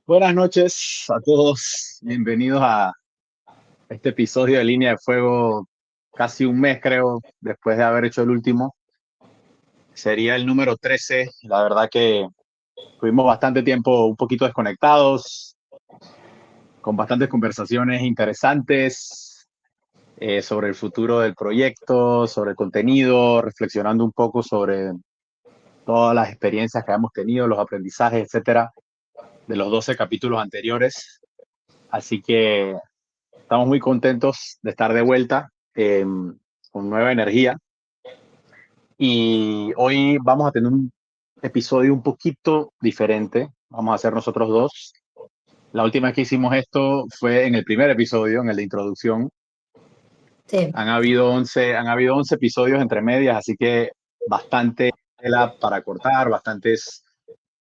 Buenas noches a todos, bienvenidos a este episodio de Línea de Fuego, casi un mes creo, después de haber hecho el último. Sería el número 13. La verdad que tuvimos bastante tiempo un poquito desconectados, con bastantes conversaciones interesantes sobre el futuro del proyecto, sobre el contenido, reflexionando un poco sobre todas las experiencias que hemos tenido, los aprendizajes, etcétera, de los 12 capítulos anteriores. Así que estamos muy contentos de estar de vuelta con nueva energía y hoy vamos a tener un episodio un poquito diferente. Vamos a hacer nosotros dos. La última vez que hicimos esto fue en el primer episodio, en el de introducción. Sí, Han habido 11 episodios entre medias, así que bastante tela para cortar, bastantes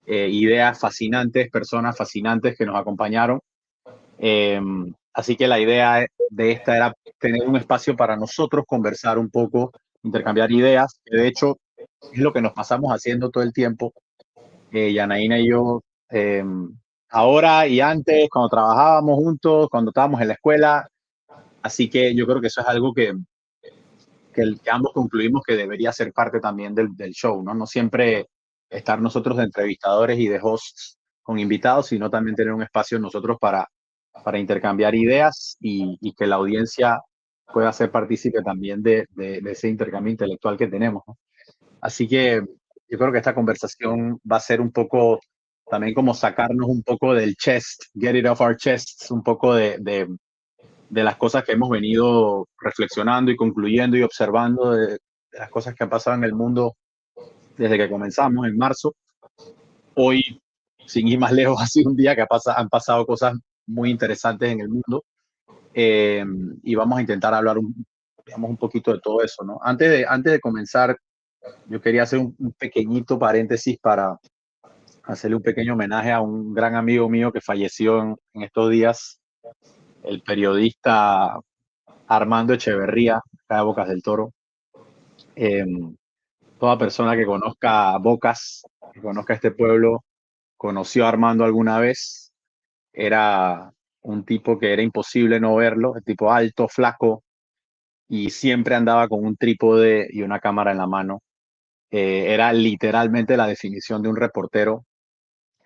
ideas fascinantes, personas fascinantes que nos acompañaron. Eh, Así que la idea de esta era tener un espacio para nosotros conversar un poco, intercambiar ideas, que de hecho es lo que nos pasamos haciendo todo el tiempo, Yanaína y yo, eh, ahora y antes, cuando trabajábamos juntos, cuando estábamos en la escuela. Así que yo creo que eso es algo que ambos concluimos que debería ser parte también del show, ¿no? No siempre estar nosotros de entrevistadores y de hosts con invitados, sino también tener un espacio nosotros para intercambiar ideas y que la audiencia pueda ser partícipe también de ese intercambio intelectual que tenemos, ¿no? Así que yo creo que esta conversación va a ser un poco también como sacarnos un poco del chest, get it off our chests, un poco de las cosas que hemos venido reflexionando y concluyendo y observando de las cosas que han pasado en el mundo desde que comenzamos en marzo. Hoy, sin ir más lejos, ha sido un día que han pasado cosas muy interesantes en el mundo, eh, y vamos a intentar hablar digamos, un poquito de todo eso, ¿no? Antes de comenzar, yo quería hacer un pequeñito paréntesis para hacerle un pequeño homenaje a un gran amigo mío que falleció en estos días, el periodista Armando Echeverría, acá de Bocas del Toro. Eh, Toda persona que conozca Bocas, que conozca este pueblo, conoció a Armando alguna vez. Era un tipo que era imposible no verlo, el tipo alto, flaco, y siempre andaba con un trípode y una cámara en la mano. Era literalmente la definición de un reportero.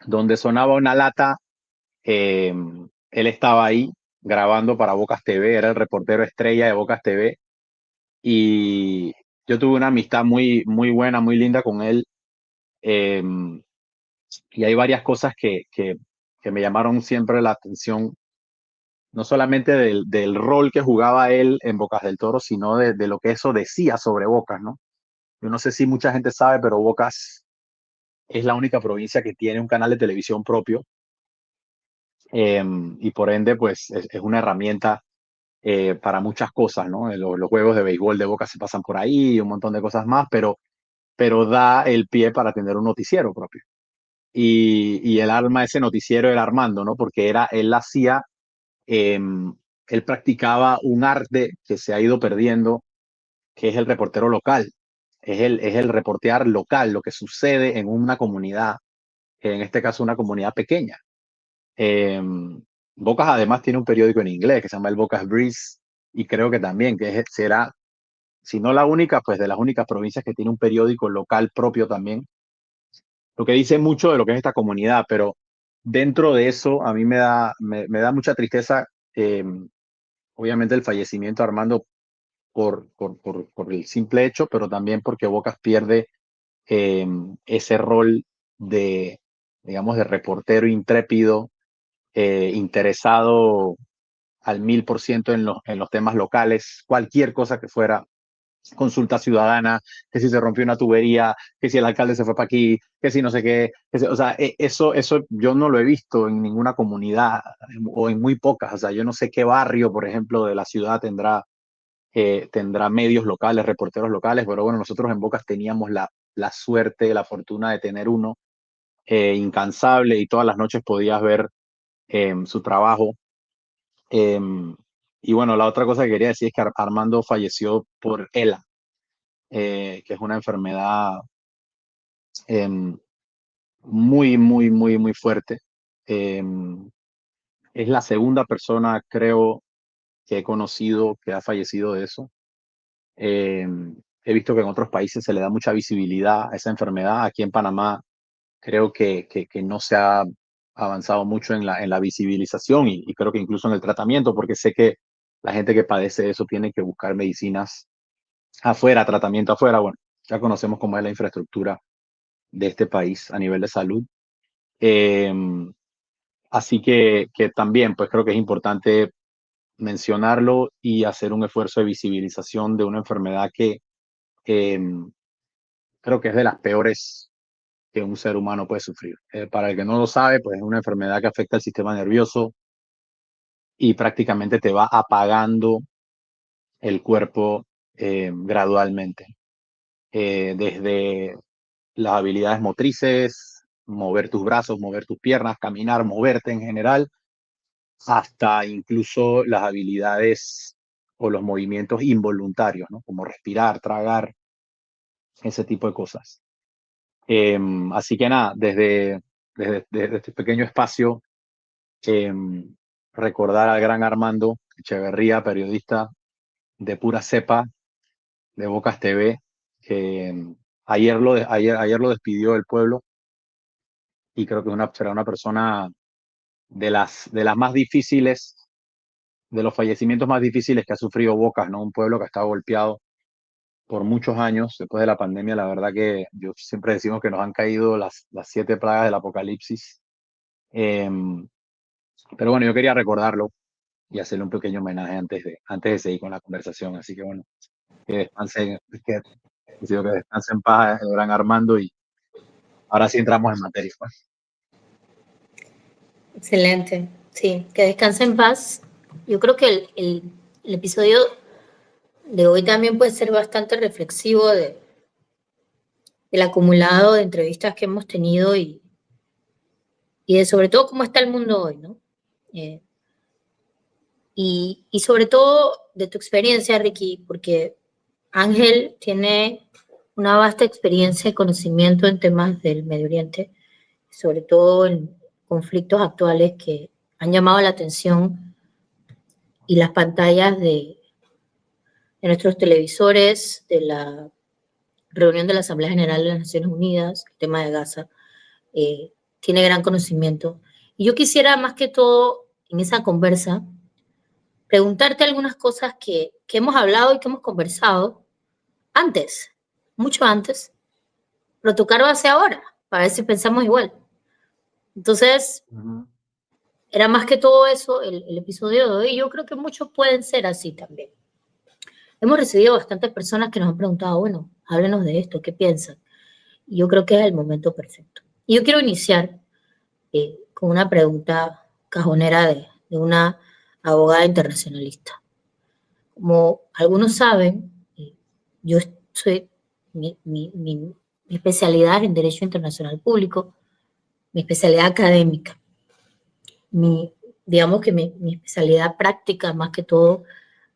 Donde sonaba una lata, eh, él estaba ahí grabando para Bocas TV, era el reportero estrella de Bocas TV. Y yo tuve una amistad muy, muy buena, muy linda con él. eh, y hay varias cosas que me llamaron siempre la atención, no solamente del rol que jugaba él en Bocas del Toro, sino de lo que eso decía sobre Bocas, ¿no? Yo no sé si mucha gente sabe, pero Bocas es la única provincia que tiene un canal de televisión propio, y por ende, pues es una herramienta para muchas cosas, ¿no? Los juegos de béisbol de Bocas se pasan por ahí y un montón de cosas más, pero da el pie para tener un noticiero propio. Y el alma de ese noticiero era Armando, ¿no? Porque él hacía, eh, él practicaba un arte que se ha ido perdiendo, que es el reportero local. Es el reportear local, lo que sucede en una comunidad, en este caso una comunidad pequeña. Eh, Bocas además tiene un periódico en inglés que se llama el Bocas Breeze, y creo que también será, si no la única, pues de las únicas provincias que tiene un periódico local propio también, lo que dice mucho de lo que es esta comunidad. Pero dentro de eso a mí me da mucha tristeza, eh, obviamente el fallecimiento de Armando por el simple hecho, pero también porque Bocas pierde eh, ese rol de, digamos, de reportero intrépido, interesado al 1000% en los temas locales, cualquier cosa que fuera consulta ciudadana, que si se rompió una tubería, que si el alcalde se fue para aquí, que si no sé qué, o sea, eso yo no lo he visto en ninguna comunidad o en muy pocas. O sea, yo no sé qué barrio, por ejemplo, de la ciudad tendrá medios locales, reporteros locales, pero bueno, nosotros en Bocas teníamos la suerte, la fortuna de tener uno incansable, y todas las noches podías ver su trabajo. Eh, y bueno, la otra cosa que quería decir es que Armando falleció por ELA, que es una enfermedad eh, muy, muy, muy, muy fuerte. Es la segunda persona, creo, que he conocido que ha fallecido de eso. He visto que en otros países se le da mucha visibilidad a esa enfermedad. Aquí en Panamá creo que no se ha avanzado mucho en la visibilización y creo que incluso en el tratamiento, porque sé que la gente que padece eso tiene que buscar medicinas afuera, tratamiento afuera. Bueno, ya conocemos cómo es la infraestructura de este país a nivel de salud. Así que también, pues creo que es importante mencionarlo y hacer un esfuerzo de visibilización de una enfermedad que creo que es de las peores que un ser humano puede sufrir. Para el que no lo sabe, pues es una enfermedad que afecta al sistema nervioso y prácticamente te va apagando el cuerpo gradualmente. Desde las habilidades motrices, mover tus brazos, mover tus piernas, caminar, moverte en general, hasta incluso las habilidades o los movimientos involuntarios, ¿no? Como respirar, tragar, ese tipo de cosas. Así que nada, desde este pequeño espacio, recordar al gran Armando Echeverría, periodista de pura cepa de Bocas TV, que ayer lo despidió el pueblo y creo que será una persona de las más difíciles, de los fallecimientos más difíciles que ha sufrido Bocas, ¿no? Un pueblo que está golpeado por muchos años después de la pandemia. La verdad que yo siempre decimos que nos han caído las 7 plagas del apocalipsis. Pero bueno, yo quería recordarlo y hacerle un pequeño homenaje antes de seguir con la conversación. Así que bueno, que descanse, que descanse en paz el gran Armando, y ahora sí entramos en materia, pues. Excelente. Sí, que descanse en paz. Yo creo que el episodio de hoy también puede ser bastante reflexivo del acumulado de entrevistas que hemos tenido y de sobre todo cómo está el mundo hoy, ¿no? Y sobre todo de tu experiencia, Ricky, porque Ángel tiene una vasta experiencia y conocimiento en temas del Medio Oriente, sobre todo en conflictos actuales que han llamado la atención y las pantallas de nuestros televisores, de la reunión de la Asamblea General de las Naciones Unidas, el tema de Gaza, tiene gran conocimiento. Y yo quisiera más que todo en esa conversa preguntarte algunas cosas que hemos hablado y que hemos conversado antes, mucho antes, pero tocar base ahora, para ver si pensamos igual. Entonces, era más que todo eso el episodio de hoy. Yo creo que muchos pueden ser así también. Hemos recibido bastantes personas que nos han preguntado, bueno, háblenos de esto, ¿qué piensan? Y yo creo que es el momento perfecto. Y yo quiero iniciar con una pregunta cajonera de una abogada internacionalista. Como algunos saben, yo soy, mi especialidad es en Derecho Internacional Público, mi especialidad académica. Digamos que mi especialidad práctica, más que todo,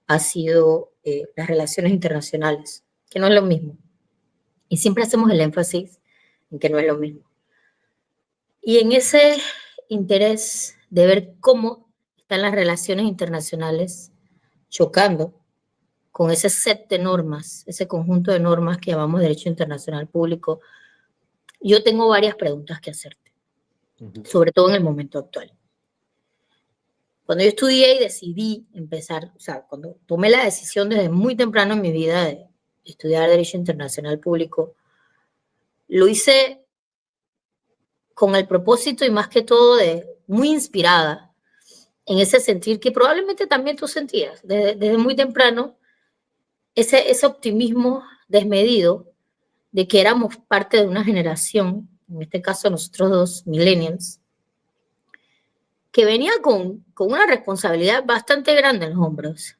ha sido las relaciones internacionales, que no es lo mismo. Y siempre hacemos el énfasis en que no es lo mismo. Y en ese interés de ver cómo están las relaciones internacionales chocando con ese set de normas, ese conjunto de normas que llamamos Derecho Internacional Público, yo tengo varias preguntas que hacerte, sobre todo en el momento actual. Cuando yo estudié y decidí empezar, o sea, cuando tomé la decisión desde muy temprano en mi vida de estudiar Derecho Internacional Público, lo hice con el propósito y más que todo de muy inspirada en ese sentir que probablemente también tú sentías desde muy temprano, ese optimismo desmedido de que éramos parte de una generación, en este caso nosotros dos, millennials, que venía con una responsabilidad bastante grande en los hombros,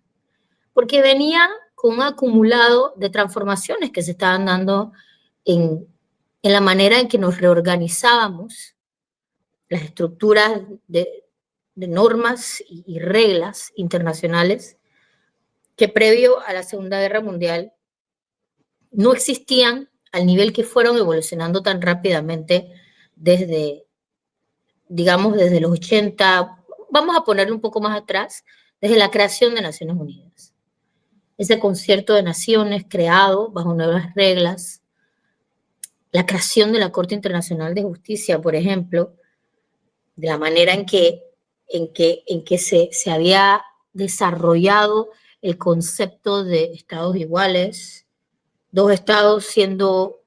porque venía con un acumulado de transformaciones que se estaban dando en la manera en que nos reorganizábamos, las estructuras de normas y reglas internacionales que previo a la Segunda Guerra Mundial no existían al nivel que fueron evolucionando tan rápidamente desde digamos, desde los 80, vamos a ponerlo un poco más atrás, desde la creación de Naciones Unidas. Ese concierto de naciones creado bajo nuevas reglas, la creación de la Corte Internacional de Justicia, por ejemplo, de la manera en que se había desarrollado el concepto de estados iguales, dos estados siendo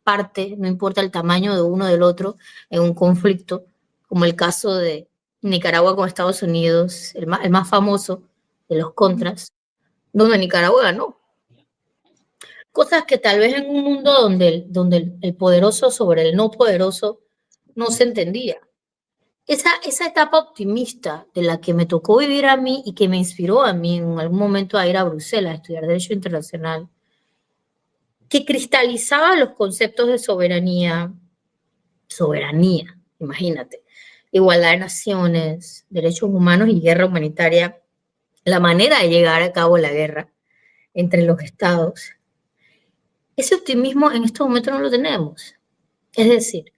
parte, no importa el tamaño de uno del otro, en un conflicto, como el caso de Nicaragua con Estados Unidos, el más famoso de los contras, donde Nicaragua ganó. Cosas que tal vez en un mundo donde el poderoso sobre el no poderoso no se entendía. Esa etapa optimista de la que me tocó vivir a mí y que me inspiró a mí en algún momento a ir a Bruselas a estudiar Derecho Internacional, que cristalizaba los conceptos de soberanía, imagínate, igualdad de naciones, derechos humanos y guerra humanitaria, la manera de llegar a cabo la guerra entre los estados. Ese optimismo en estos momentos no lo tenemos. Es decir,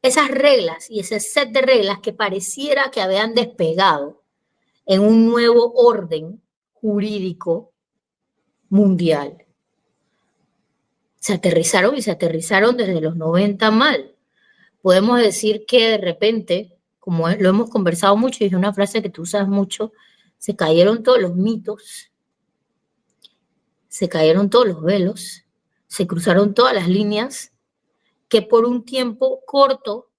esas reglas y ese set de reglas que pareciera que habían despegado en un nuevo orden jurídico mundial. Se aterrizaron y se aterrizaron desde los 90 mal. Podemos decir que de repente, como lo hemos conversado mucho, y es una frase que tú usas mucho, se cayeron todos los mitos, se cayeron todos los velos, se cruzaron todas las líneas que por un tiempo corto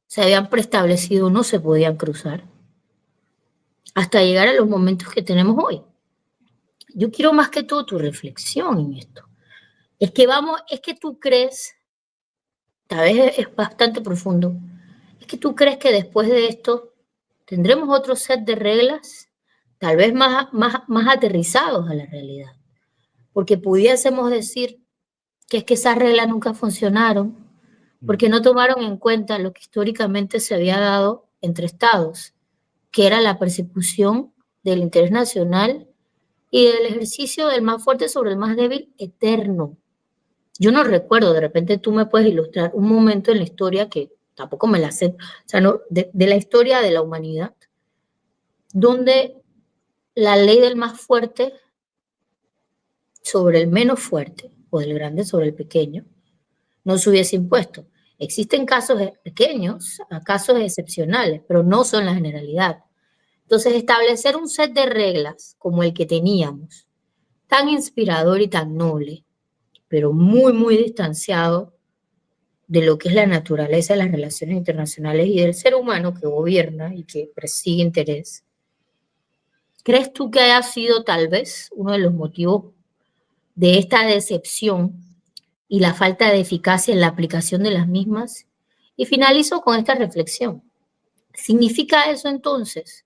se habían preestablecido, no se podían cruzar, hasta llegar a los momentos que tenemos hoy. Yo quiero más que todo tu reflexión en esto. Es que tú crees, tal vez es bastante profundo, es que tú crees que después de esto tendremos otro set de reglas, tal vez más aterrizados a la realidad. Porque pudiésemos decir que es que esas reglas nunca funcionaron, porque no tomaron en cuenta lo que históricamente se había dado entre estados, que era la persecución del interés nacional y del ejercicio del más fuerte sobre el más débil eterno. Yo no recuerdo, de repente tú me puedes ilustrar un momento en la historia que tampoco me la sé, o sea, no, de la historia de la humanidad, donde la ley del más fuerte sobre el menos fuerte o del grande sobre el pequeño no se hubiese impuesto. Existen casos pequeños, casos excepcionales, pero no son la generalidad. Entonces, establecer un set de reglas como el que teníamos, tan inspirador y tan noble, pero muy distanciado de lo que es la naturaleza de las relaciones internacionales y del ser humano que gobierna y que persigue interés. ¿Crees tú que haya sido tal vez uno de los motivos de esta decepción y la falta de eficacia en la aplicación de las mismas? Y finalizo con esta reflexión. ¿Significa eso entonces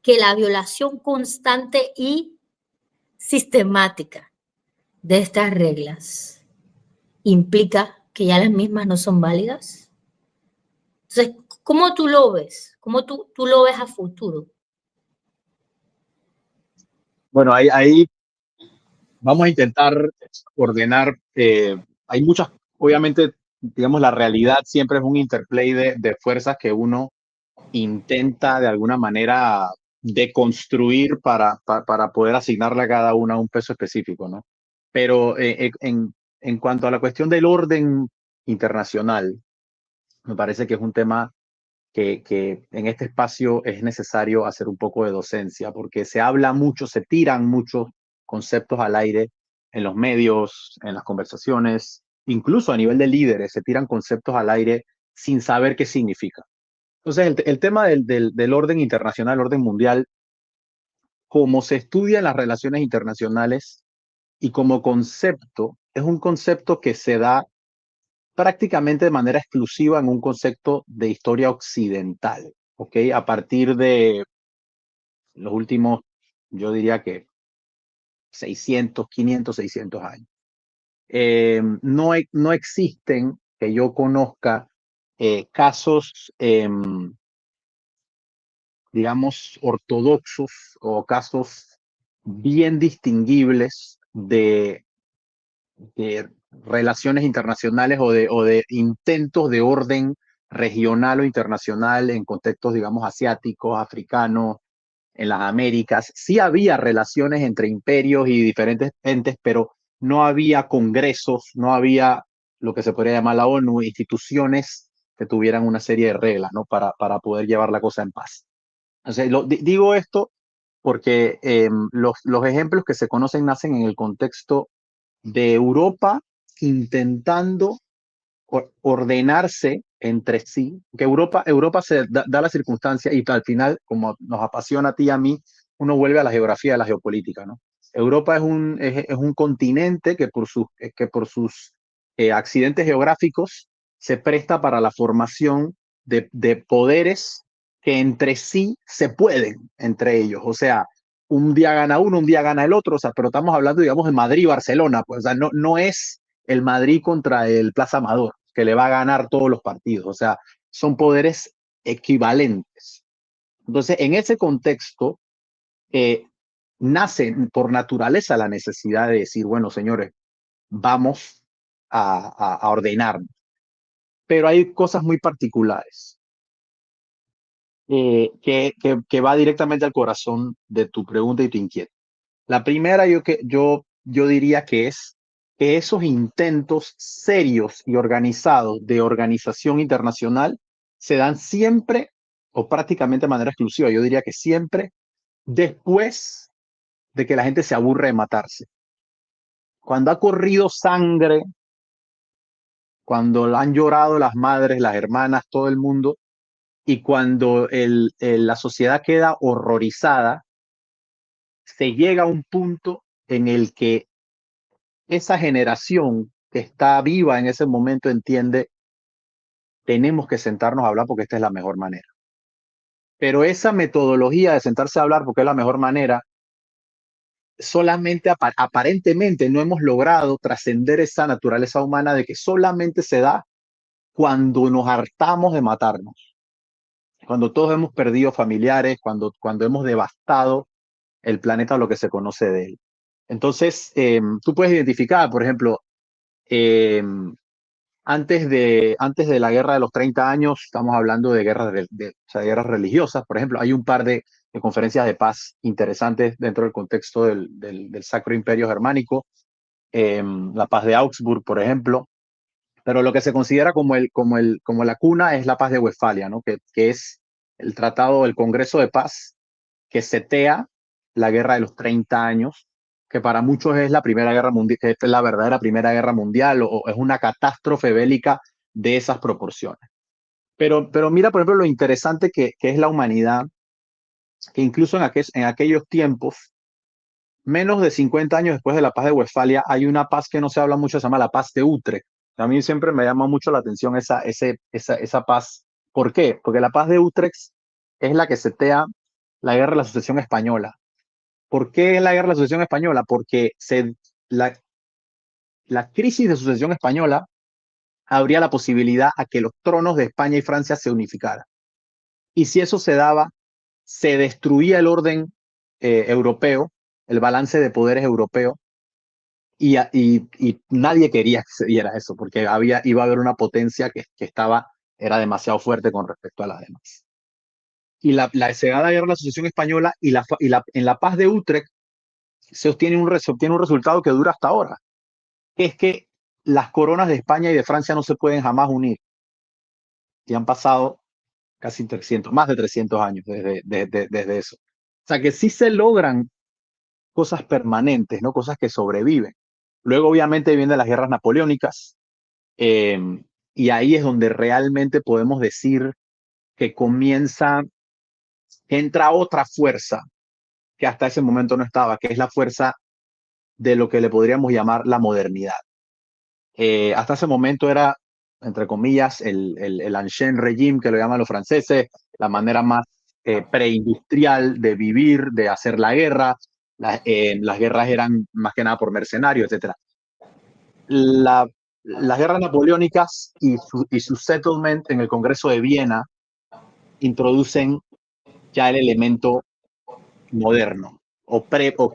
que la violación constante y sistemática de estas reglas implica que ya las mismas no son válidas? Entonces, ¿cómo tú lo ves? ¿Cómo tú lo ves a futuro? Bueno, ahí vamos a intentar ordenar. Hay muchas, obviamente, digamos, la realidad siempre es un interplay de fuerzas que uno intenta de alguna manera deconstruir para poder asignarle a cada una un peso específico, ¿no? Pero en cuanto a la cuestión del orden internacional, me parece que es un tema que en este espacio es necesario hacer un poco de docencia, porque se habla mucho, se tiran muchos conceptos al aire en los medios, en las conversaciones, incluso a nivel de líderes, se tiran conceptos al aire sin saber qué significa. Entonces, el tema del orden internacional, orden mundial, como se estudia en las relaciones internacionales y como concepto, es un concepto que se da prácticamente de manera exclusiva en un concepto de historia occidental, ¿ok? A partir de los últimos, yo diría que 600, 500, 600 años. No existen, que yo conozca, casos, digamos, ortodoxos o casos bien distinguibles de relaciones internacionales o de intentos de orden regional o internacional en contextos, digamos, asiáticos, africanos, en las Américas. Sí había relaciones entre imperios y diferentes entes, pero no había congresos, no había lo que se podría llamar la ONU, instituciones que tuvieran una serie de reglas, ¿no? Para poder llevar la cosa en paz. O sea, digo esto porque los ejemplos que se conocen nacen en el contexto de Europa intentando ordenarse entre sí, que Europa se da la circunstancia y al final, como nos apasiona a ti y a mí, uno vuelve a la geografía de la geopolítica, ¿no? Europa es un continente que por sus accidentes geográficos se presta para la formación de poderes que entre sí se pueden, entre ellos. O sea, un día gana uno, un día gana el otro, o sea, pero estamos hablando, digamos, de Madrid y Barcelona, pues, o sea, no es el Madrid contra el Plaza Amador, que le va a ganar todos los partidos. O sea, son poderes equivalentes. Entonces, en ese contexto, nace por naturaleza la necesidad de decir, bueno, señores, vamos a ordenarnos. Pero hay cosas muy particulares que va directamente al corazón de tu pregunta y tu inquietud. La primera yo diría que es que esos intentos serios y organizados de organización internacional se dan siempre o prácticamente de manera exclusiva. Yo diría que siempre después de que la gente se aburre de matarse. Cuando ha corrido sangre, cuando han llorado las madres, las hermanas, todo el mundo, y cuando la sociedad queda horrorizada, se llega a un punto en el que esa generación que está viva en ese momento entiende, tenemos que sentarnos a hablar porque esta es la mejor manera. Pero esa metodología de sentarse a hablar porque es la mejor manera, solamente aparentemente no hemos logrado trascender esa naturaleza humana de que solamente se da cuando nos hartamos de matarnos, cuando todos hemos perdido familiares, cuando hemos devastado el planeta o lo que se conoce de él. Entonces, tú puedes identificar, por ejemplo, antes de la guerra de los 30 años, estamos hablando de o sea, de guerras religiosas. Por ejemplo, hay un par de conferencias de paz interesantes dentro del contexto del Sacro Imperio Germánico, la paz de Augsburg, por ejemplo. Pero lo que se considera como la cuna es la paz de Westfalia, ¿no? Que es el tratado, el Congreso de Paz que setea la guerra de los 30 años, que para muchos es la Primera Guerra Mundial, que es la verdadera Primera Guerra Mundial, o es una catástrofe bélica de esas proporciones. Pero mira, por ejemplo, lo interesante que es la humanidad, que incluso en aquellos tiempos, menos de 50 años después de la paz de Westfalia, hay una paz que no se habla mucho, se llama la paz de Utrecht. A mí siempre me llama mucho la atención esa paz. ¿Por qué? Porque la paz de Utrecht es la que setea la guerra de la Sucesión Española. ¿Por qué la guerra de la Sucesión Española? Porque la crisis de sucesión española habría la posibilidad a que los tronos de España y Francia se unificaran. Y si eso se daba, se destruía el orden europeo, el balance de poderes europeo, y nadie quería que se diera eso, porque iba a haber una potencia que era demasiado fuerte con respecto a las demás. Y se da la guerra de la Sucesión Española en la paz de Utrecht se obtiene un resultado que dura hasta ahora, que es que las coronas de España y de Francia no se pueden jamás unir. Y han pasado casi 300, más de 300 años desde eso. O sea que sí se logran cosas permanentes, ¿no? Cosas que sobreviven. Luego, obviamente, vienen las guerras napoleónicas, y ahí es donde realmente podemos decir que entra otra fuerza que hasta ese momento no estaba, que es la fuerza de lo que le podríamos llamar la modernidad. Hasta ese momento era, entre comillas, el ancien régime, que lo llaman los franceses, la manera más preindustrial de vivir, de hacer la guerra. Las guerras eran más que nada por mercenarios, etc. Las guerras napoleónicas y su settlement en el Congreso de Viena introducen ya el elemento moderno, o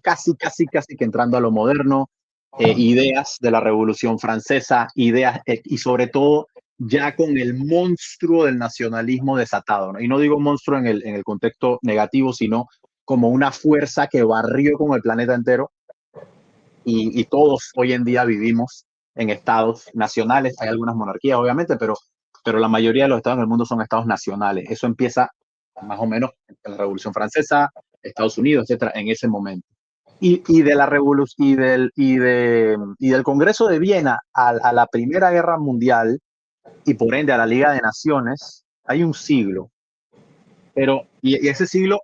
casi que entrando a lo moderno, ideas de la Revolución Francesa, ideas y sobre todo ya con el monstruo del nacionalismo desatado, ¿no? Y no digo monstruo en el contexto negativo, sino como una fuerza que barrió con el planeta entero y todos hoy en día vivimos en estados nacionales. Hay algunas monarquías, obviamente, pero la mayoría de los estados del mundo son estados nacionales. Eso empieza más o menos en la Revolución Francesa, Estados Unidos, etcétera, en ese momento. Y de la revolución y del Congreso de Viena a la Primera Guerra Mundial y por ende a la Liga de Naciones, hay un siglo. Pero, y ese siglo,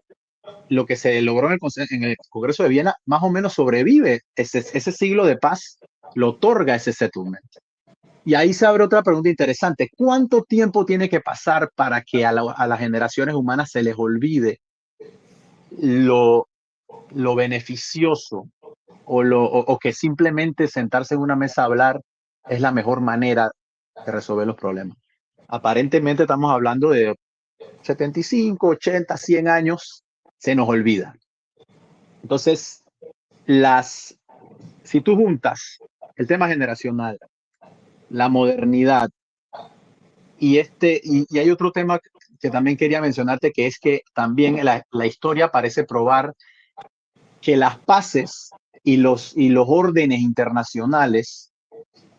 lo que se logró en el Congreso de Viena, más o menos sobrevive. Ese siglo de paz lo otorga ese settlement. Y ahí se abre otra pregunta interesante. ¿Cuánto tiempo tiene que pasar para que a las generaciones humanas se les olvide lo, lo beneficioso o que simplemente sentarse en una mesa a hablar es la mejor manera de resolver los problemas? Aparentemente estamos hablando de 75, 80, 100 años, se nos olvida. Entonces, si tú juntas el tema generacional, la modernidad y hay otro tema que también quería mencionarte, que es que también la historia parece probar que las paces y los órdenes internacionales,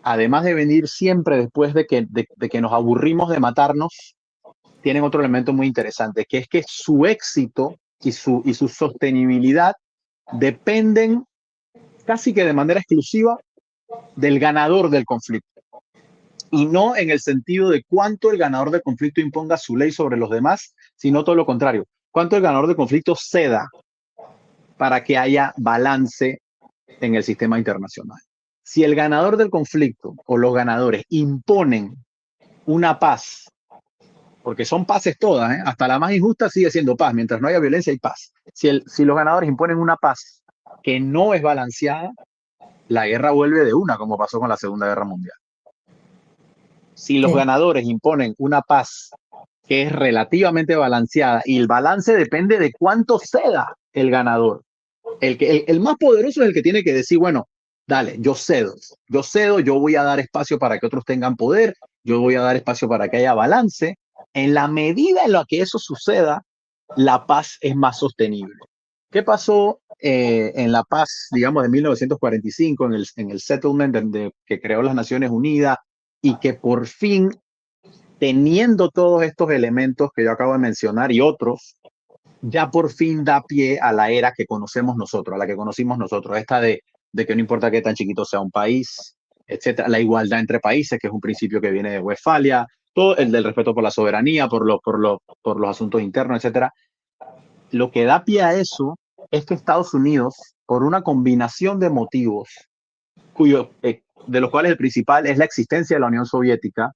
además de venir siempre después de que nos aburrimos de matarnos, tienen otro elemento muy interesante, que es que su éxito y su sostenibilidad dependen casi que de manera exclusiva del ganador del conflicto. Y no en el sentido de cuánto el ganador del conflicto imponga su ley sobre los demás, sino todo lo contrario, cuánto el ganador del conflicto ceda para que haya balance en el sistema internacional. Si el ganador del conflicto o los ganadores imponen una paz, porque son paces todas, hasta la más injusta sigue siendo paz, mientras no haya violencia hay paz. Si los ganadores imponen una paz que no es balanceada, la guerra vuelve de una, como pasó con la Segunda Guerra Mundial. Si los ganadores imponen una paz que es relativamente balanceada y el balance depende de cuánto ceda el ganador, el más poderoso es el que tiene que decir, bueno, dale, yo cedo, yo voy a dar espacio para que otros tengan poder, yo voy a dar espacio para que haya balance. En la medida en la que eso suceda, la paz es más sostenible. ¿Qué pasó en la paz, digamos, de 1945, en el settlement que creó las Naciones Unidas y que por fin, teniendo todos estos elementos que yo acabo de mencionar y otros, ya por fin da pie a la era que conocemos nosotros, a la que conocimos nosotros, esta de que no importa qué tan chiquito sea un país, etcétera, la igualdad entre países, que es un principio que viene de Westfalia, todo el del respeto por la soberanía, por los asuntos internos, etcétera. Lo que da pie a eso es que Estados Unidos, por una combinación de motivos, de los cuales el principal es la existencia de la Unión Soviética,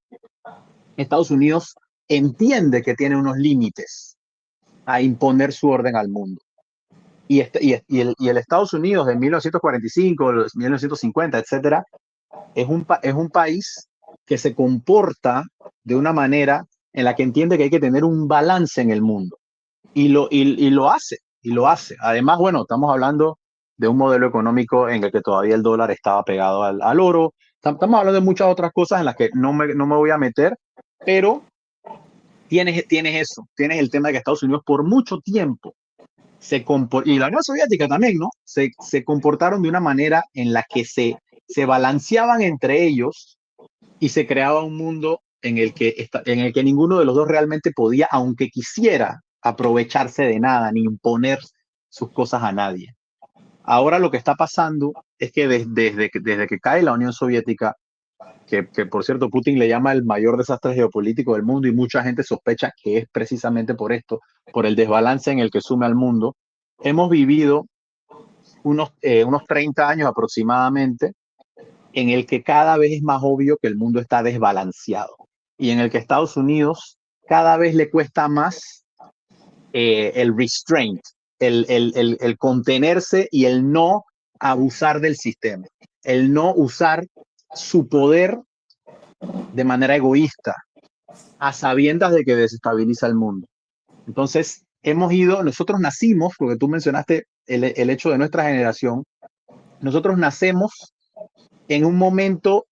Estados Unidos entiende que tiene unos límites a imponer su orden al mundo. Y el Estados Unidos de 1945, 1950, etcétera, es un país que se comporta de una manera en la que entiende que hay que tener un balance en el mundo. Y lo hace. Además, bueno, estamos hablando de un modelo económico en el que todavía el dólar estaba pegado al oro. Estamos hablando de muchas otras cosas en las que no me voy a meter, pero tienes eso. Tienes el tema de que Estados Unidos por mucho tiempo y la Unión Soviética también, ¿no? Se comportaron de una manera en la que se balanceaban entre ellos y se creaba un mundo en el que ninguno de los dos realmente podía, aunque quisiera, aprovecharse de nada ni imponer sus cosas a nadie. Ahora lo que está pasando es que desde que cae la Unión Soviética, que por cierto Putin le llama el mayor desastre geopolítico del mundo y mucha gente sospecha que es precisamente por esto, por el desbalance en el que sume al mundo, hemos vivido unos 30 años aproximadamente en el que cada vez es más obvio que el mundo está desbalanceado y en el que Estados Unidos cada vez le cuesta más el restraint, el contenerse y el no abusar del sistema, el no usar su poder de manera egoísta, a sabiendas de que desestabiliza el mundo. Entonces, nosotros nacimos, porque tú mencionaste el hecho de nuestra generación, nosotros nacemos en un momento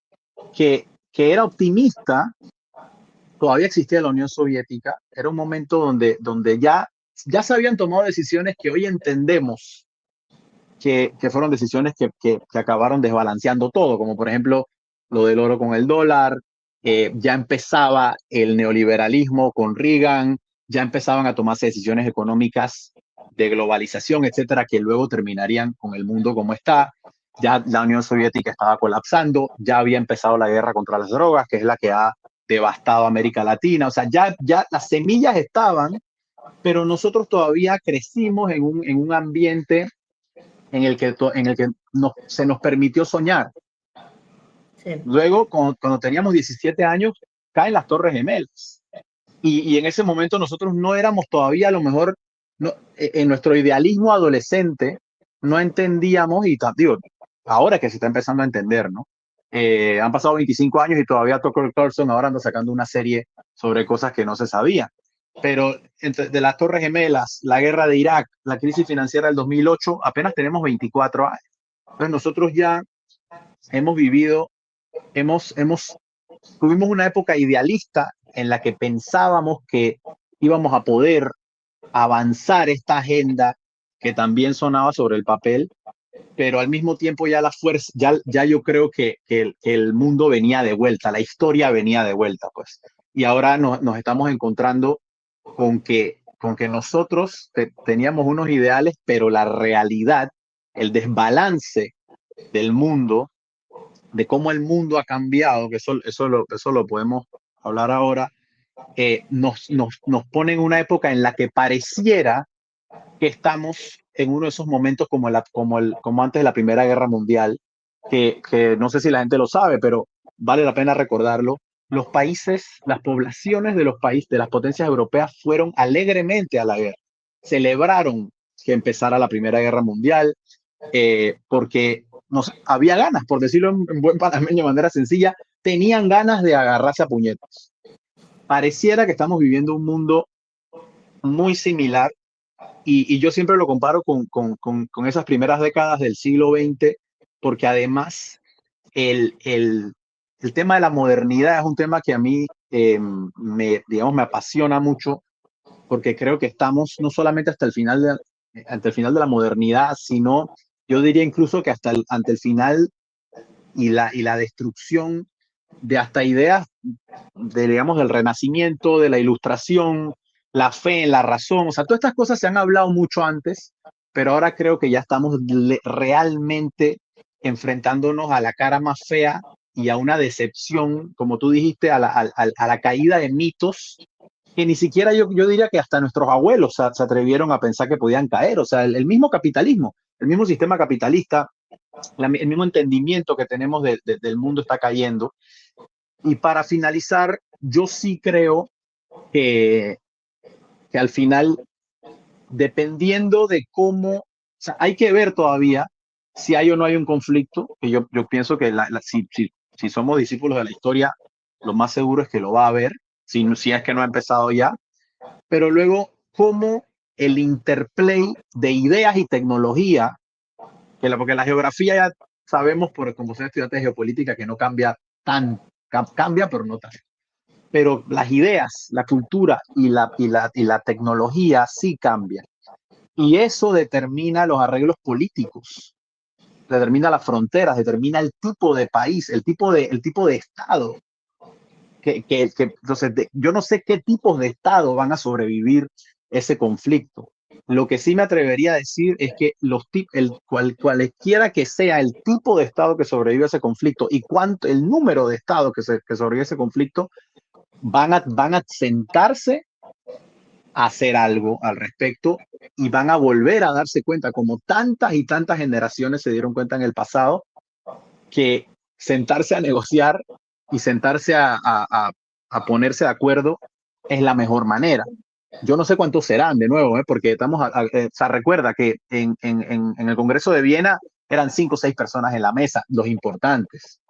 que era optimista todavía existía la Unión Soviética, era un momento donde ya se habían tomado decisiones que hoy entendemos que fueron decisiones que acabaron desbalanceando todo, como por ejemplo lo del oro con el dólar, ya empezaba el neoliberalismo con Reagan, ya empezaban a tomarse decisiones económicas de globalización, etcétera, que luego terminarían con el mundo como está. Ya la Unión Soviética estaba colapsando, ya había empezado la guerra contra las drogas, que es la que ha devastado América Latina. O sea, ya las semillas estaban, pero nosotros todavía crecimos en un ambiente en el que se nos permitió soñar. Sí, Luego, cuando teníamos 17 años, caen las Torres Gemelas. Y en ese momento nosotros no éramos todavía, a lo mejor, no, en nuestro idealismo adolescente, no entendíamos, y digo, ahora que se está empezando a entender, ¿no? Han pasado 25 años y todavía Tucker Carlson ahora anda sacando una serie sobre cosas que no se sabían. Pero de las Torres Gemelas, la guerra de Irak, la crisis financiera del 2008, apenas tenemos 24 años. Entonces nosotros ya hemos vivido, tuvimos una época idealista en la que pensábamos que íbamos a poder avanzar esta agenda que también sonaba sobre el papel, pero al mismo tiempo ya la fuerza, ya yo creo que el mundo venía de vuelta, la historia venía de vuelta, pues. Y ahora nos estamos encontrando con que nosotros teníamos unos ideales, pero la realidad, el desbalance del mundo, de cómo el mundo ha cambiado, que eso lo podemos hablar ahora, nos pone en una época en la que pareciera que estamos en uno de esos momentos como antes de la Primera Guerra Mundial, que no sé si la gente lo sabe, pero vale la pena recordarlo. Los países, las poblaciones de los países, de las potencias europeas fueron alegremente a la guerra. Celebraron que empezara la Primera Guerra Mundial, porque había ganas, por decirlo en buen panameño de manera sencilla, tenían ganas de agarrarse a puñetas. Pareciera que estamos viviendo un mundo muy similar y yo siempre lo comparo con esas primeras décadas del siglo XX, porque además el tema de la modernidad es un tema que a mí digamos, me apasiona mucho, porque creo que estamos no solamente hasta el final de la modernidad, sino yo diría incluso que ante el final y la destrucción de hasta ideas digamos, del Renacimiento, de la Ilustración, la fe en la razón. O sea, todas estas cosas se han hablado mucho antes, pero ahora creo que ya estamos realmente enfrentándonos a la cara más fea y a una decepción, como tú dijiste, a la caída de mitos que ni siquiera yo diría que hasta nuestros abuelos se atrevieron a pensar que podían caer. O sea, el mismo capitalismo, el mismo sistema capitalista, el mismo entendimiento que tenemos del mundo está cayendo. Y para finalizar, yo sí creo que, que al final, dependiendo de cómo, o sea, hay que ver todavía si hay o no hay un conflicto, que yo pienso que si somos discípulos de la historia, lo más seguro es que lo va a haber, si es que no ha empezado ya, pero luego cómo el interplay de ideas y tecnología, porque la geografía ya sabemos, como ser estudiantes de geopolítica, que no cambia tan, cambia, pero no tanto. Pero las ideas, la cultura y la tecnología sí cambian. Y eso determina los arreglos políticos, determina las fronteras, determina el tipo de país, el tipo de Estado. Entonces, yo no sé qué tipos de Estado van a sobrevivir ese conflicto. Lo que sí me atrevería a decir es que cualquiera que sea el tipo de Estado que sobrevive a ese conflicto y el número de Estados que sobrevive a ese conflicto, van a sentarse a hacer algo al respecto y van a volver a darse cuenta, como tantas y tantas generaciones se dieron cuenta en el pasado, que sentarse a negociar y sentarse a ponerse de acuerdo es la mejor manera. Yo no sé cuántos serán de nuevo, porque o sea, recuerda que en el Congreso de Viena eran 5 o 6 personas en la mesa, los importantes.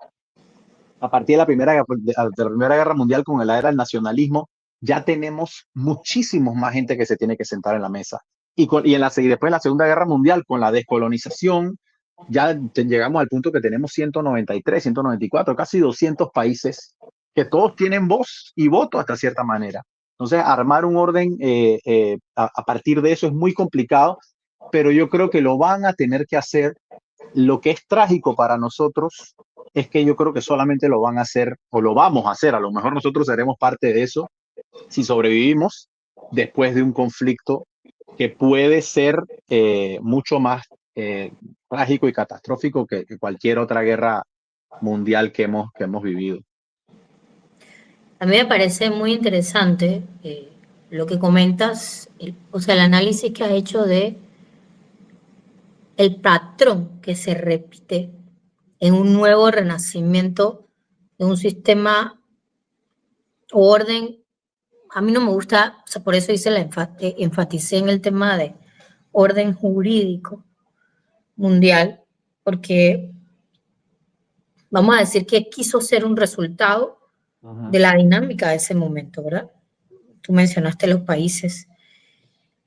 A partir de la Primera Guerra Mundial, con la era del nacionalismo, ya tenemos muchísimos más gente que se tiene que sentar en la mesa. Y después de la Segunda Guerra Mundial, con la descolonización, ya llegamos al punto que tenemos 193, 194, casi 200 países que todos tienen voz y voto hasta cierta manera. Entonces, armar un orden a partir de eso es muy complicado, pero yo creo que lo van a tener que hacer. Lo que es trágico para nosotros es que yo creo que solamente lo van a hacer o lo vamos a hacer. A lo mejor nosotros seremos parte de eso si sobrevivimos después de un conflicto que puede ser mucho más trágico y catastrófico que cualquier otra guerra mundial que hemos vivido. A mí me parece muy interesante lo que comentas, o sea, el análisis que has hecho de el patrón que se repite en un nuevo renacimiento de un sistema o orden. A mí no me gusta, o sea, por eso hice enfaticé en el tema de orden jurídico mundial, porque vamos a decir que quiso ser un resultado de la dinámica de ese momento, ¿verdad? Tú mencionaste los países.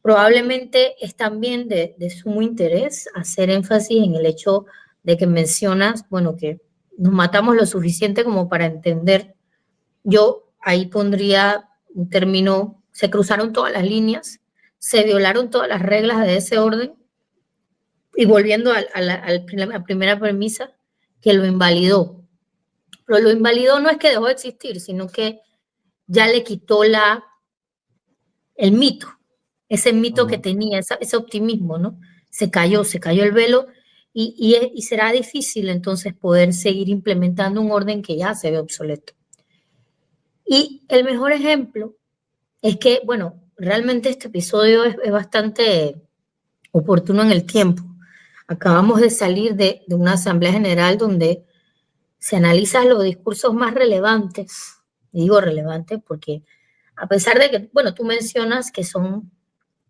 Probablemente es también de sumo interés hacer énfasis en el hecho de que mencionas, bueno, que nos matamos lo suficiente como para entender. Yo ahí pondría un término, se cruzaron todas las líneas, se violaron todas las reglas de ese orden y volviendo a la primera premisa, que lo invalidó. Pero lo invalidó no es que dejó de existir, sino que ya le quitó el mito, ese mito que tenía, ese optimismo, ¿no? Se cayó el velo y será difícil entonces poder seguir implementando un orden que ya se ve obsoleto. Y el mejor ejemplo es que, bueno, realmente este episodio es bastante oportuno en el tiempo. Acabamos de salir de una asamblea general donde se analizan los discursos más relevantes. Y digo relevantes porque a pesar de que, bueno, tú mencionas que son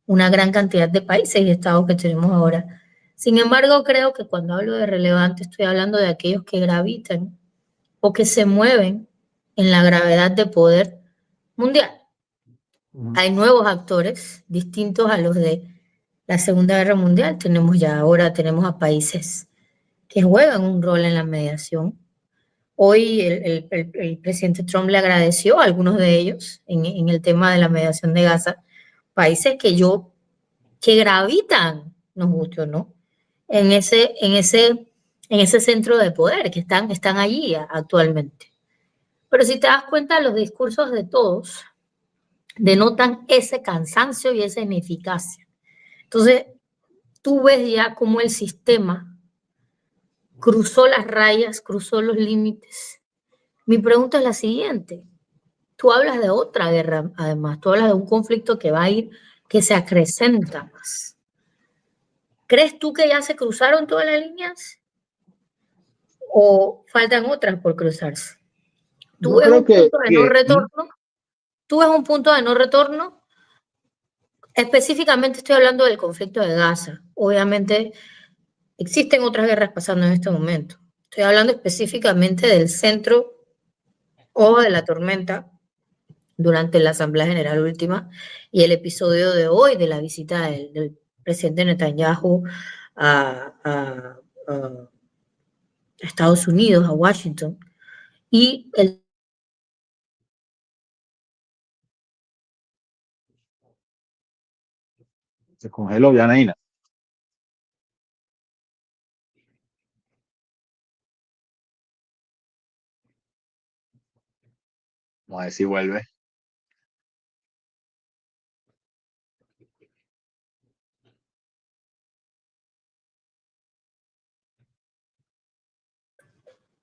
una gran cantidad de países y estados que tenemos ahora. Sin embargo, creo que cuando hablo de relevante estoy hablando de aquellos que gravitan o que se mueven en la gravedad de poder mundial. Hay nuevos actores distintos a los de la Segunda Guerra Mundial. Tenemos a países que juegan un rol en la mediación. Hoy el presidente Trump le agradeció a algunos de ellos en el tema de la mediación de Gaza, países que gravitan, nos guste o no, en ese centro de poder, que están allí actualmente. Pero si te das cuenta, los discursos de todos denotan ese cansancio y esa ineficacia. Entonces, tú ves ya cómo el sistema cruzó las rayas, cruzó los límites. Mi pregunta es la siguiente. Tú hablas de otra guerra, además, tú hablas de un conflicto que va a ir, que se acrecenta más. ¿Crees tú que ya se cruzaron todas las líneas? ¿O faltan otras por cruzarse? ¿Tú ves un punto de no retorno? ¿Tú ves un punto de no retorno? Específicamente estoy hablando del conflicto de Gaza. Obviamente existen otras guerras pasando en este momento. Estoy hablando específicamente del centro o de la tormenta durante la Asamblea General última y el episodio de hoy de la visita del presidente Netanyahu a Estados Unidos, a Washington, y Se congeló, Yanaína. Vamos a ver si vuelve.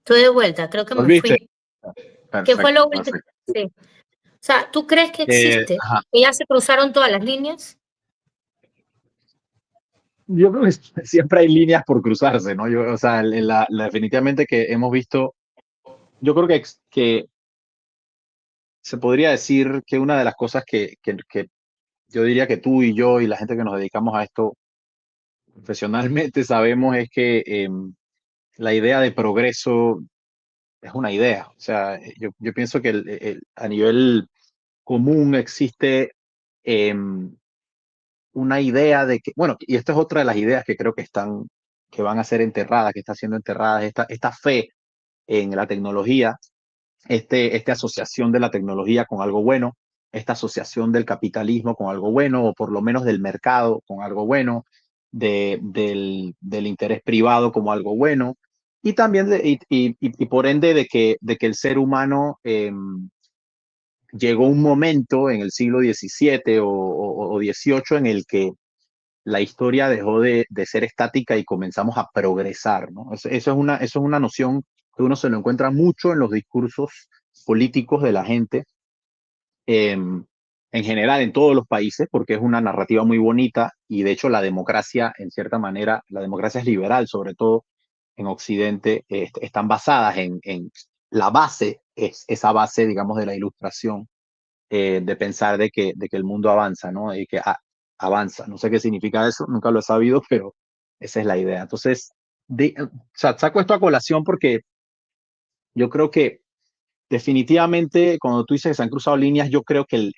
estoy de vuelta, creo que me fui. Perfecto, ¿Qué fue lo último? perfecto. Sí. O sea, ¿tú crees que existe? ¿Que ya se cruzaron todas las líneas? Yo creo que siempre hay líneas por cruzarse, ¿no? O sea, definitivamente que hemos visto, yo creo que se podría decir que una de las cosas que yo diría que tú y yo y la gente que nos dedicamos a esto profesionalmente sabemos es que la idea de progreso es una idea. O sea, yo pienso que a nivel común existe una idea de que, bueno, y esta es otra de las ideas que creo que van a ser enterradas, que está siendo enterrada, esta fe en la tecnología, esta asociación de la tecnología con algo bueno, esta asociación del capitalismo con algo bueno, o por lo menos del mercado con algo bueno, del interés privado como algo bueno, y también y por ende de que el ser humano llegó un momento en el siglo XVII o XVIII en el que la historia dejó de ser estática y comenzamos a progresar, ¿no? Eso es una noción que uno se lo encuentra mucho en los discursos políticos de la gente, en general en todos los países, porque es una narrativa muy bonita y de hecho la democracia, en cierta manera, la democracia es liberal, sobre todo en Occidente, están basadas en la base, es esa base, digamos, de la ilustración, de pensar de que el mundo avanza, ¿no? Y que avanza. No sé qué significa eso, nunca lo he sabido, pero esa es la idea. Entonces, o sea, saco esto a colación porque yo creo que definitivamente cuando tú dices que se han cruzado líneas, yo creo que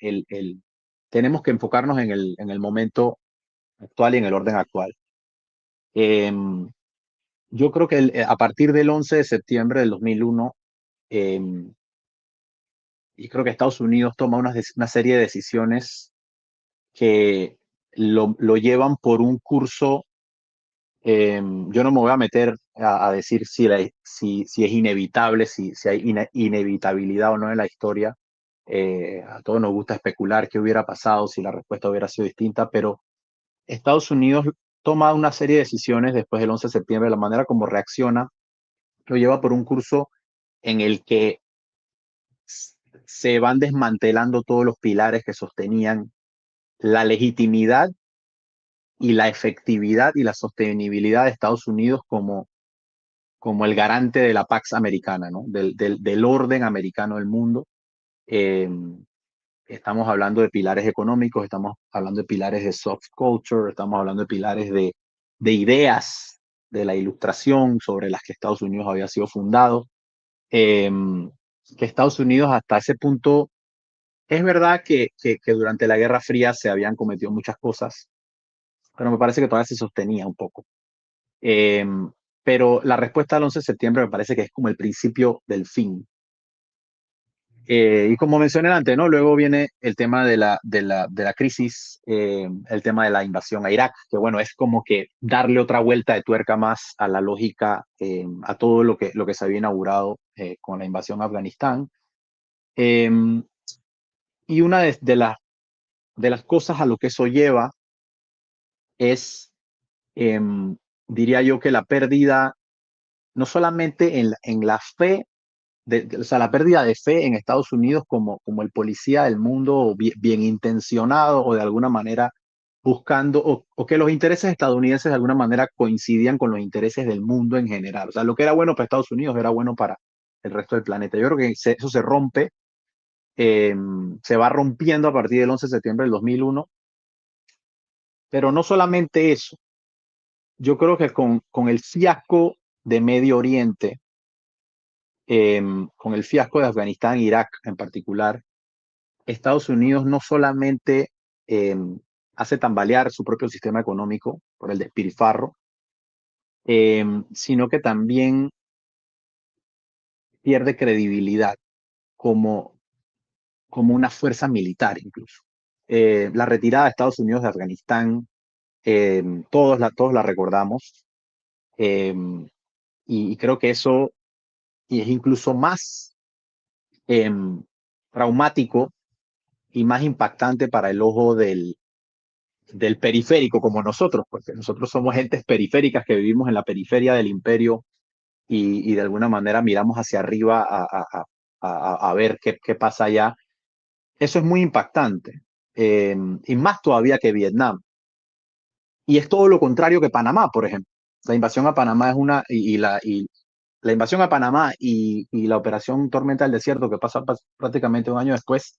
tenemos que enfocarnos en el momento actual y en el orden actual. Eh, yo creo que a partir del 11 de septiembre del 2001, eh, y creo que Estados Unidos toma una serie de decisiones que lo llevan por un curso. Yo no me voy a meter a decir si es inevitable, si hay inevitabilidad o no en la historia. A todos nos gusta especular qué hubiera pasado si la respuesta hubiera sido distinta, pero Estados Unidos toma una serie de decisiones después del 11 de septiembre, la manera como reacciona, lo lleva por un curso en el que se van desmantelando todos los pilares que sostenían la legitimidad y la efectividad y la sostenibilidad de Estados Unidos como el garante de la Pax Americana, ¿no? Del orden americano del mundo. Eh, Estamos hablando de pilares económicos, estamos hablando de pilares de soft culture, estamos hablando de pilares de ideas de la ilustración sobre las que Estados Unidos había sido fundado. Eh, que Estados Unidos hasta ese punto, es verdad que durante la Guerra Fría se habían cometido muchas cosas, pero me parece que todavía se sostenía un poco. Eh, pero la respuesta del 11 de septiembre me parece que es como el principio del fin. Y como mencioné antes, ¿no? Luego viene el tema de la crisis, el tema de la invasión a Irak, que bueno, es como que darle otra vuelta de tuerca más a la lógica, a todo lo que se había inaugurado con la invasión a Afganistán. Eh, y una de las cosas a lo que eso lleva es, eh, diría yo, que la pérdida, no solamente en la fe, o sea, la pérdida de fe en Estados Unidos como el policía del mundo bien intencionado o de alguna manera buscando, o que los intereses estadounidenses de alguna manera coincidían con los intereses del mundo en general. O sea, lo que era bueno para Estados Unidos era bueno para el resto del planeta. Yo creo que eso se rompe, eh, se va rompiendo a partir del 11 de septiembre del 2001, pero no solamente eso. Yo creo que con el fiasco de Medio Oriente, con el fiasco de Afganistán e Irak en particular, Estados Unidos no solamente eh, hace tambalear su propio sistema económico por el despilfarro, sino que también pierde credibilidad como, como una fuerza militar incluso. La retirada de Estados Unidos de Afganistán, todos la recordamos, eh, y creo que eso y es incluso más eh, traumático y más impactante para el ojo del periférico como nosotros, porque nosotros somos gentes periféricas que vivimos en la periferia del imperio y de alguna manera miramos hacia arriba a ver qué pasa allá. Eso es muy impactante, y más todavía que Vietnam. Y es todo lo contrario que Panamá, por ejemplo. La invasión a Panamá es una, y la invasión a Panamá y la operación Tormenta del Desierto, que pasa prácticamente un año después,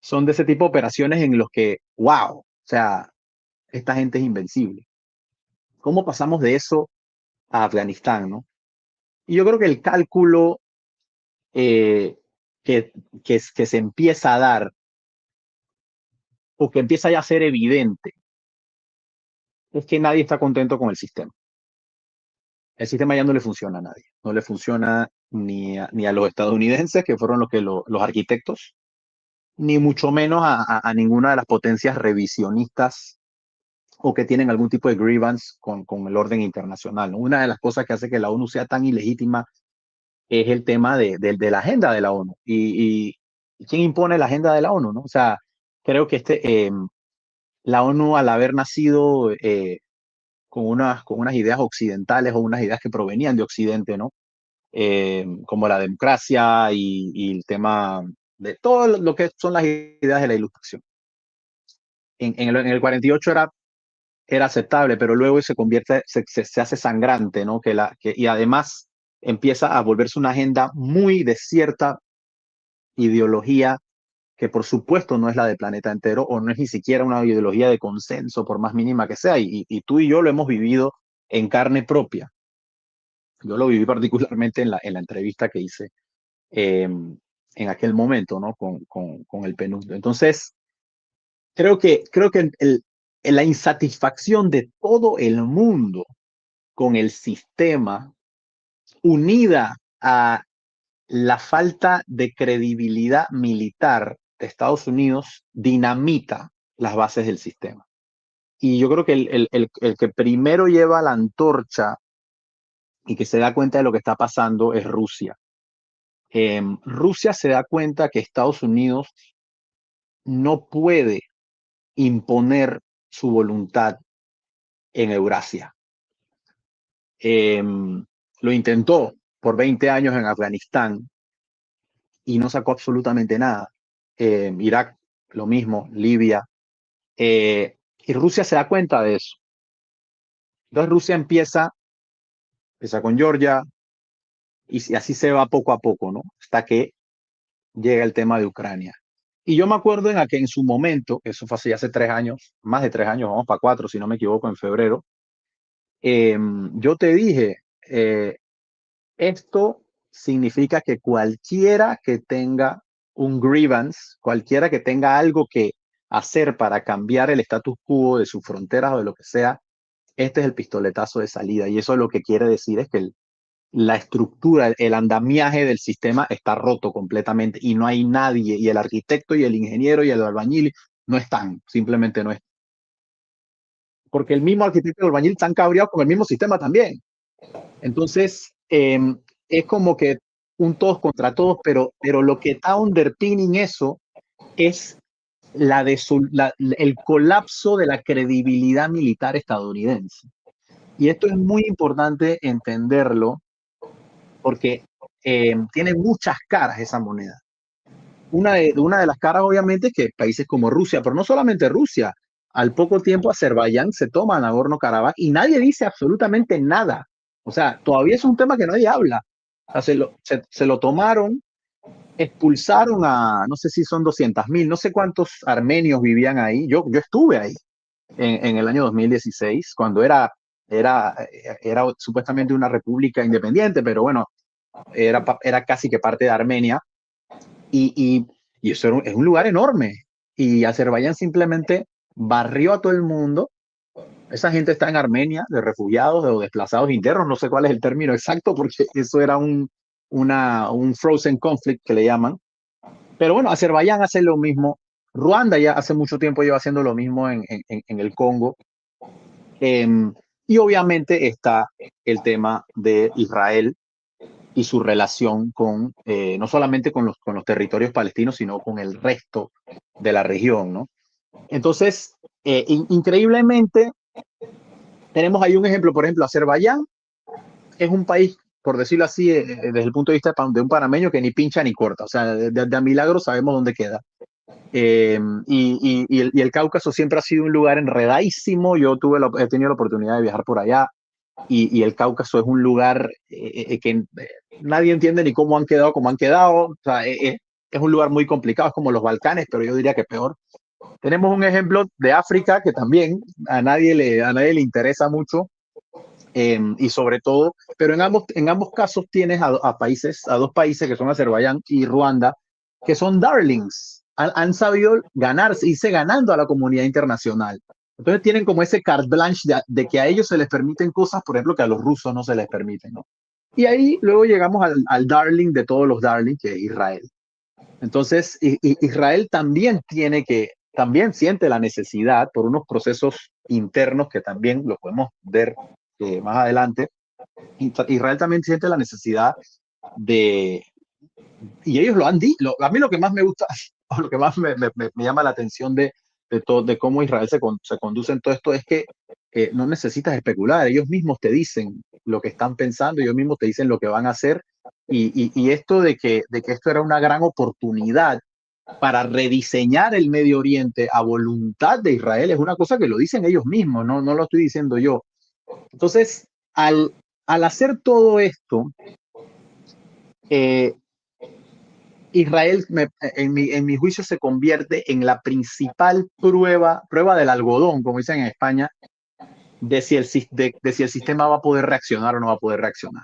son de ese tipo de operaciones en los que, wow, o sea, esta gente es invencible. ¿Cómo pasamos de eso a Afganistán, no? Y yo creo que el cálculo eh, que, que se empieza a dar o que empieza ya a ser evidente es que nadie está contento con el sistema. El sistema ya no le funciona a nadie. No le funciona ni a los estadounidenses, que fueron los arquitectos, ni mucho menos a ninguna de las potencias revisionistas o que tienen algún tipo de grievance con el orden internacional, ¿no? Una de las cosas que hace que la ONU sea tan ilegítima es el tema de la agenda de la ONU. Y quién impone la agenda de la ONU, ¿no? O sea, creo que la ONU, al haber nacido con unas ideas occidentales o unas ideas que provenían de Occidente, ¿no? Como la democracia y el tema de todo lo que son las ideas de la ilustración. En el 48 era aceptable, pero luego se convierte, se hace sangrante, ¿no? Y además empieza a volverse una agenda muy de cierta ideología que por supuesto no es la del planeta entero o no es ni siquiera una ideología de consenso, por más mínima que sea. Y tú y yo lo hemos vivido en carne propia. Yo lo viví particularmente en la entrevista que hice en aquel momento, ¿no? Con el PNUD. Entonces, creo que la insatisfacción de todo el mundo con el sistema, unida a la falta de credibilidad militar de Estados Unidos, dinamita las bases del sistema. Y yo creo que el que primero lleva la antorcha y que se da cuenta de lo que está pasando es Rusia. Rusia se da cuenta que Estados Unidos no puede imponer su voluntad en Eurasia. Lo intentó por 20 años en Afganistán y no sacó absolutamente nada. Irak, lo mismo, Libia. Y Rusia se da cuenta de eso. Entonces Rusia empieza con Georgia y así se va poco a poco, ¿no? Hasta que llega el tema de Ucrania. Y yo me acuerdo en su momento, eso fue hace 3 años, más de 3 años, vamos para 4, si no me equivoco, en febrero, yo te dije, esto significa que cualquiera que tenga un grievance, cualquiera que tenga algo que hacer para cambiar el status quo de sus fronteras o de lo que sea, este es el pistoletazo de salida. Y eso lo que quiere decir es que la estructura, el andamiaje del sistema está roto completamente y no hay nadie, y el arquitecto y el ingeniero y el albañil no están, simplemente no están. Porque el mismo arquitecto y el albañil están cabreados con el mismo sistema también. Entonces, es como que un todos contra todos, pero lo que está underpinning eso es el colapso de la credibilidad militar estadounidense. Y esto es muy importante entenderlo porque tiene muchas caras esa moneda. Una de las caras, obviamente, es que países como Rusia, pero no solamente Rusia, al poco tiempo Azerbaiyán se toma Nagorno-Karabaj y nadie dice absolutamente nada. O sea, todavía es un tema que nadie habla. O sea, se lo tomaron, expulsaron no sé si son 200.000, no sé cuántos armenios vivían ahí. Yo estuve ahí en el año 2016, cuando era supuestamente una república independiente, pero bueno, era casi que parte de Armenia. Y eso es un lugar enorme. Y Azerbaiyán simplemente barrió a todo el mundo. Esa gente está en Armenia, de refugiados o desplazados internos, no sé cuál es el término exacto, porque eso era un frozen conflict que le llaman. Pero bueno, Azerbaiyán hace lo mismo. Ruanda ya hace mucho tiempo lleva haciendo lo mismo en el Congo. Y obviamente está el tema de Israel y su relación no solamente con los territorios palestinos, sino con el resto de la región, ¿no? Entonces, increíblemente, tenemos ahí un ejemplo, por ejemplo, Azerbaiyán es un país, por decirlo así, desde el punto de vista de un panameño que ni pincha ni corta, o sea, de a milagro sabemos dónde queda. Y el Cáucaso siempre ha sido un lugar enredadísimo. Yo he tenido la oportunidad de viajar por allá y el Cáucaso es un lugar que nadie entiende ni cómo han quedado como han quedado. O sea, es un lugar muy complicado, es como los Balcanes, pero yo diría que peor. Tenemos un ejemplo de África que también a nadie le interesa mucho, y sobre todo, pero en ambos casos tienes a dos países que son Azerbaiyán y Ruanda, que son darlings, han sabido ganarse, irse ganando a la comunidad internacional. Entonces tienen como ese carte blanche de que a ellos se les permiten cosas, por ejemplo, que a los rusos no se les permiten, ¿no? Y ahí luego llegamos al darling de todos los darling, que es Israel. Entonces, Israel también siente la necesidad por unos procesos internos que también lo podemos ver más adelante. Israel también siente la necesidad de, y ellos lo han dicho, a mí lo que más me gusta, o lo que más me llama la atención de cómo Israel se conduce en todo esto es que no necesitas especular, ellos mismos te dicen lo que están pensando, ellos mismos te dicen lo que van a hacer, y esto de que esto era una gran oportunidad para rediseñar el Medio Oriente a voluntad de Israel es una cosa que lo dicen ellos mismos, no lo estoy diciendo yo. Entonces, al hacer todo esto, eh, Israel, en mi juicio, se convierte en la principal prueba del algodón, como dicen en España, de si el sistema va a poder reaccionar o no va a poder reaccionar.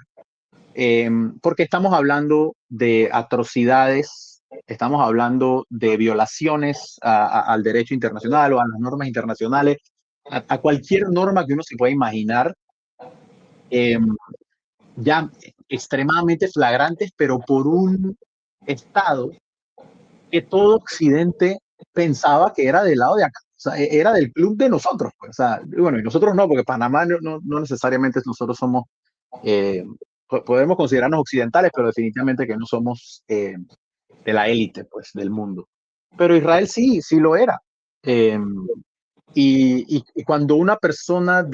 Porque estamos hablando de atrocidades, estamos hablando de violaciones al derecho internacional o a las normas internacionales, a cualquier norma que uno se pueda imaginar, ya extremadamente flagrantes, pero por un Estado que todo Occidente pensaba que era del lado de acá, o sea, era del club de nosotros, pues. O sea, bueno, y nosotros no, porque Panamá no necesariamente nosotros somos, eh, podemos considerarnos occidentales, pero definitivamente que no somos de la élite, pues, del mundo. Pero Israel sí lo era. Eh, y cuando una persona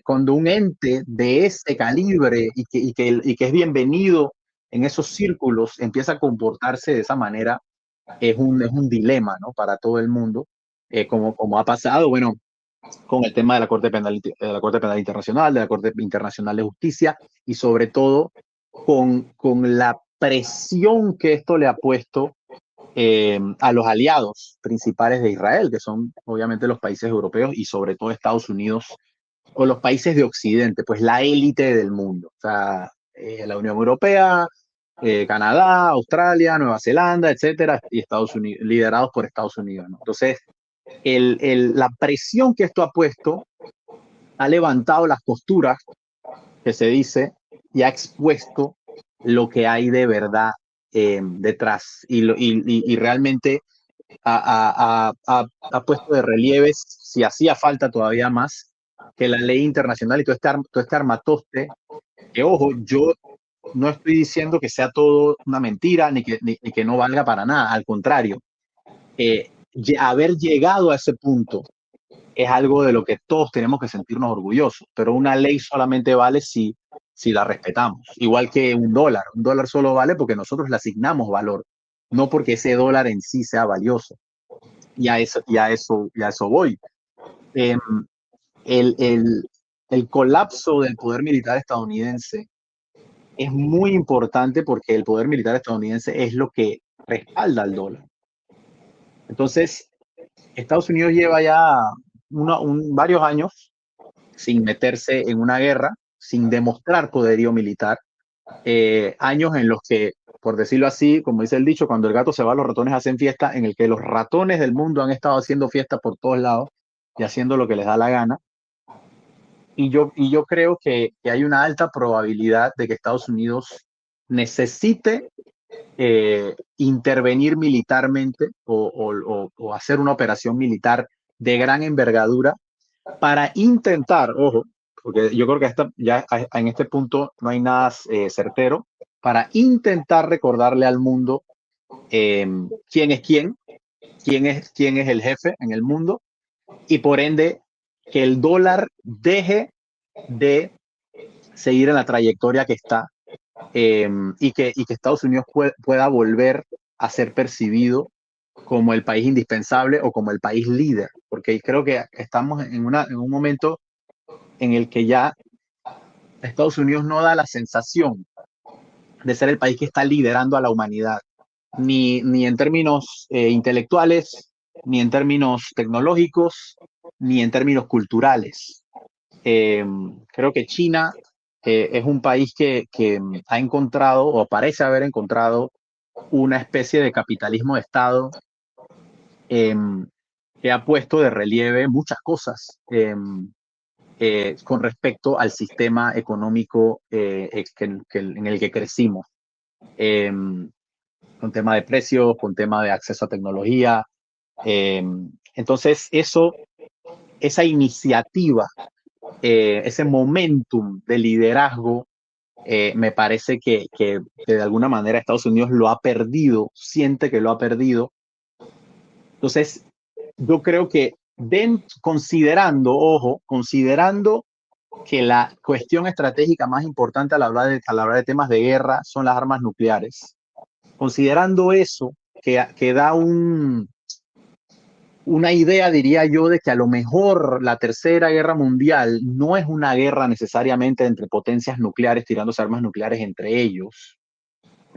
cuando un ente de ese calibre y que es bienvenido en esos círculos empieza a comportarse de esa manera, es un dilema, ¿no? Para todo el mundo, como ha pasado, bueno, con el tema de la Corte Penal Internacional, de la Corte Internacional de Justicia, y sobre todo con la presión que esto le ha puesto a los aliados principales de Israel, que son obviamente los países europeos y sobre todo Estados Unidos o los países de Occidente, pues la élite del mundo. O sea, la Unión Europea, Canadá, Australia, Nueva Zelanda, etcétera, y Estados Unidos, liderados por Estados Unidos, ¿no? Entonces, la presión que esto ha puesto ha levantado las costuras, que se dice, y ha expuesto lo que hay de verdad detrás. Y realmente ha puesto de relieve, si hacía falta todavía más, que la ley internacional y todo este armatoste, que ojo, yo no estoy diciendo que sea todo una mentira ni que no valga para nada, al contrario, haber llegado a ese punto es algo de lo que todos tenemos que sentirnos orgullosos, pero una ley solamente vale si la respetamos, igual que un dólar solo vale porque nosotros le asignamos valor, no porque ese dólar en sí sea valioso, y a eso voy. Eh, el, el, el colapso del poder militar estadounidense es muy importante porque el poder militar estadounidense es lo que respalda al dólar. Entonces, Estados Unidos lleva ya varios años sin meterse en una guerra, sin demostrar poderío militar, años en los que, por decirlo así, como dice el dicho, cuando el gato se va, los ratones hacen fiesta, en el que los ratones del mundo han estado haciendo fiesta por todos lados y haciendo lo que les da la gana. Y yo creo que hay una alta probabilidad de que Estados Unidos necesite intervenir militarmente o hacer una operación militar de gran envergadura para intentar, ojo, porque yo creo que ya en este punto no hay nada certero, para intentar recordarle al mundo quién es quién es el jefe en el mundo, y por ende que el dólar deje de seguir en la trayectoria que está, y que Estados Unidos pueda volver a ser percibido como el país indispensable o como el país líder, porque creo que estamos en un momento en el que ya Estados Unidos no da la sensación de ser el país que está liderando a la humanidad, ni en términos intelectuales, ni en términos tecnológicos, ni en términos culturales. Creo que China es un país que ha encontrado o parece haber encontrado una especie de capitalismo de Estado, que ha puesto de relieve muchas cosas con respecto al sistema económico en el que crecimos, con tema de precios, con tema de acceso a tecnología. Entonces, esa iniciativa, ese momentum de liderazgo, me parece que de alguna manera Estados Unidos lo ha perdido, siente que lo ha perdido. Entonces, yo creo que considerando que la cuestión estratégica más importante a la hora de temas de guerra son las armas nucleares, considerando eso, que da una idea, diría yo, de que a lo mejor la Tercera Guerra Mundial no es una guerra necesariamente entre potencias nucleares tirándose armas nucleares entre ellos,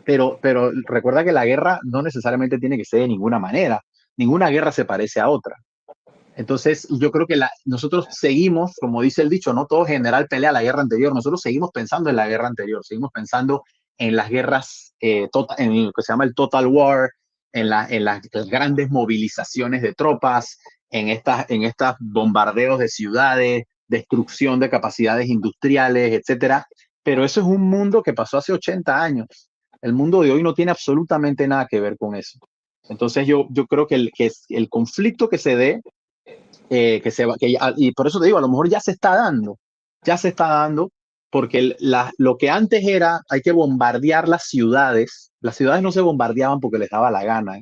pero recuerda que la guerra no necesariamente tiene que ser de ninguna manera. Ninguna guerra se parece a otra. Entonces, yo creo que nosotros seguimos, como dice el dicho, no todo general pelea la guerra anterior. Nosotros seguimos pensando en la guerra anterior, seguimos pensando en las guerras, en lo que se llama el Total War, en las grandes movilizaciones de tropas, en estas bombardeos de ciudades, destrucción de capacidades industriales, etcétera. Pero eso es un mundo que pasó hace 80 años. El mundo de hoy no tiene absolutamente nada que ver con eso. Entonces yo creo que el conflicto que se dé, y por eso te digo, a lo mejor ya se está dando, porque lo que antes era, hay que bombardear las ciudades no se bombardeaban porque les daba la gana,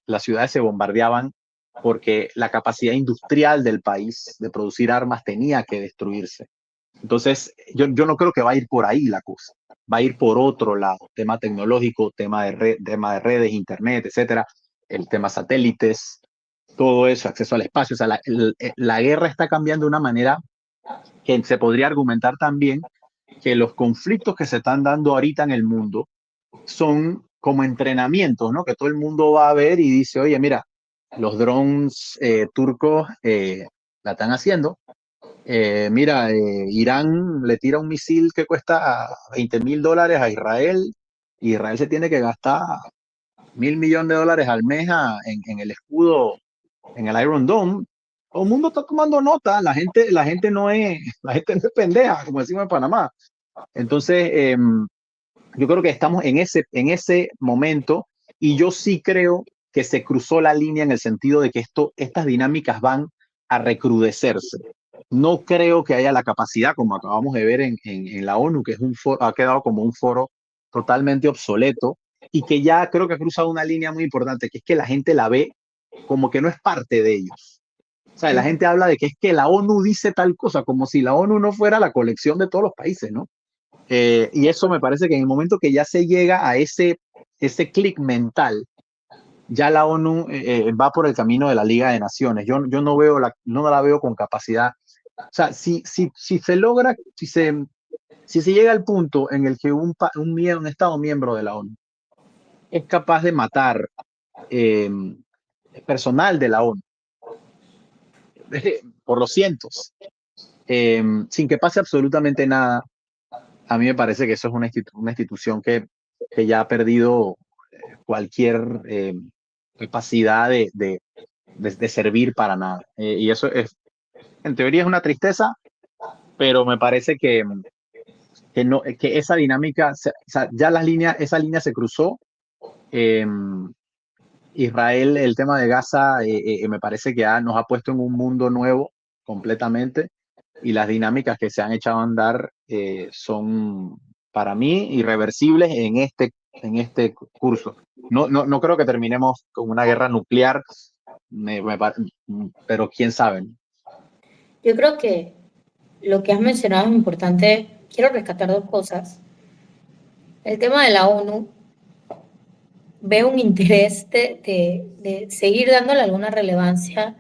las ciudades se bombardeaban porque la capacidad industrial del país de producir armas tenía que destruirse. Entonces, yo no creo que va a ir por ahí la cosa, va a ir por otro lado, tema tecnológico, tema de redes, internet, etcétera, el tema satélites, todo eso, acceso al espacio. O sea, la guerra está cambiando de una manera que se podría argumentar también que los conflictos que se están dando ahorita en el mundo son como entrenamientos, ¿no? Que todo el mundo va a ver y dice, oye, mira, los drones turcos la están haciendo. Mira, Irán le tira un misil que cuesta $20,000 a Israel, y Israel se tiene que gastar $1,000,000,000 al mes en el escudo, en el Iron Dome. Todo el mundo está tomando nota, la gente no es pendeja, como decimos en Panamá. Entonces, yo creo que estamos en ese momento, y yo sí creo que se cruzó la línea en el sentido de que estas dinámicas van a recrudecerse. No creo que haya la capacidad, como acabamos de ver en la ONU, que es ha quedado como un foro totalmente obsoleto, y que ya creo que ha cruzado una línea muy importante, que es que la gente la ve como que no es parte de ellos. O sea, la gente habla de que es que la ONU dice tal cosa, como si la ONU no fuera la colección de todos los países, ¿no? Y eso me parece que en el momento que ya se llega a ese clic mental, ya la ONU va por el camino de la Liga de Naciones. Yo no la veo con capacidad. O sea, si se logra, si se llega al punto en el que un Estado miembro de la ONU es capaz de matar eh, personal de la ONU por los cientos, sin que pase absolutamente nada, a mí me parece que eso es una institución que ya ha perdido cualquier capacidad de servir para nada. Y eso en teoría es una tristeza, pero me parece que esa dinámica, o sea, ya esa línea se cruzó. Eh, Israel, el tema de Gaza, me parece que nos ha puesto en un mundo nuevo completamente, y las dinámicas que se han echado a andar son para mí irreversibles en este curso. No creo que terminemos con una guerra nuclear, pero quién sabe. Yo creo que lo que has mencionado es importante. Quiero rescatar dos cosas. El tema de la ONU, veo un interés de seguir dándole alguna relevancia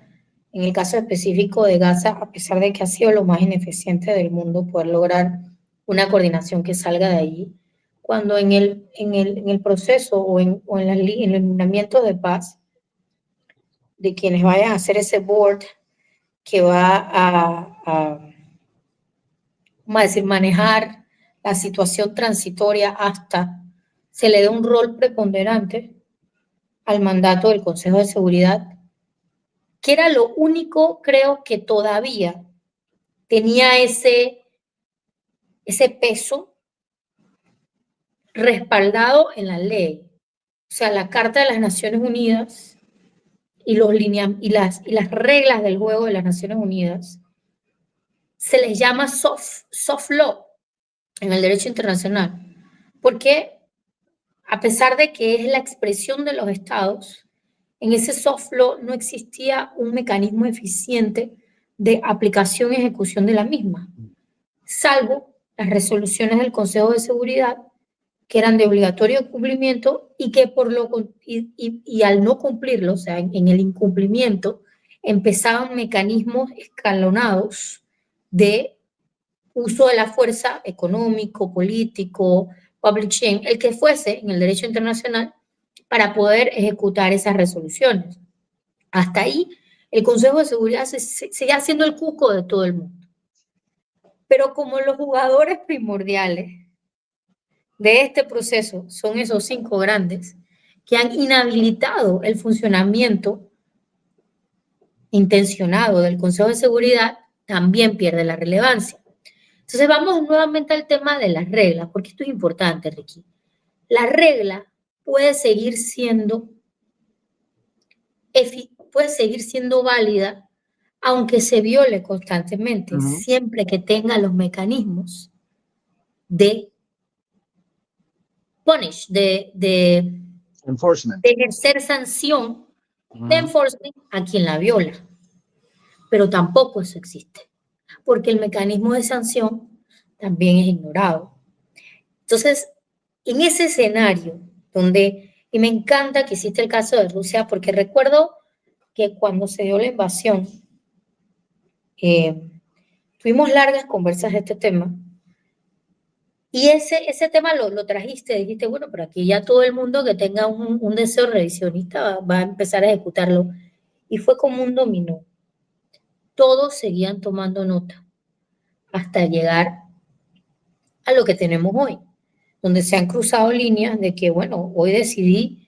en el caso específico de Gaza, a pesar de que ha sido lo más ineficiente del mundo poder lograr una coordinación que salga de allí, cuando en el proceso o en el lineamiento de paz de quienes vayan a hacer ese board que va vamos a decir, manejar la situación transitoria hasta se le dé un rol preponderante al mandato del Consejo de Seguridad, que era lo único, creo, que todavía tenía ese peso respaldado en la ley. O sea, la Carta de las Naciones Unidas y las reglas del juego de las Naciones Unidas se les llama soft law en el derecho internacional, porque a pesar de que es la expresión de los estados, en ese soft law no existía un mecanismo eficiente de aplicación y ejecución de la misma, salvo las resoluciones del Consejo de Seguridad, que eran de obligatorio cumplimiento y que al no cumplirlo, o sea, en el incumplimiento, empezaban mecanismos escalonados de uso de la fuerza económico, político, public shame, el que fuese en el derecho internacional, para poder ejecutar esas resoluciones. Hasta ahí, el Consejo de Seguridad sigue haciendo el cuco de todo el mundo. Pero como los jugadores primordiales de este proceso son esos 5 grandes que han inhabilitado el funcionamiento intencionado del Consejo de Seguridad, también pierde la relevancia. Entonces vamos nuevamente al tema de las reglas, porque esto es importante, Ricky. La regla puede seguir siendo válida aunque se viole constantemente, siempre que tenga los mecanismos de punish, de ejercer sanción, de enforcement a quien la viola. Pero tampoco eso existe, porque el mecanismo de sanción también es ignorado. Entonces, en ese escenario donde, y me encanta que hiciste el caso de Rusia, porque recuerdo que cuando se dio la invasión, tuvimos largas conversas de este tema, y ese tema lo trajiste, dijiste, bueno, pero aquí ya todo el mundo que tenga un deseo revisionista va a empezar a ejecutarlo, y fue como un dominó. Todos seguían tomando nota hasta llegar a lo que tenemos hoy, donde se han cruzado líneas de que, bueno, hoy decidí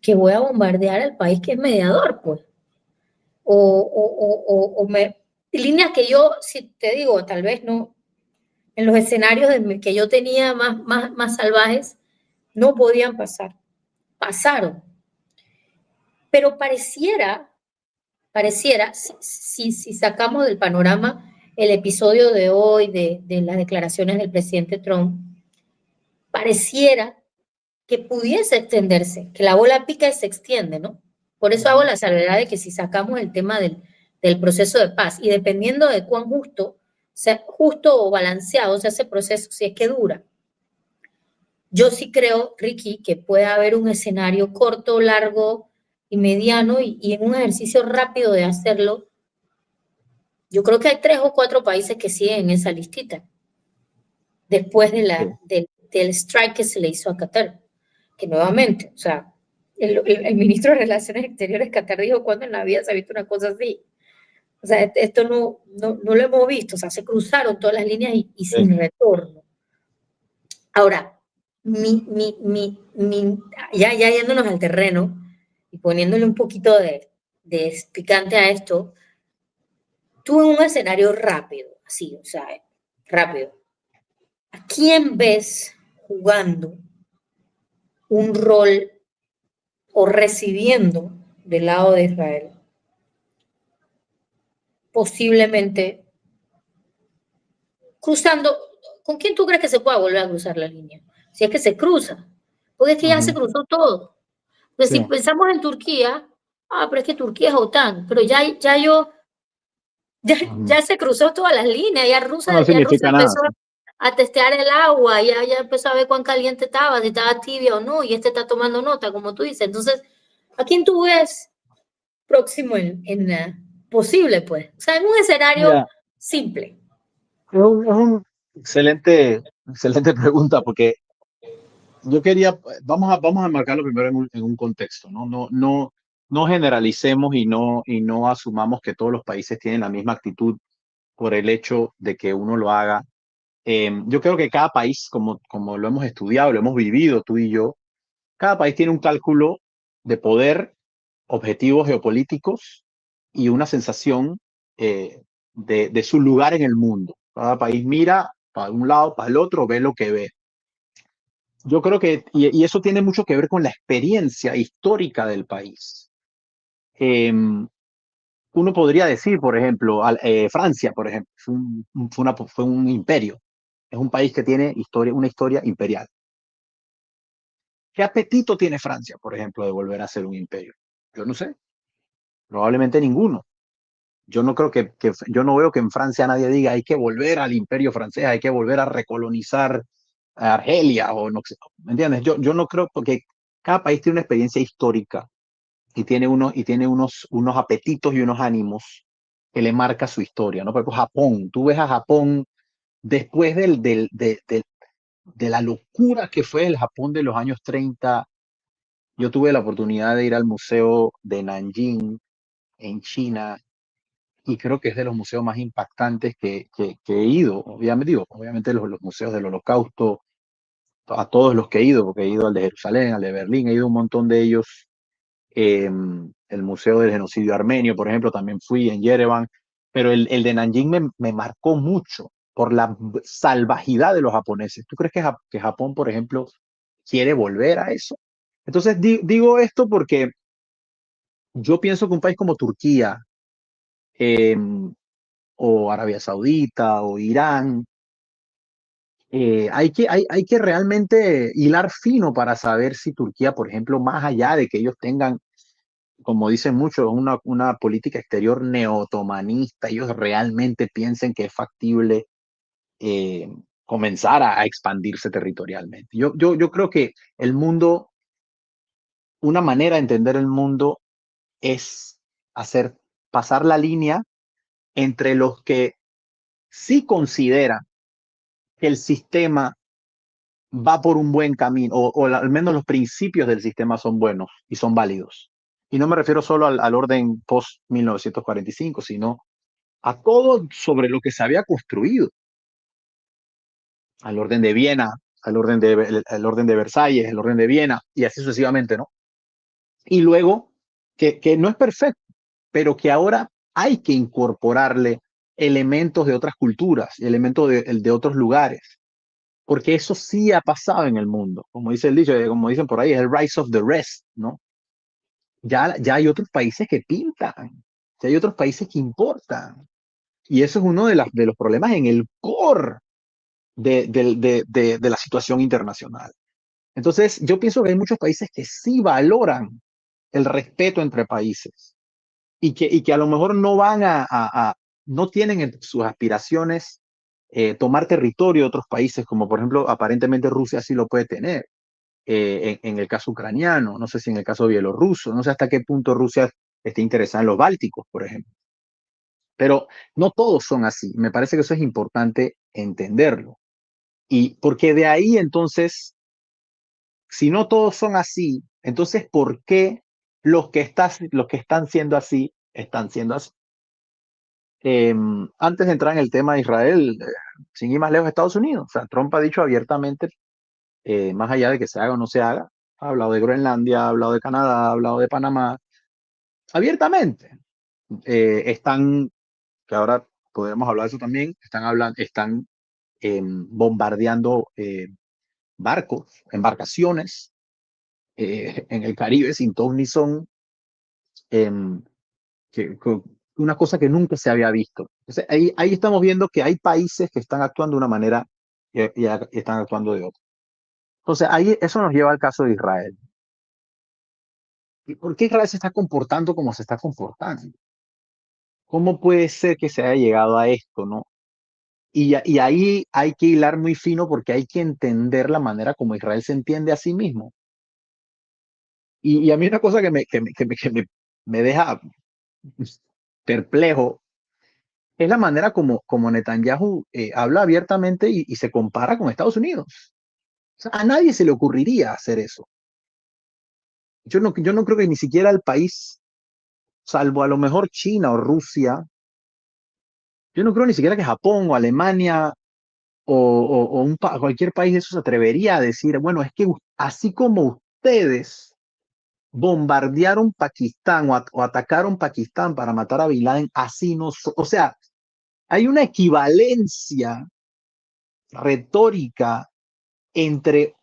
que voy a bombardear al país que es mediador, pues. Líneas que yo, si te digo, tal vez no, en los escenarios que yo tenía más salvajes, no podían pasar. Pasaron. Pero pareciera, si sacamos del panorama el episodio de hoy de las declaraciones del presidente Trump, pareciera que pudiese extenderse, que la bola pica y se extiende, ¿no? Por eso hago la salvedad de que si sacamos el tema del proceso de paz y dependiendo de cuán justo o balanceado sea ese proceso, si es que dura, yo sí creo, Ricky, que puede haber un escenario corto, largo y mediano y en un ejercicio rápido de hacerlo, yo creo que hay 3 o 4 países que siguen en esa listita después del strike que se le hizo a Qatar, que nuevamente, o sea, el ministro de Relaciones Exteriores Qatar dijo cuando en la vida se ha visto una cosa así. O sea, esto no lo hemos visto, o sea, se cruzaron todas las líneas y sin retorno. Ahora, ya yéndonos al terreno y poniéndole un poquito de picante a esto, tú en un escenario rápido, así, o sea, rápido, ¿a quién ves jugando un rol o recibiendo del lado de Israel? Posiblemente cruzando. ¿Con quién tú crees que se pueda volver a cruzar la línea? Si es que se cruza. Porque es que ya se cruzó todo. Pues si pensamos en Turquía, pero es que Turquía es OTAN, pero ya se cruzó todas las líneas, ya Rusia empezó a testear el agua, ya empezó a ver cuán caliente estaba, si estaba tibia o no, y está tomando nota, como tú dices. Entonces, ¿a quién tú ves próximo en posible, pues? O sea, en un escenario simple. Es un excelente pregunta, porque yo quería, vamos a marcarlo primero en un contexto, ¿no? No generalicemos y no asumamos que todos los países tienen la misma actitud por el hecho de que uno lo haga. Yo creo que cada país, como lo hemos estudiado, lo hemos vivido tú y yo, cada país tiene un cálculo de poder, objetivos geopolíticos y una sensación de su lugar en el mundo. Cada país mira para un lado, para el otro, ve lo que ve. Yo creo que, y eso tiene mucho que ver con la experiencia histórica del país. Uno podría decir, por ejemplo, Francia, por ejemplo, fue un imperio. Es un país que tiene una historia imperial. ¿Qué apetito tiene Francia, por ejemplo, de volver a ser un imperio? Yo no sé, probablemente ninguno. Yo no creo yo no veo que en Francia nadie diga hay que volver al imperio francés, hay que volver a recolonizar a Argelia o no sé, ¿me entiendes? Yo no creo porque cada país tiene una experiencia histórica y tiene unos apetitos y unos ánimos que le marca su historia, ¿no? Por ejemplo, Japón, tú ves a Japón después de la locura que fue el Japón de los años 30. Yo tuve la oportunidad de ir al museo de Nanjing en China y creo que es de los museos más impactantes que he ido. Obviamente los museos del Holocausto, a todos los que he ido, porque he ido al de Jerusalén, al de Berlín, he ido a un montón de ellos. El Museo del Genocidio Armenio, por ejemplo, también fui en Yerevan, pero el de Nanjing me marcó mucho por la salvajidad de los japoneses. ¿Tú crees que Japón, por ejemplo, quiere volver a eso? Entonces digo esto porque yo pienso que un país como Turquía, eh, o Arabia Saudita o Irán, hay que realmente hilar fino para saber si Turquía, por ejemplo, más allá de que ellos tengan, como dicen muchos, una política exterior neotomanista, ellos realmente piensen que es factible eh, comenzar a expandirse territorialmente. Yo creo que el mundo, una manera de entender el mundo es hacer pasar la línea entre los que sí consideran que el sistema va por un buen camino, o al menos los principios del sistema son buenos y son válidos. Y no me refiero solo al orden post-1945, sino a todo sobre lo que se había construido, al orden de Viena, al orden de Versalles, el orden de Viena, y así sucesivamente, ¿no? Y luego, que no es perfecto, pero que ahora hay que incorporarle elementos de otras culturas, elementos de otros lugares, porque eso sí ha pasado en el mundo. Como dice el dicho, como dicen por ahí, es el rise of the rest, ¿no? Ya hay otros países que pintan, ya hay otros países que importan. Y eso es uno de los problemas en el core de la situación internacional. Entonces, yo pienso que hay muchos países que sí valoran el respeto entre países y que a lo mejor no van no tienen en sus aspiraciones tomar territorio de otros países, como por ejemplo, aparentemente Rusia sí lo puede tener, en el caso ucraniano, no sé si en el caso bielorruso, no sé hasta qué punto Rusia está interesada en los bálticos, por ejemplo. Pero no todos son así. Me parece que eso es importante entenderlo. Y porque de ahí entonces, si no todos son así, entonces ¿por qué los que están siendo así están siendo así? Antes de entrar en el tema de Israel, sin ir más lejos, Estados Unidos. O sea, Trump ha dicho abiertamente, más allá de que se haga o no se haga, ha hablado de Groenlandia, ha hablado de Canadá, ha hablado de Panamá, abiertamente. Están, que ahora podemos hablar de eso también, están bombardeando barcos, embarcaciones en el Caribe sin ton ni son, em, una cosa que nunca se había visto. Entonces, ahí estamos viendo que hay países que están actuando de una manera y están actuando de otra. Entonces, ahí eso nos lleva al caso de Israel. ¿Y por qué Israel se está comportando como se está comportando? ¿Cómo puede ser que se haya llegado a esto, no? Y ahí hay que hilar muy fino porque hay que entender la manera como Israel se entiende a sí mismo. Y a mí una cosa me deja perplejo es la manera como Netanyahu habla abiertamente y se compara con Estados Unidos. O sea, a nadie se le ocurriría hacer eso. Yo no creo que ni siquiera el país, salvo a lo mejor China o Rusia, yo no creo ni siquiera que Japón o Alemania o cualquier país de eso se atrevería a decir, bueno, es que así como ustedes bombardearon Pakistán o atacaron Pakistán para matar a Bin Laden, así no, o sea, hay una equivalencia retórica entre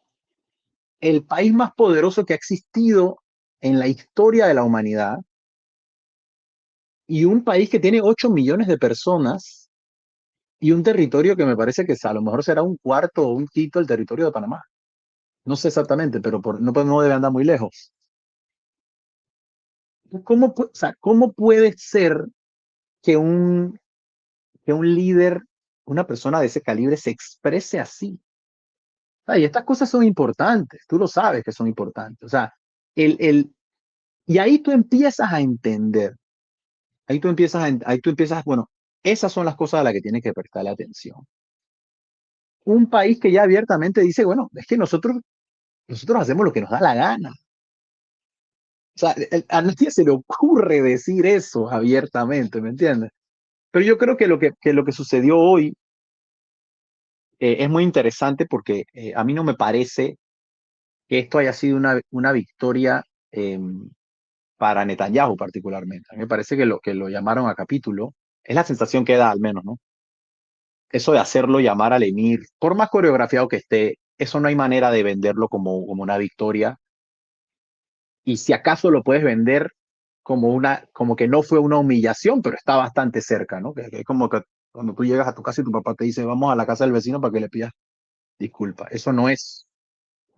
el país más poderoso que ha existido en la historia de la humanidad y un país que tiene 8 millones de personas y un territorio que me parece que a lo mejor será un cuarto o un quinto del territorio de Panamá. No sé exactamente, pero no debe andar muy lejos. O sea, ¿cómo puede ser que que un líder, una persona de ese calibre, se exprese así? Y estas cosas son importantes, tú lo sabes que son importantes. O sea, y ahí tú empiezas a entender, ahí tú empiezas, bueno, esas son las cosas a las que tienes que prestarle atención. Un país que ya abiertamente dice, bueno, es que nosotros hacemos lo que nos da la gana. O sea, a nadie se le ocurre decir eso abiertamente, ¿me entiendes? Pero yo creo que lo que sucedió hoy es muy interesante porque a mí no me parece que esto haya sido una victoria eh, para Netanyahu particularmente. A mí me parece que lo llamaron a capítulo. Es la sensación que da al menos, ¿no? Eso de hacerlo llamar al emir, por más coreografiado que esté, eso no hay manera de venderlo como una victoria. Y si acaso lo puedes vender como que no fue una humillación, pero está bastante cerca, ¿no? Que es como que cuando tú llegas a tu casa y tu papá te dice, vamos a la casa del vecino para que le pidas disculpa. Eso no es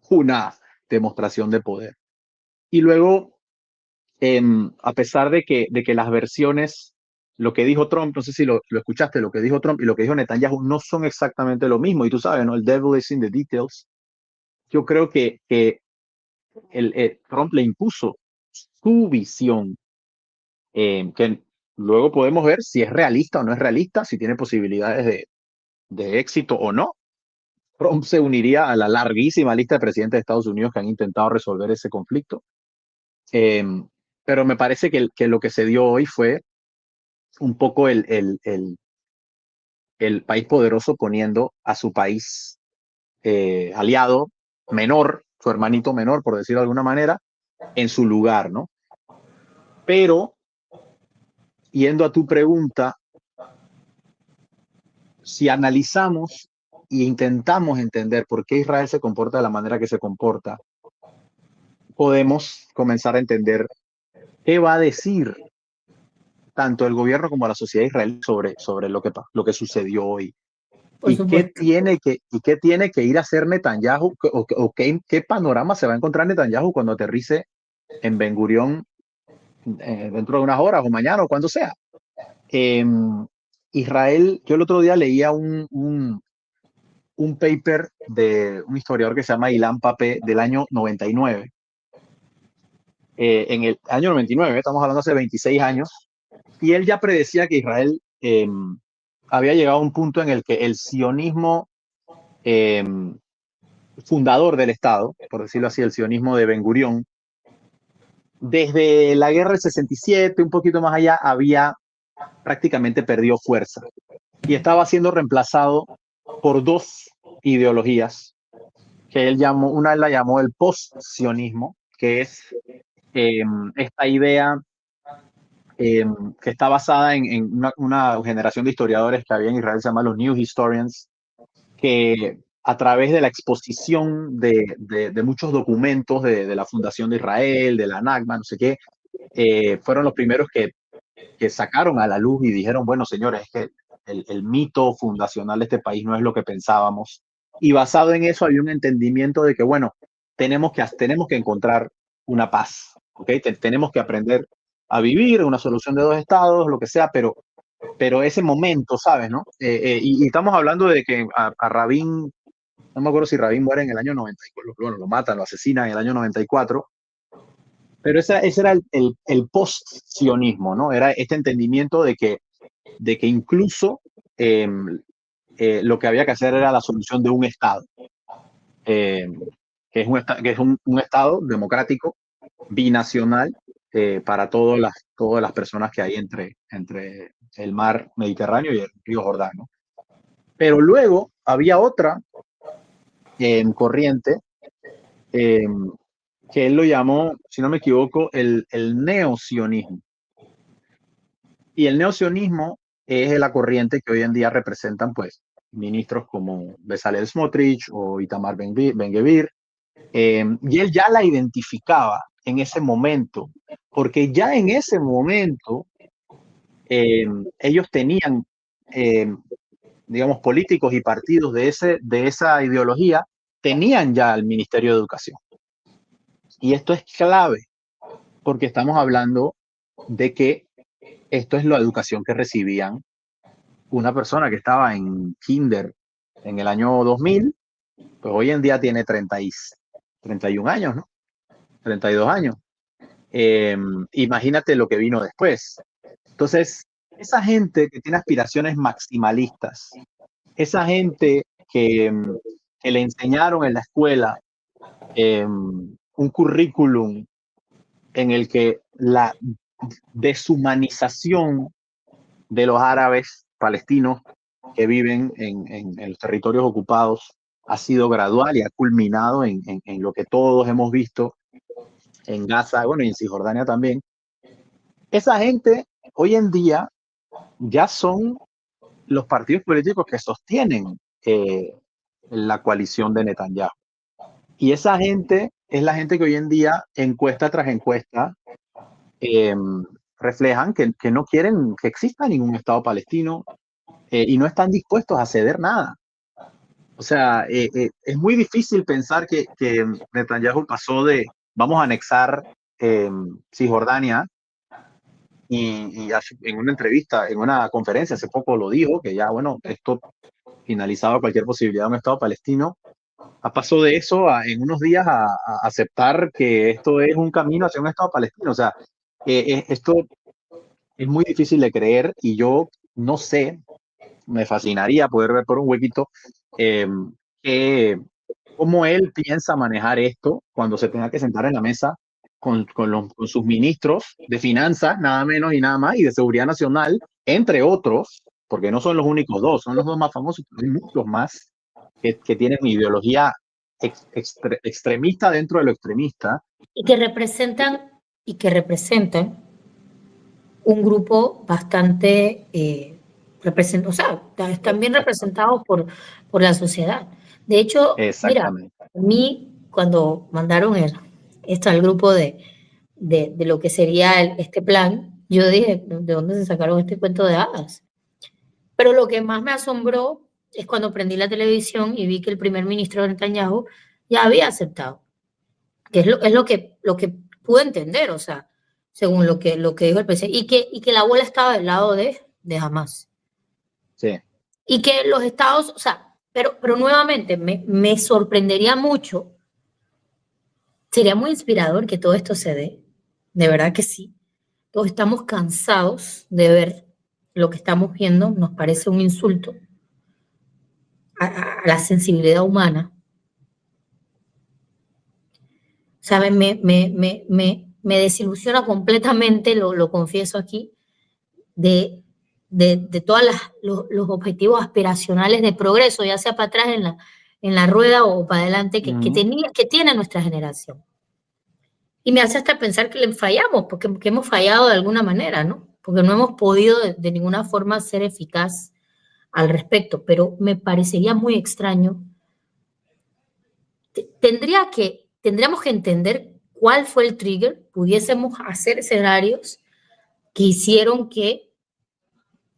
una demostración de poder. Y luego, a pesar de que las versiones, lo que dijo Trump, no sé si lo escuchaste, lo que dijo Trump y lo que dijo Netanyahu no son exactamente lo mismo. Y tú sabes, ¿no? El devil is in the details. Yo creo que Trump le impuso su visión, que luego podemos ver si es realista o no es realista, si tiene posibilidades de éxito o no. Trump se uniría a la larguísima lista de presidentes de Estados Unidos que han intentado resolver ese conflicto. Eh, pero me parece que lo que se dio hoy fue un poco el país poderoso poniendo a su país aliado menor, su hermanito menor, por decirlo de alguna manera, en su lugar, ¿no? Pero, yendo a tu pregunta, si analizamos e intentamos entender por qué Israel se comporta de la manera que se comporta, podemos comenzar a entender qué va a decir tanto el gobierno como la sociedad israelí sobre lo que sucedió hoy. Por supuesto. Y qué tiene que ir a hacer Netanyahu o qué panorama se va a encontrar Netanyahu cuando aterrice en Ben Gurión dentro de unas horas o mañana o cuando sea. Eh, Israel, yo el otro día leía un paper de un historiador que se llama Ilan Pappé del año 99. En el año 99, estamos hablando hace 26 años, y él ya predecía que Israel había llegado a un punto en el que el sionismo eh, fundador del Estado, por decirlo así, el sionismo de Ben Gurión, desde la guerra del 67, un poquito más allá, había prácticamente perdido fuerza y estaba siendo reemplazado por dos ideologías que él llamó, una la llamó el post-sionismo, que es eh, esta idea eh, que está basada en una generación de historiadores que había en Israel, se llama los New Historians, que a través de la exposición de muchos documentos de la fundación de Israel, de la Nakba, no sé qué, fueron los primeros que sacaron a la luz y dijeron, bueno, señores, es que el mito fundacional de este país no es lo que pensábamos. Y basado en eso había un entendimiento de que, bueno, tenemos que encontrar una paz, ¿ok? Tenemos que aprender a vivir una solución de dos estados, lo que sea, pero ese momento, ¿sabes? ¿No? Y estamos hablando de que a Rabin, no me acuerdo si Rabin muere en el año 94, bueno, lo matan, lo asesinan en el año 94, pero ese era el post-sionismo, ¿no? Era este entendimiento de que incluso eh, lo que había que hacer era la solución de un Estado, eh, que es un Estado democrático, binacional, para todas las personas que hay entre el mar Mediterráneo y el río Jordán, ¿no? Pero luego había otra corriente eh, que él lo llamó, si no me equivoco, el neocionismo. Y el neocionismo es la corriente que hoy en día representan, pues, ministros como Bezalel Smotrich o Itamar Ben-Gvir. Y él ya la identificaba en ese momento, porque ya en ese momento ellos tenían, digamos, políticos y partidos de esa ideología, tenían ya el Ministerio de Educación. Y esto es clave, porque estamos hablando de que esto es la educación que recibían una persona que estaba en kinder en el año 2000, pues hoy en día tiene 31 años, ¿no? 32 años. Imagínate lo que vino después. Entonces, esa gente que tiene aspiraciones maximalistas, esa gente que le enseñaron en la escuela un currículum en el que la deshumanización de los árabes palestinos que viven en los territorios ocupados ha sido gradual y ha culminado en lo que todos hemos visto en Gaza, bueno, y en Cisjordania también. Esa gente hoy en día ya son los partidos políticos que sostienen la coalición de Netanyahu. Y esa gente es la gente que hoy en día, encuesta tras encuesta, reflejan que no quieren que exista ningún Estado palestino y no están dispuestos a ceder nada. O sea, es muy difícil pensar que Netanyahu pasó de vamos a anexar Cisjordania y en una entrevista, en una conferencia hace poco lo dijo, que ya, bueno, esto finalizaba cualquier posibilidad de un Estado palestino. Pasó de eso en unos días a aceptar que esto es un camino hacia un Estado palestino. O sea, esto es muy difícil de creer y yo no sé, me fascinaría poder ver por un huequito cómo él piensa manejar esto cuando se tenga que sentar en la mesa con sus ministros de finanzas, nada menos y nada más, y de seguridad nacional, entre otros, porque no son los únicos dos, son los dos más famosos, pero hay muchos más que tienen ideología extremista dentro de lo extremista. Y que representan un grupo bastante, o sea, están bien representados por la sociedad. De hecho, mira, a mí cuando mandaron esto al grupo de lo que sería este plan, yo dije, ¿de dónde se sacaron este cuento de hadas? Pero lo que más me asombró es cuando prendí la televisión y vi que el primer ministro Netanyahu ya había aceptado, que es lo que pude entender, o sea, según lo que dijo el presidente, y que la bola estaba del lado de Hamas. Sí. Y que los estados, o sea, pero nuevamente me sorprendería mucho, sería muy inspirador que todo esto se dé, de verdad que sí. Todos estamos cansados de ver lo que estamos viendo, nos parece un insulto a la sensibilidad humana. ¿Saben? Me desilusiona completamente, lo confieso aquí, de todos los objetivos aspiracionales de progreso, ya sea para atrás en la rueda o para adelante, que tiene nuestra generación. Y me hace hasta pensar que le fallamos, porque hemos fallado de alguna manera, ¿no? Porque no hemos podido de ninguna forma ser eficaz al respecto, pero me parecería muy extraño. Tendríamos que entender cuál fue el trigger, pudiésemos hacer escenarios que hicieron que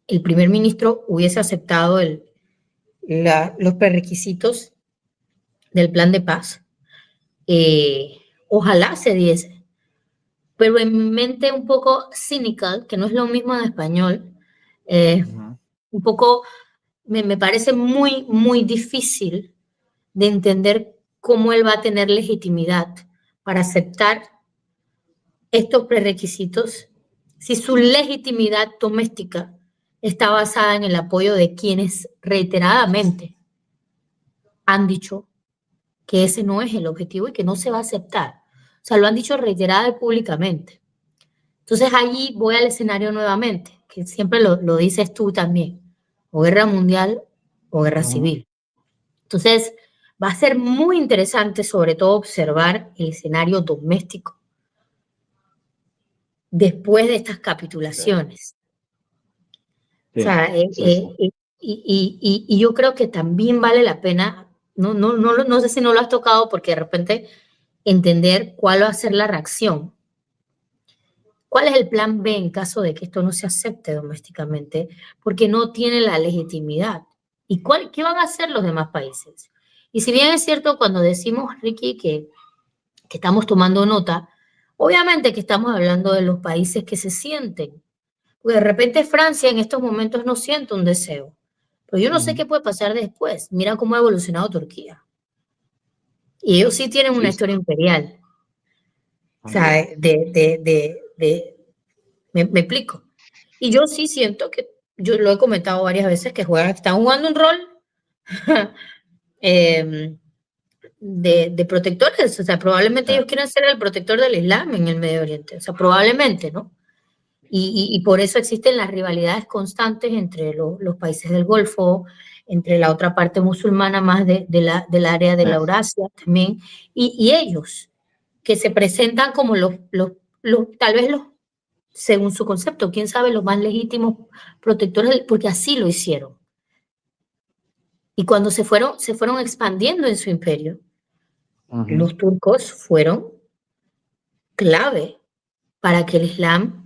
el primer ministro hubiese aceptado los prerequisitos del plan de paz. Ojalá se diese, pero en mente un poco cynical, que no es lo mismo en español, un poco me parece muy, muy difícil de entender cómo él va a tener legitimidad para aceptar estos prerequisitos si su legitimidad doméstica está basada en el apoyo de quienes reiteradamente han dicho que ese no es el objetivo y que no se va a aceptar. O sea, lo han dicho reiterada y públicamente. Entonces allí voy al escenario nuevamente, que siempre lo dices tú también, o guerra mundial o guerra civil. Entonces Va a ser muy interesante, sobre todo, observar el escenario doméstico después de estas capitulaciones. Sí, O sea, sí. y yo creo que también vale la pena, no sé si no lo has tocado, porque de repente entender cuál va a ser la reacción. ¿Cuál es el plan B en caso de que esto no se acepte domésticamente? Porque no tiene la legitimidad. ¿Y qué van a hacer los demás países? Y si bien es cierto cuando decimos, Ricky, que estamos tomando nota, obviamente que estamos hablando de los países que se sienten. Porque de repente Francia en estos momentos no siente un deseo. Pero yo no sé qué puede pasar después. Mira cómo ha evolucionado Turquía. Y ellos sí tienen una Sí, historia imperial. O sea, también. me explico. Y yo sí siento que, yo lo he comentado varias veces, que están jugando un rol eh, de protectores. O sea, probablemente Sí, ellos quieran ser el protector del Islam en el Medio Oriente. O sea, probablemente, ¿no? Y por eso existen las rivalidades constantes entre los países del Golfo, entre la otra parte musulmana más del área de la sí. Eurasia también, y ellos, que se presentan como tal vez según su concepto, quién sabe, los más legítimos protectores, porque así lo hicieron. Y cuando se fueron expandiendo en su imperio, Ujú. los turcos fueron clave para que el Islam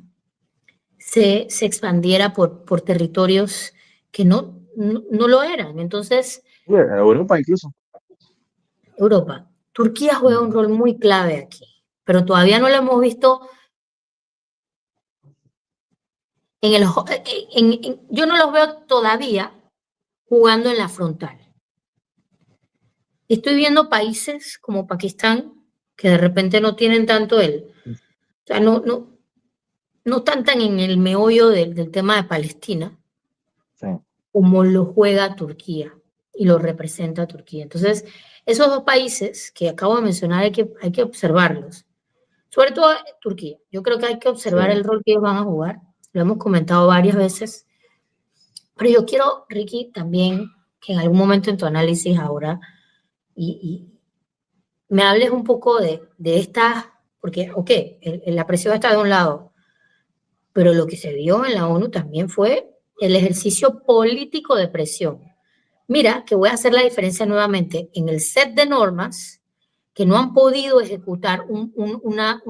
se expandiera por territorios que no lo eran. Entonces, Sí, Europa incluso. Europa, Turquía juega un Ujú. rol muy clave aquí, pero todavía no lo hemos visto en el... yo no los veo todavía jugando en la frontal. Estoy viendo países como Pakistán que de repente no tienen tanto o sea, no están tan en el meollo del tema de Palestina Sí. como lo juega Turquía y lo representa Turquía. Entonces, esos dos países que acabo de mencionar hay que observarlos. Sobre todo Turquía. Yo creo que hay que Sí. observar el rol que ellos van a jugar. Lo hemos comentado varias veces. Pero yo quiero, Ricky, también que en algún momento en tu análisis ahora y me hables un poco de esta, porque, ok, la presión está de un lado, pero lo que se vio en la ONU también fue el ejercicio político de presión. Mira, que voy a hacer la diferencia nuevamente en el set de normas que no han podido ejecutar una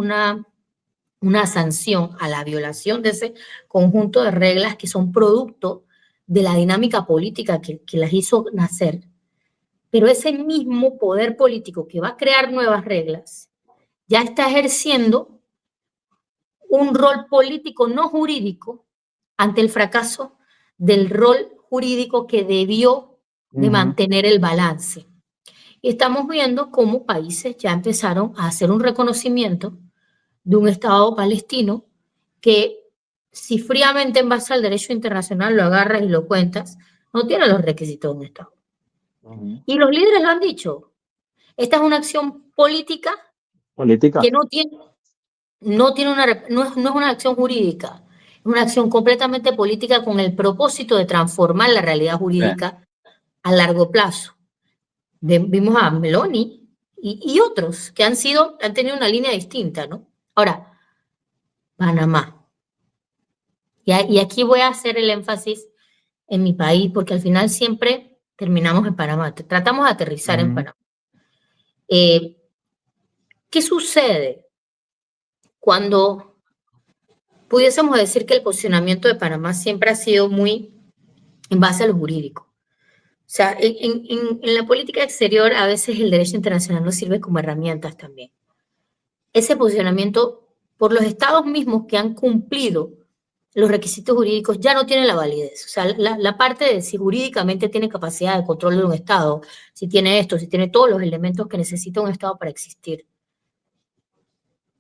sanción a la violación de ese conjunto de reglas que son producto de la dinámica política que las hizo nacer. Pero ese mismo poder político que va a crear nuevas reglas ya está ejerciendo un rol político no jurídico ante el fracaso del rol jurídico que debió de Ujú. mantener el balance. Y estamos viendo cómo países ya empezaron a hacer un reconocimiento de un Estado palestino que, si fríamente en base al derecho internacional lo agarras y lo cuentas, no tiene los requisitos de un Estado. Ujú. Y los líderes lo han dicho. Esta es una acción política Política. que no es una acción jurídica, es una acción completamente política con el propósito de transformar la realidad Sí. jurídica a largo plazo. Vimos a Meloni y otros que han tenido una línea distinta, ¿no? Ahora, Panamá. Y aquí voy a hacer el énfasis en mi país, porque al final siempre terminamos en Panamá, tratamos de aterrizar en Ujú. Panamá. ¿Qué sucede cuando pudiésemos decir que el posicionamiento de Panamá siempre ha sido muy en base a lo jurídico? O sea, en la política exterior a veces el derecho internacional nos sirve como herramientas también. Ese posicionamiento por los estados mismos que han cumplido los requisitos jurídicos ya no tiene la validez. O sea, la parte de si jurídicamente tiene capacidad de control de un estado, si tiene esto, si tiene todos los elementos que necesita un estado para existir,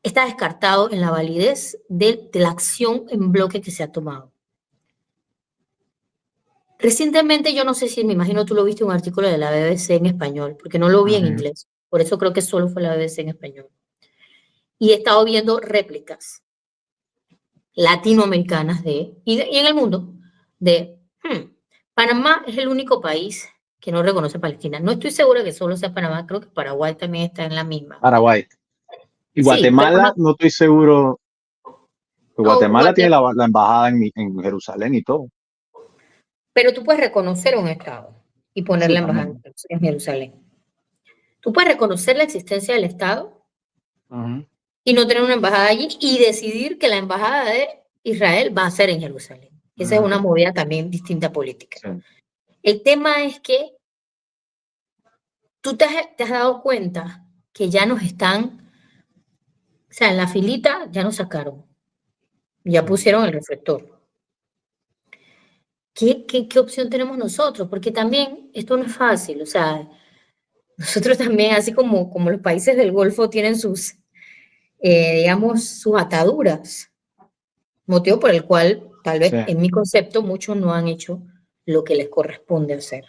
está descartado en la validez de la acción en bloque que se ha tomado. Recientemente, yo no sé si, me imagino tú lo viste, un artículo de la BBC en español, porque no lo vi en Ujú. inglés, por eso creo que solo fue la BBC en español. Y he estado viendo réplicas latinoamericanas y en el mundo de Panamá es el único país que no reconoce Palestina. No estoy segura que solo sea Panamá, creo que Paraguay también está en la misma. Paraguay. Y Sí, pero Guatemala, no estoy seguro. no, Guatemala tiene la embajada en Jerusalén y todo. pero tú puedes reconocer un Estado y poner Sí, la embajada también. en Jerusalén. Tú puedes reconocer la existencia del Estado Ujú. y no tener una embajada allí y decidir que la embajada de Israel va a ser en Jerusalén. Esa es una Ujú. movida también distinta política. Sí, El tema es que tú te has dado cuenta que ya nos están, o sea, en la filita ya nos sacaron, ya sí, pusieron el reflector. ¿Qué opción tenemos nosotros? Porque también esto no es fácil, o sea, nosotros también, así como los países del Golfo tienen sus, digamos, sus ataduras, motivo por el cual, tal vez sí, en mi concepto, muchos no han hecho lo que les corresponde hacer.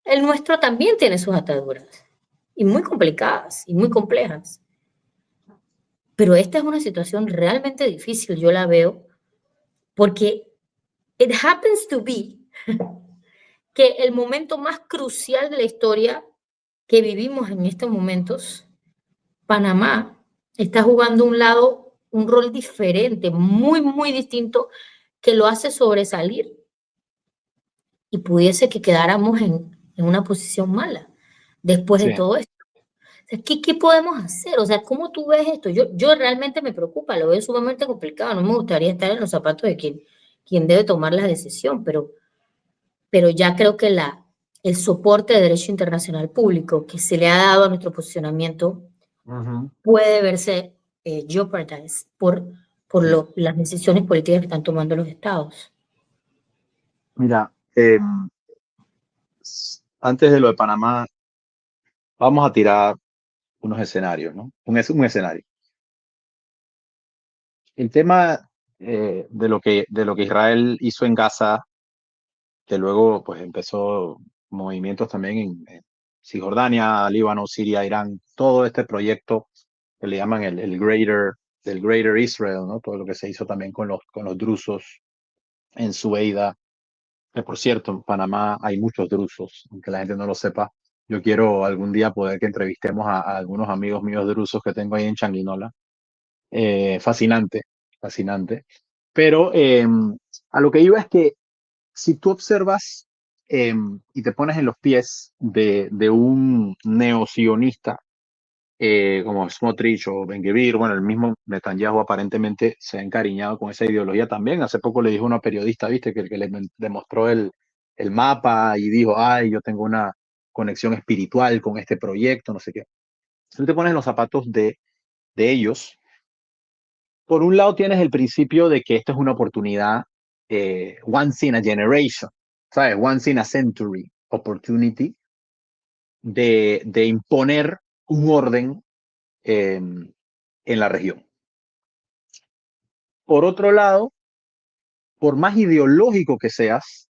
El nuestro también tiene sus ataduras, y muy complicadas, y muy complejas. Pero esta es una situación realmente difícil, yo la veo, porque it happens to be que el momento más crucial de la historia que vivimos en estos momentos, Panamá está jugando un rol diferente, muy, muy distinto, que lo hace sobresalir y pudiese que quedáramos en una posición mala después de sí. todo esto. O sea, ¿qué podemos hacer? O sea, ¿cómo tú ves esto? Yo realmente me preocupa, lo veo sumamente complicado, no me gustaría estar en los zapatos de quien debe tomar la decisión, pero ya creo que el soporte de derecho internacional público que se le ha dado a nuestro posicionamiento Ujú. puede verse jeopardized por Sí. las decisiones políticas que están tomando los estados. Mira, antes de lo de Panamá, vamos a tirar unos escenarios, ¿no? Un escenario. El tema de lo que Israel hizo en Gaza, que luego pues empezó movimientos también en Cisjordania, Líbano, Siria, Irán, todo este proyecto que le llaman el Greater Israel, ¿no? Todo lo que se hizo también con los drusos en Sueida, que por cierto, en Panamá hay muchos drusos, aunque la gente no lo sepa. Yo quiero algún día poder que entrevistemos a algunos amigos míos drusos que tengo ahí en Changuinola. Fascinante, fascinante. Pero a lo que iba es que si tú observas y te pones en los pies de un neosionista como Smotrich o Ben-Gvir, bueno, el mismo Netanyahu aparentemente se ha encariñado con esa ideología también. Hace poco le dijo a una periodista, viste, que le demostró el mapa y dijo, ay, yo tengo una conexión espiritual con este proyecto, no sé qué. Si tú te pones en los zapatos de ellos, por un lado tienes el principio de que esto es una oportunidad once in a generation, ¿sabes? Once in a century opportunity de imponer un orden en la región. Por otro lado, por más ideológico que seas,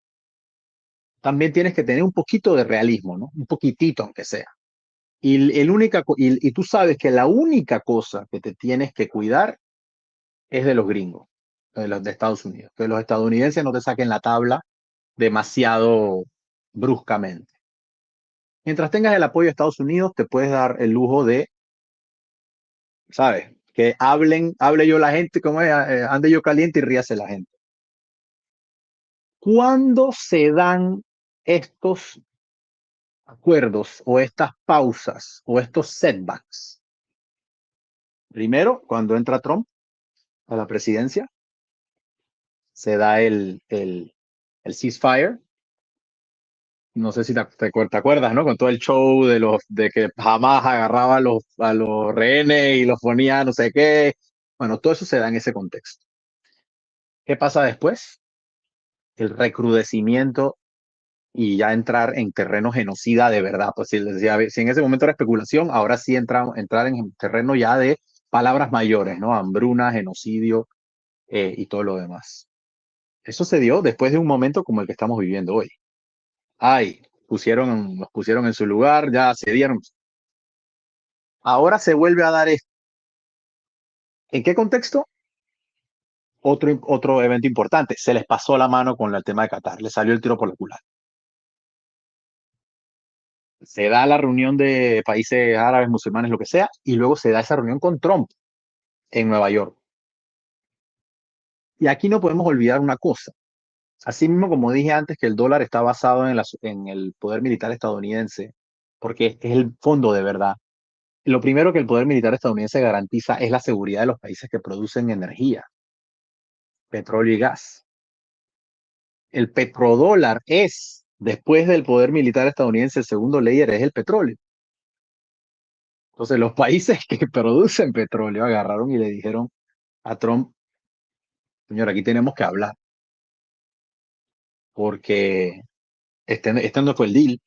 también tienes que tener un poquito de realismo, ¿no? Un poquitito, aunque sea. Y tú sabes que la única cosa que te tienes que cuidar es de los gringos, de los de Estados Unidos. Que los estadounidenses no te saquen la tabla demasiado bruscamente. Mientras tengas el apoyo de Estados Unidos, te puedes dar el lujo de, ¿sabes? Que hable yo la gente, como es, ande yo caliente y ríase la gente. ¿Cuándo se dan estos acuerdos o estas pausas o estos setbacks? Primero, cuando entra Trump a la presidencia, se da el ceasefire. No sé si te acuerdas, ¿no? Con todo el show de que jamás agarraba a los rehenes y los ponía no sé qué. Bueno, todo eso se da en ese contexto. ¿Qué pasa después? El recrudecimiento y ya entrar en terreno genocida de verdad. Pues si en ese momento era especulación, ahora sí entrar en terreno ya de palabras mayores, ¿no? Hambruna, genocidio y todo lo demás. Eso se dio después de un momento como el que estamos viviendo hoy. Ay, nos pusieron en su lugar, ya se dieron. Ahora se vuelve a dar esto. ¿En qué contexto? Otro evento importante. Se les pasó la mano con el tema de Qatar. Le salió el tiro por la culata. Se da la reunión de países árabes, musulmanes, lo que sea, y luego se da esa reunión con Trump en Nueva York. Y aquí no podemos olvidar una cosa. Así mismo, como dije antes, que el dólar está basado en el poder militar estadounidense, porque es el fondo de verdad. Lo primero que el poder militar estadounidense garantiza es la seguridad de los países que producen energía, petróleo y gas. El petrodólar es, después del poder militar estadounidense, el segundo layer es el petróleo. Entonces, los países que producen petróleo agarraron y le dijeron a Trump, señor, aquí tenemos que hablar, porque este no fue el deal,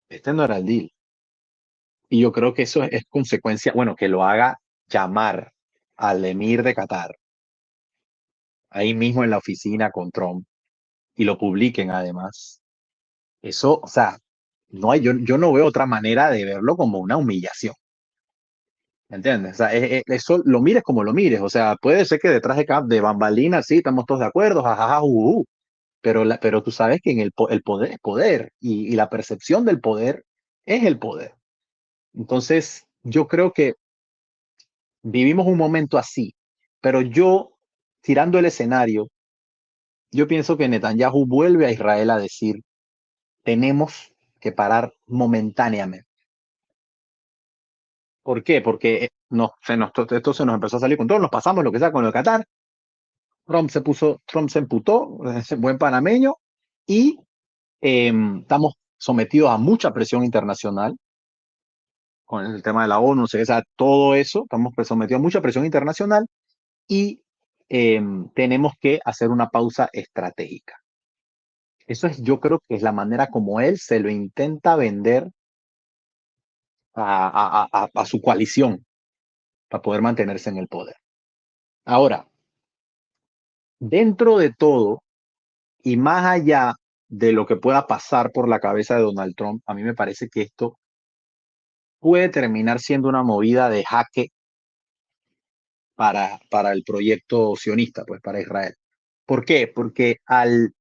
este no era el deal. Y yo creo que eso es consecuencia, bueno, que lo haga llamar al emir de Qatar, ahí mismo en la oficina con Trump, y lo publiquen además. Eso, o sea, no hay, yo no veo otra manera de verlo como una humillación. ¿Me entiendes? O sea, eso lo mires como lo mires. O sea, puede ser que detrás de bambalinas, sí, estamos todos de acuerdo, jajaja, pero, pero tú sabes que en el poder es poder y la percepción del poder es el poder. Entonces, yo creo que vivimos un momento así, pero yo, tirando el escenario, yo pienso que Netanyahu vuelve a Israel a decir, tenemos que parar momentáneamente. ¿Por qué? Porque esto se nos empezó a salir con todo, nos pasamos lo que sea con lo de Qatar, Trump se emputó, es buen panameño, y estamos sometidos a mucha presión internacional con el tema de la ONU, o sea, todo eso, estamos sometidos a mucha presión internacional y tenemos que hacer una pausa estratégica. Eso es, yo creo que es la manera como él se lo intenta vender a su coalición para poder mantenerse en el poder. Ahora, dentro de todo y más allá de lo que pueda pasar por la cabeza de Donald Trump, a mí me parece que esto puede terminar siendo una movida de jaque para el proyecto sionista, pues para Israel. ¿Por qué? Porque al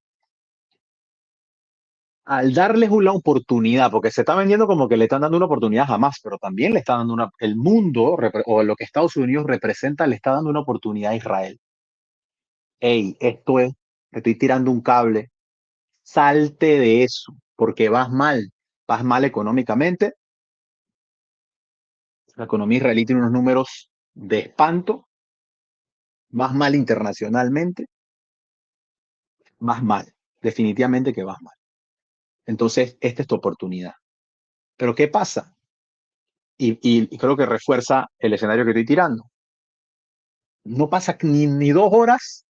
darles una oportunidad, porque se está vendiendo como que le están dando una oportunidad jamás, pero también le está dando el mundo o lo que Estados Unidos representa, le está dando una oportunidad a Israel. Hey, esto es, te estoy tirando un cable, salte de eso, porque vas mal económicamente, la economía israelí tiene unos números de espanto, vas mal internacionalmente, vas mal, definitivamente que vas mal. Entonces, esta es tu oportunidad. Pero ¿qué pasa? Y creo que refuerza el escenario que estoy tirando. No pasa ni 2 horas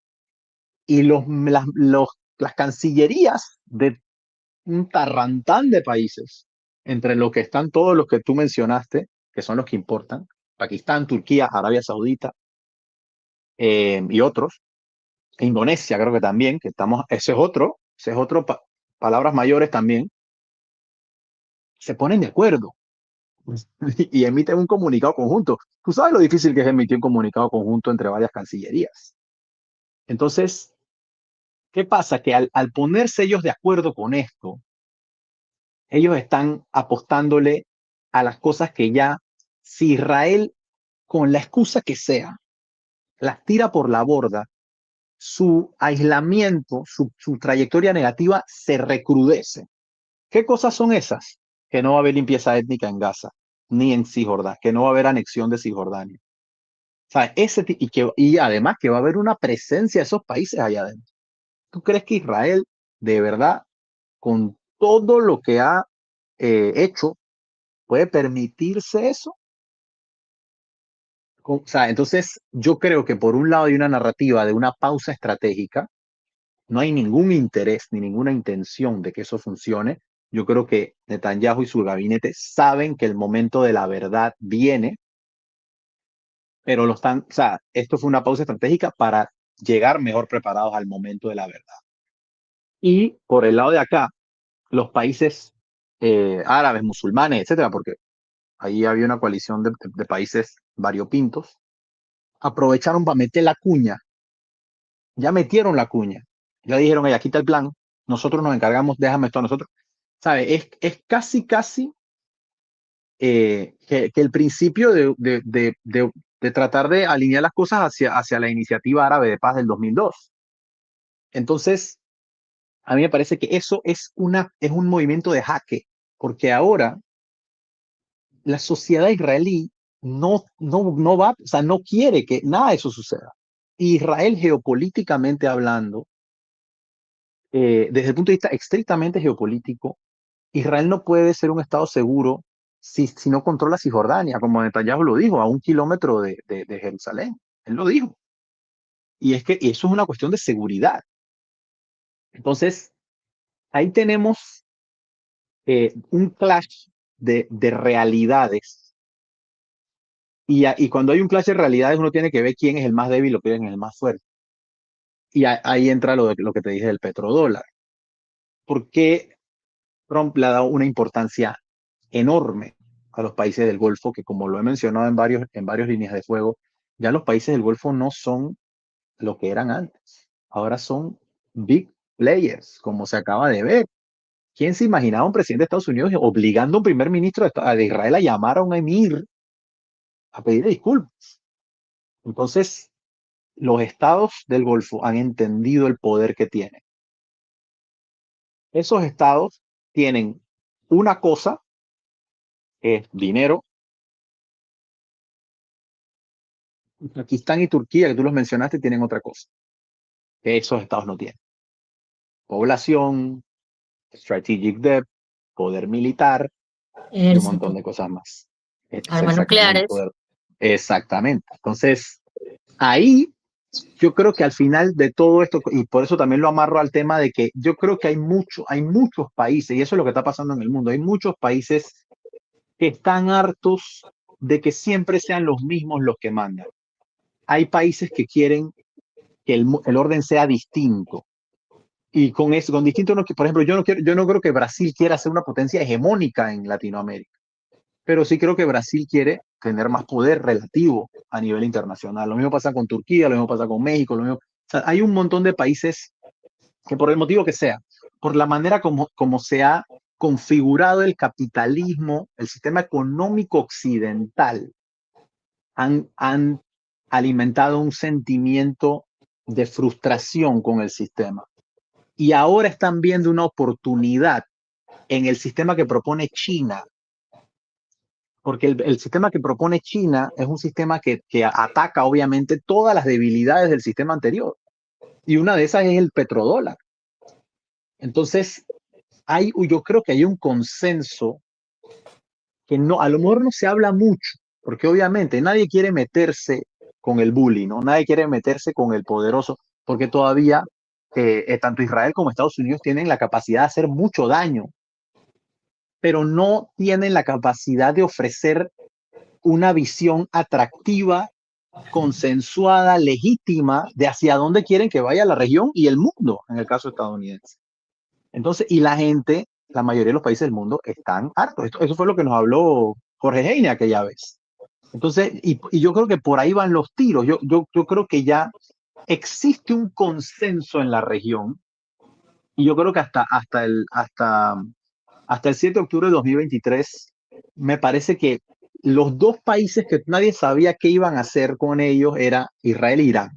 y las cancillerías de un tarrantán de países, entre los que están todos los que tú mencionaste, que son los que importan, Pakistán, Turquía, Arabia Saudita y otros, e Indonesia creo que también, que estamos, ese es otro, palabras mayores también, se ponen de acuerdo y emiten un comunicado conjunto. Tú sabes lo difícil que es emitir un comunicado conjunto entre varias cancillerías. Entonces, ¿qué pasa? Que al ponerse ellos de acuerdo con esto, ellos están apostándole a las cosas que ya, si Israel, con la excusa que sea, las tira por la borda, su aislamiento, su trayectoria negativa se recrudece. ¿Qué cosas son esas? Que no va a haber limpieza étnica en Gaza, ni en Cisjordania, que no va a haber anexión de Cisjordania. O sea, y además que va a haber una presencia de esos países allá adentro. ¿Tú crees que Israel, de verdad, con todo lo que ha hecho, puede permitirse eso? O sea, entonces yo creo que por un lado hay una narrativa de una pausa estratégica, no hay ningún interés ni ninguna intención de que eso funcione. Yo creo que Netanyahu y su gabinete saben que el momento de la verdad viene, pero o sea, esto fue una pausa estratégica para llegar mejor preparados al momento de la verdad. Y por el lado de acá, los países árabes, musulmanes, etcétera, porque ahí había una coalición de países variopintos, aprovecharon para meter la cuña. Ya metieron la cuña. Ya dijeron, aquí está el plan, nosotros nos encargamos, déjame esto a nosotros. ¿sabe? Es casi que el principio de tratar de alinear las cosas hacia la iniciativa árabe de paz del 2002. Entonces, a mí me parece que eso es un movimiento de jaque, porque ahora la sociedad israelí no va, o sea, no quiere que nada de eso suceda. Israel, geopolíticamente hablando, desde el punto de vista estrictamente geopolítico, Israel no puede ser un estado seguro si no controla Cisjordania, como Netanyahu lo dijo, a 1 kilómetro de Jerusalén. Él lo dijo. Y es que eso es una cuestión de seguridad. Entonces, ahí tenemos un clash de realidades. Y cuando hay un clash de realidades, uno tiene que ver quién es el más débil o quién es el más fuerte. Y ahí entra lo que te dije del petrodólar. Porque Trump le ha dado una importancia enorme a los países del Golfo, que como lo he mencionado en varias líneas de fuego, ya los países del Golfo no son lo que eran antes. Ahora son big players, como se acaba de ver. ¿Quién se imaginaba un presidente de Estados Unidos obligando a un primer ministro de Israel a llamar a un emir a pedir disculpas? Entonces, los estados del Golfo han entendido el poder que tienen. Esos estados tienen una cosa, es dinero. Pakistán y Turquía, que tú los mencionaste, tienen otra cosa, que esos estados no tienen. Población, strategic depth, poder militar y un montón Ejército, de cosas más. Es armas exactamente nucleares. poder. Exactamente. Entonces, ahí yo creo que al final de todo esto, y por eso también lo amarro al tema de que yo creo que hay muchos países, y eso es lo que está pasando en el mundo, hay muchos países que están hartos de que siempre sean los mismos los que mandan. Hay países que quieren que el orden sea distinto. Y con eso, con distinto, no, por ejemplo, yo no creo que Brasil quiera ser una potencia hegemónica en Latinoamérica, pero sí creo que Brasil quiere tener más poder relativo a nivel internacional. Lo mismo pasa con Turquía, lo mismo pasa con México, lo mismo. O sea, hay un montón de países que por el motivo que sea, por la manera como se ha configurado el capitalismo, el sistema económico occidental, han alimentado un sentimiento de frustración con el sistema. Y ahora están viendo una oportunidad en el sistema que propone China, porque el sistema que propone China es un sistema que ataca obviamente todas las debilidades del sistema anterior. Y una de esas es el petrodólar. Entonces, yo creo que hay un consenso que no, a lo mejor no se habla mucho, porque obviamente nadie quiere meterse con el bully, ¿no? Nadie quiere meterse con el poderoso, porque todavía tanto Israel como Estados Unidos tienen la capacidad de hacer mucho daño, pero no tienen la capacidad de ofrecer una visión atractiva, consensuada, legítima de hacia dónde quieren que vaya la región y el mundo, en el caso estadounidense. Entonces, y la gente, la mayoría de los países del mundo están hartos. Eso fue lo que nos habló Jorge Heine aquella vez. Entonces, y yo creo que por ahí van los tiros. Yo creo que ya existe un consenso en la región y yo creo que hasta el 7 de octubre de 2023 me parece que los dos países que nadie sabía qué iban a hacer con ellos era Israel e Irán.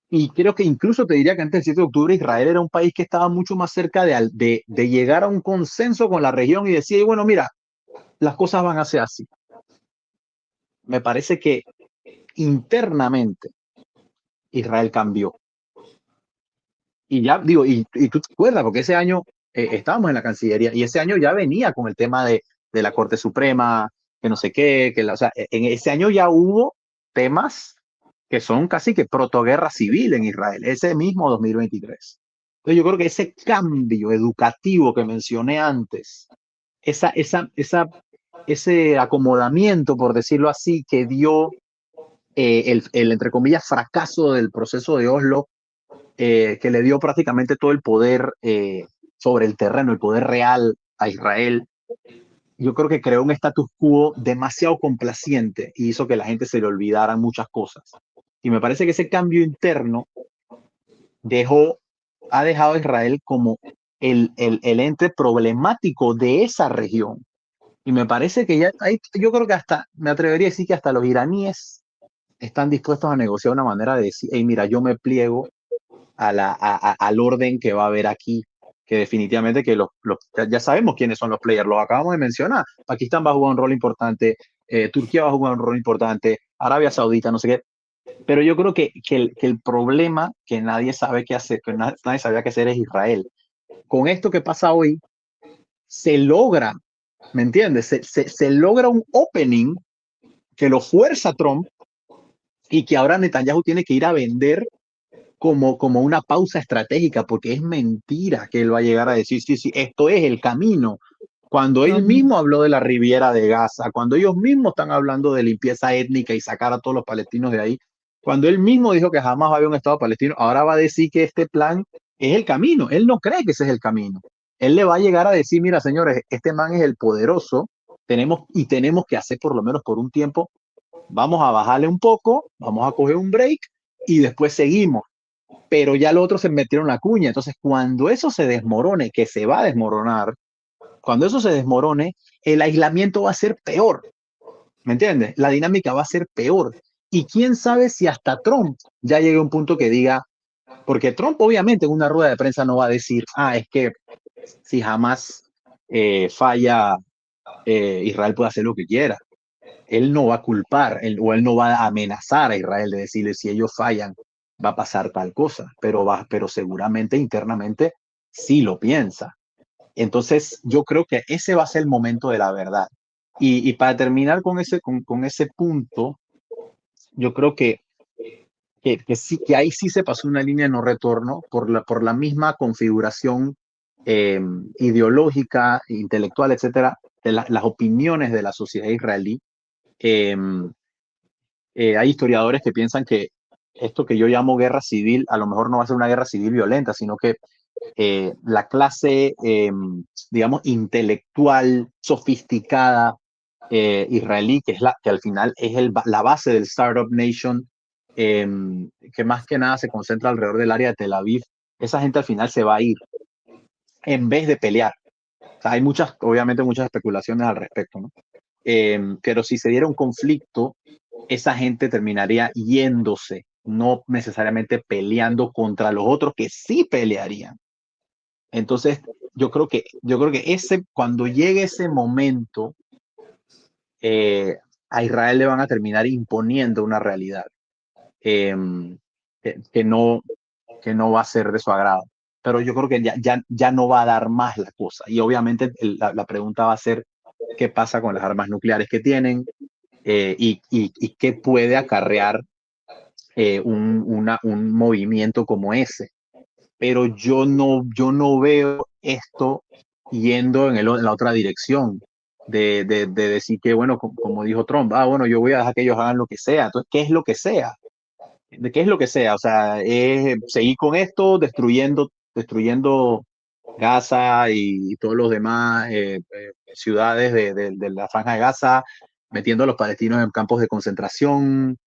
Y creo que incluso te diría que antes del 7 de octubre Israel era un país que estaba mucho más cerca de llegar a un consenso con la región y decir, bueno, mira, las cosas van a ser así. Me parece que internamente Israel cambió. Y ya digo, y tú te acuerdas, porque ese año estábamos en la Cancillería y ese año ya venía con el tema de la Corte Suprema, que no sé qué, o sea, en ese año ya hubo temas que son casi que protoguerra civil en Israel, ese mismo 2023. Entonces yo creo que ese cambio educativo que mencioné antes, ese acomodamiento, por decirlo así, que dio entre comillas, fracaso del proceso de Oslo, que le dio prácticamente todo el poder sobre el terreno, el poder real a Israel. Yo creo que creó un status quo demasiado complaciente y hizo que la gente se le olvidaran muchas cosas. Y me parece que ese cambio interno ha dejado a Israel como el ente problemático de esa región. Y me parece que ya hay, yo creo que hasta, me atrevería a decir que hasta los iraníes están dispuestos a negociar una manera de decir, hey, mira, yo me pliego al orden que va a haber aquí, que definitivamente que ya sabemos quiénes son los players, los acabamos de mencionar. Pakistán va a jugar un rol importante, Turquía va a jugar un rol importante, Arabia Saudita, no sé qué. Pero yo creo que el problema que nadie sabe qué hacer, que nadie sabía qué hacer es Israel. Con esto que pasa hoy, se logra, ¿me entiendes? Se logra un opening que lo fuerza Trump y que ahora Netanyahu tiene que ir a vender como una pausa estratégica, porque es mentira que él va a llegar a decir, sí, sí, esto es el camino. Cuando él mismo habló de la Riviera de Gaza, cuando ellos mismos están hablando de limpieza étnica y sacar a todos los palestinos de ahí, cuando él mismo dijo que jamás va a haber un Estado palestino, ahora va a decir que este plan es el camino. Él no cree que ese es el camino. Él le va a llegar a decir, mira, señores, este man es el poderoso, tenemos que hacer por lo menos por un tiempo, vamos a bajarle un poco, vamos a coger un break y después seguimos, pero ya los otros se metieron la cuña. Entonces, cuando eso se desmorone, que se va a desmoronar, cuando eso se desmorone, el aislamiento va a ser peor. ¿Me entiendes? La dinámica va a ser peor. Y quién sabe si hasta Trump ya llegue a un punto que diga, porque Trump obviamente en una rueda de prensa no va a decir, es que si jamás falla, Israel puede hacer lo que quiera. Él no va a culpar, o él no va a amenazar a Israel de decirle si ellos fallan, va a pasar tal cosa, pero seguramente internamente sí lo piensa. Entonces, yo creo que ese va a ser el momento de la verdad. Y para terminar con ese punto, yo creo sí, que ahí sí se pasó una línea de no retorno por la misma configuración eh, ideológica, intelectual, etcétera, de las opiniones de la sociedad israelí. Eh, Hay historiadores que piensan que esto que yo llamo guerra civil, a lo mejor no va a ser una guerra civil violenta, sino que la clase, digamos, intelectual, sofisticada israelí, que al final es la base del Startup Nation, que más que nada se concentra alrededor del área de Tel Aviv, esa gente al final se va a ir en vez de pelear. O sea, hay obviamente muchas especulaciones al respecto, ¿no? Pero si se diera un conflicto, esa gente terminaría yéndose, no necesariamente peleando contra los otros que sí pelearían. Entonces, yo creo que cuando llegue ese momento, a Israel le van a terminar imponiendo una realidad eh, que no va a ser de su agrado. Pero yo creo que ya no va a dar más la cosa. Y obviamente la pregunta va a ser qué pasa con las armas nucleares que tienen y qué puede acarrear un movimiento como ese. Pero yo no veo esto yendo en la otra dirección, de decir que, bueno, como dijo Trump, bueno, yo voy a dejar que ellos hagan lo que sea. Entonces, ¿qué es lo que sea? ¿De qué es lo que sea? O sea, es seguir con esto, destruyendo Gaza y todos los demás ciudades de la Franja de Gaza, metiendo a los palestinos en campos de concentración.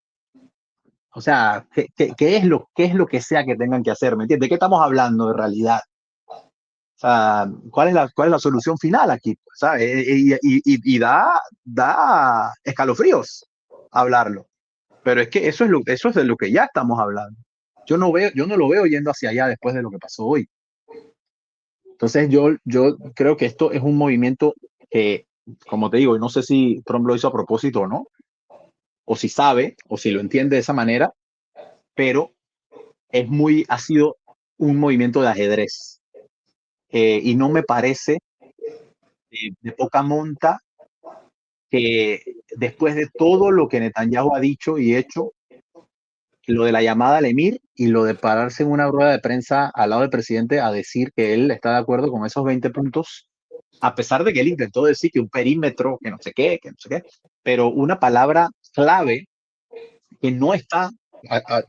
O sea, ¿qué es lo que sea que tengan que hacer? ¿Me entiendes? ¿De qué estamos hablando de realidad? O sea, ¿cuál es la solución final aquí? ¿Sabes? Y da escalofríos hablarlo. Pero es que eso es de lo que ya estamos hablando. Yo no lo veo yendo hacia allá después de lo que pasó hoy. Entonces yo creo que esto es un movimiento que, como te digo, no sé si Trump lo hizo a propósito o no, o si sabe, o si lo entiende de esa manera, pero ha sido un movimiento de ajedrez. Y no me parece de poca monta que después de todo lo que Netanyahu ha dicho y hecho, lo de la llamada al emir y lo de pararse en una rueda de prensa al lado del presidente a decir que él está de acuerdo con esos 20 puntos, a pesar de que él intentó decir que un perímetro, que no sé qué, pero una palabra clave que no está,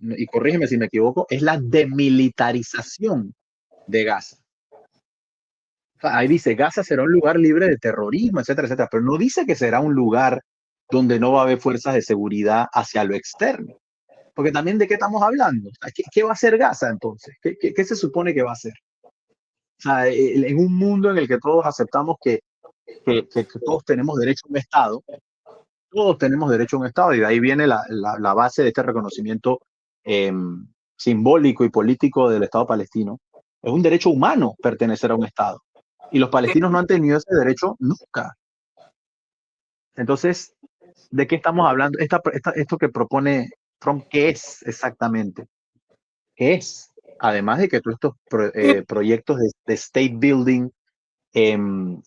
y corrígeme si me equivoco, es la demilitarización de Gaza. O sea, ahí dice, Gaza será un lugar libre de terrorismo, etcétera, etcétera, pero no dice que será un lugar donde no va a haber fuerzas de seguridad hacia lo externo. Porque también de qué estamos hablando. ¿Qué va a hacer Gaza entonces? ¿Qué se supone que va a hacer? O sea, en un mundo en el que todos aceptamos que todos tenemos derecho a un Estado, todos tenemos derecho a un Estado, y de ahí viene la base de este reconocimiento eh, simbólico y político del Estado palestino. Es un derecho humano pertenecer a un Estado. Y los palestinos no han tenido ese derecho nunca. Entonces, ¿de qué estamos hablando? Esto que propone Trump, ¿qué es exactamente? ¿Qué es? Además de que todos estos proyectos de state building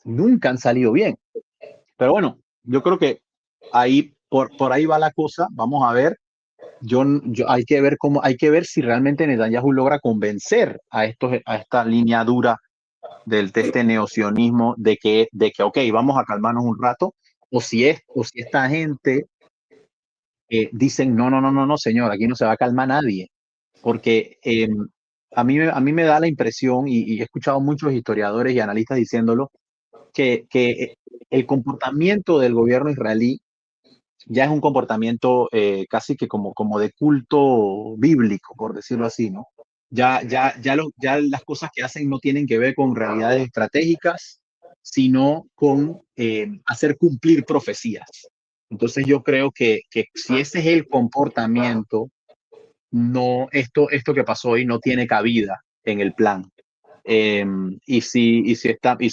nunca han salido bien. Pero bueno, yo creo que ahí por ahí va la cosa. Vamos a ver. Hay que ver hay que ver si realmente Netanyahu logra convencer a esta línea dura de este neocionismo de que, ok, vamos a calmarnos un rato, o si esta gente dicen, no, no, no, no, no, señor, aquí no se va a calmar nadie, porque a mí me da la impresión, y he escuchado muchos historiadores y analistas diciéndolo, que el comportamiento del gobierno israelí ya es un comportamiento casi que como de culto bíblico, por decirlo así, ¿no? Ya las cosas que hacen no tienen que ver con realidades estratégicas, sino con hacer cumplir profecías. Entonces yo creo que si ese es el comportamiento, no, esto que pasó hoy no tiene cabida en el plan. Y si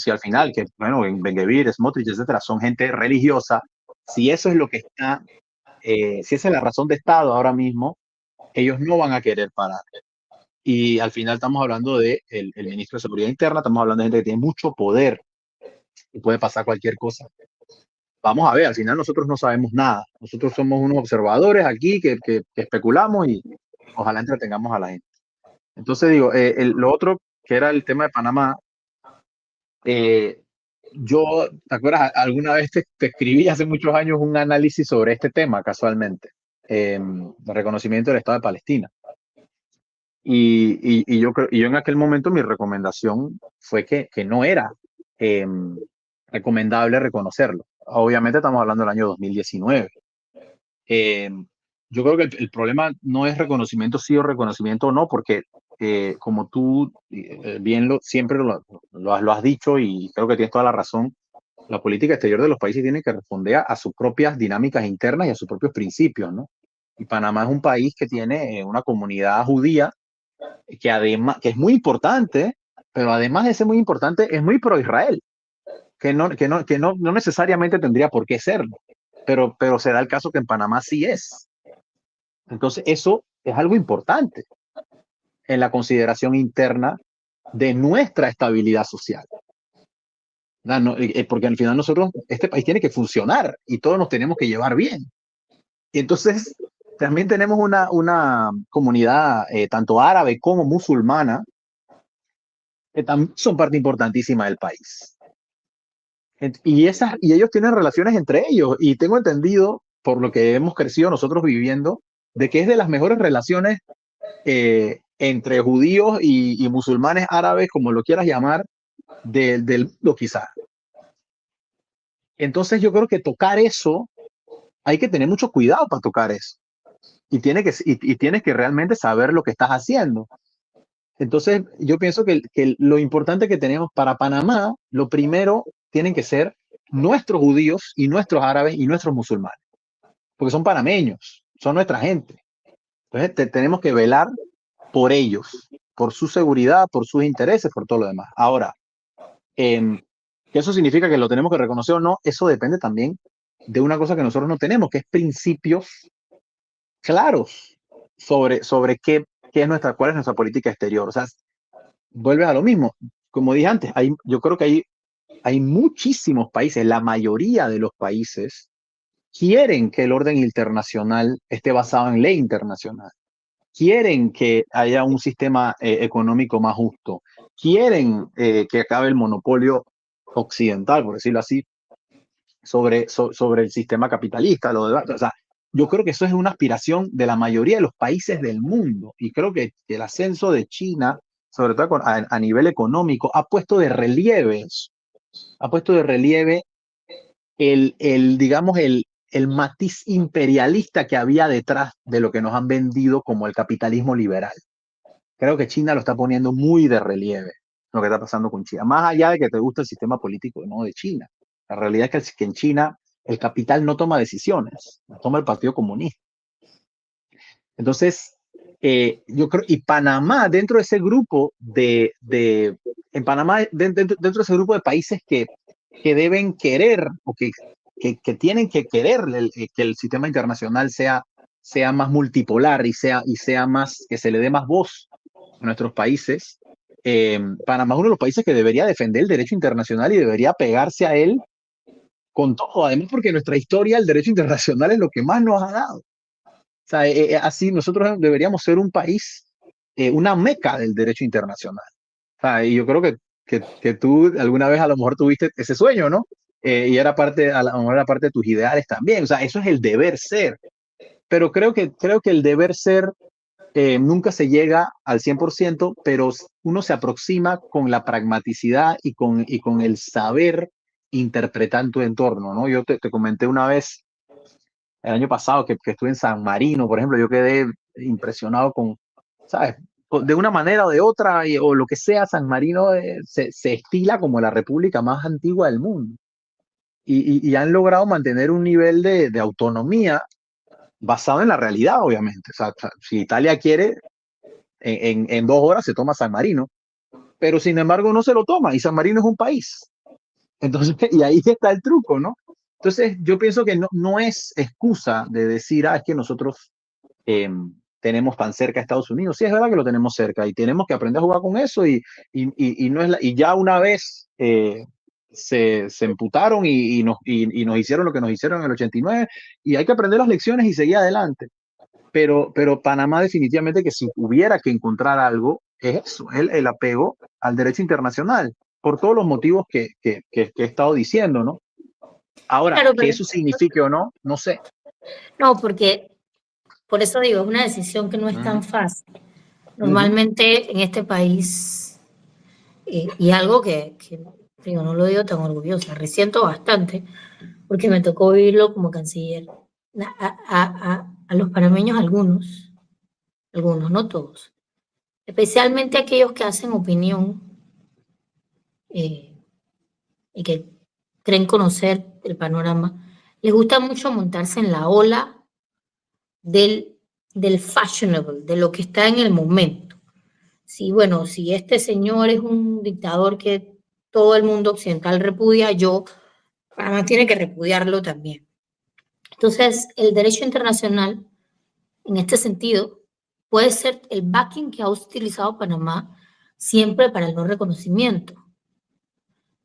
al final, que bueno, en Ben-Gvir, Smotrich, etcétera, son gente religiosa, si eso es lo que está, si esa es la razón de Estado ahora mismo, ellos no van a querer parar. Y al final estamos hablando de el ministro de Seguridad Interna, estamos hablando de gente que tiene mucho poder y puede pasar cualquier cosa. Vamos a ver, al final nosotros no sabemos nada. Nosotros somos unos observadores aquí que especulamos y ojalá entretengamos a la gente. Entonces digo, lo otro que era el tema de Panamá, ¿te acuerdas? Alguna vez te escribí hace muchos años un análisis sobre este tema, casualmente, el reconocimiento del Estado de Palestina. Y yo en aquel momento mi recomendación fue que no era eh, recomendable reconocerlo. Obviamente estamos hablando del año 2019. Eh, yo creo que el problema no es reconocimiento sí o reconocimiento no, porque como tú bien siempre lo has dicho y creo que tienes toda la razón, la política exterior de los países tiene que responder a sus propias dinámicas internas y a sus propios principios, ¿no? Y Panamá es un país que tiene una comunidad judía que además, que es muy importante, pero además de ser muy importante, es muy pro-Israel, que no necesariamente tendría por qué serlo, pero se da el caso que en Panamá sí es. Entonces, eso es algo importante en la consideración interna de nuestra estabilidad social. No, porque al final nosotros, este país tiene que funcionar y todos nos tenemos que llevar bien. Y entonces, también tenemos una comunidad tanto árabe como musulmana que también son parte importantísima del país. Y ellos tienen relaciones entre ellos. Y tengo entendido, por lo que hemos crecido nosotros viviendo, de que es de las mejores relaciones entre judíos y musulmanes árabes, como lo quieras llamar, del mundo quizá. Entonces yo creo que tocar eso, hay que tener mucho cuidado para tocar eso. Y tienes que realmente saber lo que estás haciendo. Entonces yo pienso que lo importante que tenemos para Panamá, lo primero tienen que ser nuestros judíos y nuestros árabes y nuestros musulmanes, porque son panameños, son nuestra gente. Entonces tenemos que velar por ellos, por su seguridad, por sus intereses, por todo lo demás. Ahora, ¿que eso significa que lo tenemos que reconocer o no? Eso depende también de una cosa que nosotros no tenemos, que es principios claros sobre cuál es nuestra política exterior. O sea, vuelves a lo mismo. Como dije antes, yo creo que hay muchísimos países, la mayoría de los países quieren que el orden internacional esté basado en ley internacional. Quieren que haya un sistema económico más justo. Quieren que acabe el monopolio occidental, por decirlo así, sobre el sistema capitalista. O sea, yo creo que eso es una aspiración de la mayoría de los países del mundo. Y creo que el ascenso de China, sobre todo a nivel económico, ha puesto de relieve eso. Ha puesto de relieve digamos, el matiz imperialista que había detrás de lo que nos han vendido como el capitalismo liberal. Creo que China lo está poniendo muy de relieve. lo que está pasando con China. Más allá de que te gusta el sistema político, ¿no?, de China. La realidad es que en China el capital no toma decisiones, lo toma el Partido Comunista. Entonces, yo creo, y Panamá, dentro de ese grupo en Panamá, dentro de ese grupo de países que deben querer o que tienen que querer que el sistema internacional sea más multipolar y sea más, que se le dé más voz a nuestros países. Panamá es uno de los países que debería defender el derecho internacional y debería pegarse a él con todo, además porque en nuestra historia el derecho internacional es lo que más nos ha dado. O sea, así nosotros deberíamos ser un país, una meca del derecho internacional. O sea, y yo creo que tú alguna vez a lo mejor tuviste ese sueño, ¿no? Y era a lo mejor era parte de tus ideales también. O sea, eso es el deber ser. Pero creo que el deber ser nunca se llega al 100%, pero uno se aproxima con la pragmaticidad y con el saber interpretar tu entorno, ¿no? Yo te comenté una vez, el año pasado, que estuve en San Marino, por ejemplo, yo quedé impresionado con, ¿sabes? De una manera o de otra, o lo que sea, San Marino se estila como la república más antigua del mundo. Y han logrado mantener un nivel de autonomía basado en la realidad, obviamente. O sea, si Italia quiere, en 2 horas se toma San Marino, pero sin embargo no se lo toma, y San Marino es un país. Entonces, y ahí está el truco, ¿no? Entonces, yo pienso que no es excusa de decir, es que nosotros tenemos tan cerca a Estados Unidos. Sí, es verdad que lo tenemos cerca y tenemos que aprender a jugar con eso, y no es y ya una vez se emputaron y nos hicieron lo que nos hicieron en el 89, y hay que aprender las lecciones y seguir adelante. Pero Panamá definitivamente, que si hubiera que encontrar algo, es eso, el apego al derecho internacional, por todos los motivos que he estado diciendo, ¿no? Ahora, Claro, que pero eso signifique o no, no sé. no, porque por eso digo, es una decisión que no es tan Ujú, fácil. ujú. Normalmente en este país, y algo que digo, no lo digo tan orgullosa, resiento bastante, porque me tocó vivirlo como canciller. A los panameños, algunos, no todos, especialmente aquellos que hacen opinión eh, y que creen conocer el panorama, les gusta mucho montarse en la ola del, del fashionable, de lo que está en el momento. Sí, bueno, si este señor es un dictador que todo el mundo occidental repudia, Panamá tiene que repudiarlo también. Entonces, el derecho internacional, en este sentido, puede ser el backing que ha utilizado Panamá siempre para el no reconocimiento.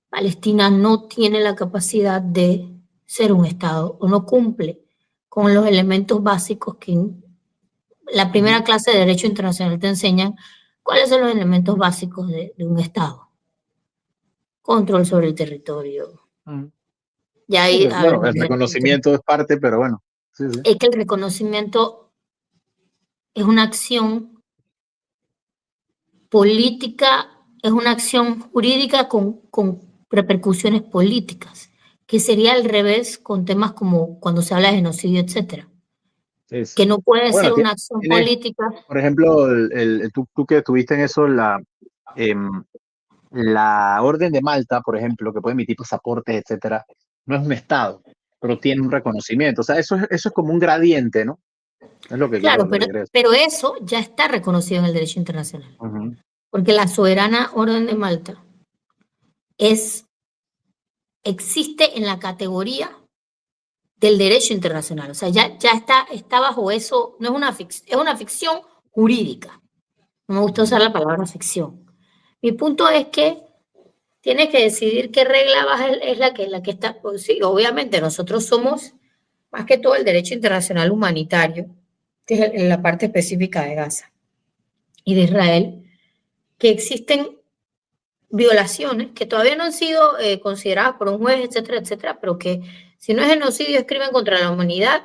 Palestina no tiene la capacidad de ser un Estado o no cumple con los elementos básicos que en la primera clase de Derecho Internacional te enseñan cuáles son los elementos básicos de un Estado. Control sobre el territorio. Ujú. Ya Sí, ahí bueno, hablamos el reconocimiento es parte, pero bueno, sí, sí. es que el reconocimiento es una acción política, es una acción jurídica con repercusiones políticas, que sería al revés con temas como cuando se habla de genocidio, etcétera, Sí, que sí. no puede Bueno, ser una acción tienes, política. por ejemplo, tú que estuviste en eso, em, la Orden de Malta, por ejemplo, que puede emitir pasaportes, etcétera, no es un Estado, pero tiene un reconocimiento. O sea, eso es como un gradiente, ¿no? Es lo que Claro, quiero decir. pero eso ya está reconocido en el derecho internacional, Ujú. porque la soberana Orden de Malta es, existe en la categoría del derecho internacional. O sea, ya está bajo eso, no es es una ficción jurídica. No me gusta usar la palabra ficción. Mi punto es que tienes que decidir qué regla es la que está. Pues sí, obviamente nosotros somos más que todo el derecho internacional humanitario, que es en la parte específica de Gaza y de Israel, que existen violaciones que todavía no han sido consideradas por un juez, etcétera, etcétera, pero que si no es genocidio es crimen contra la humanidad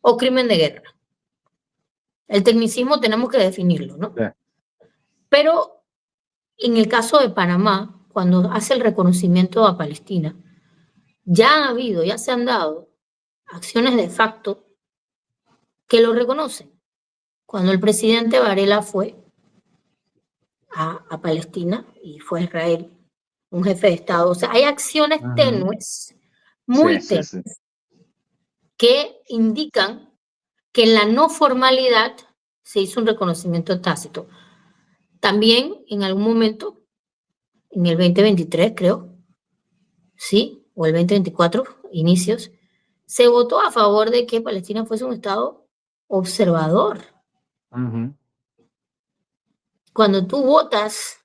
o crimen de guerra. El tecnicismo tenemos que definirlo, ¿no? Sí. Pero en el caso de Panamá, cuando hace el reconocimiento a Palestina, ya se han dado acciones de facto que lo reconocen. Cuando el presidente Varela fue a Palestina y fue a Israel un jefe de Estado. O sea, hay acciones tenues, muy Sí, sí, tenues, sí. que indican que en la no formalidad se hizo un reconocimiento tácito. También en algún momento, en el 2023 creo, sí, o el 2024, inicios, se votó a favor de que Palestina fuese un Estado observador. Cuando tú votas,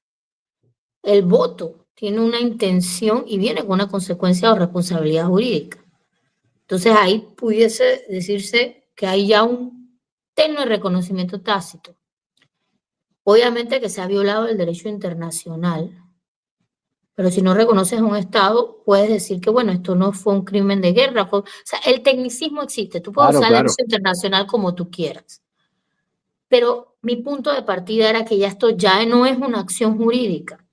el voto tiene una intención y viene con una consecuencia o responsabilidad jurídica. Entonces ahí pudiese decirse que hay ya un tenue reconocimiento tácito. Obviamente que se ha violado el derecho internacional, pero si no reconoces un Estado, puedes decir que, bueno, esto no fue un crimen de guerra. O sea, el tecnicismo existe. Tú puedes Claro, usar el claro. derecho internacional como tú quieras. Pero mi punto de partida era que ya esto ya no es una acción jurídica.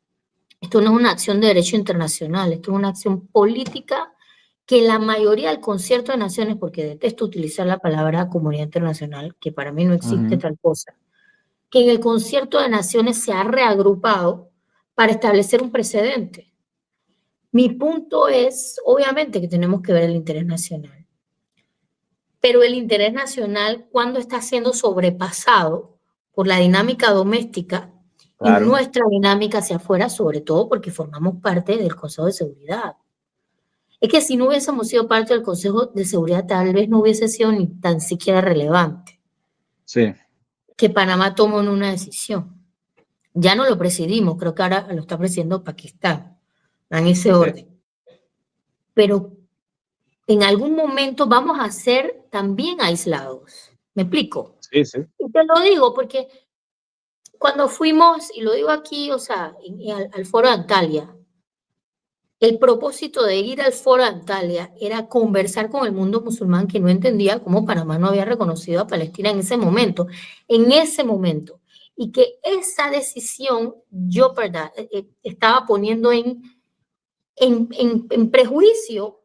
Esto no es una acción de derecho internacional. Esto es una acción política que la mayoría del concierto de naciones, porque detesto utilizar la palabra comunidad internacional, que para mí no existe tal cosa, que en el concierto de naciones se ha reagrupado para establecer un precedente. Mi punto es, obviamente, que tenemos que ver el interés nacional, pero el interés nacional cuando está siendo sobrepasado por la dinámica doméstica y Claro. nuestra dinámica hacia afuera, sobre todo porque formamos parte del Consejo de Seguridad. Es que si no hubiésemos sido parte del Consejo de Seguridad, tal vez no hubiese sido ni tan siquiera relevante Sí. que Panamá tomó una decisión. Ya no lo presidimos, creo que ahora lo está presidiendo Pakistán, en ese Sí, orden. Pero en algún momento vamos a ser también aislados. ¿Me explico? sí, sí. Y te lo digo porque cuando fuimos, y lo digo aquí, o sea, al foro de Antalya, el propósito de ir al foro de Antalya era conversar con el mundo musulmán que no entendía cómo Panamá no había reconocido a Palestina en ese momento, y que esa decisión yo, ¿verdad? Estaba poniendo en prejuicio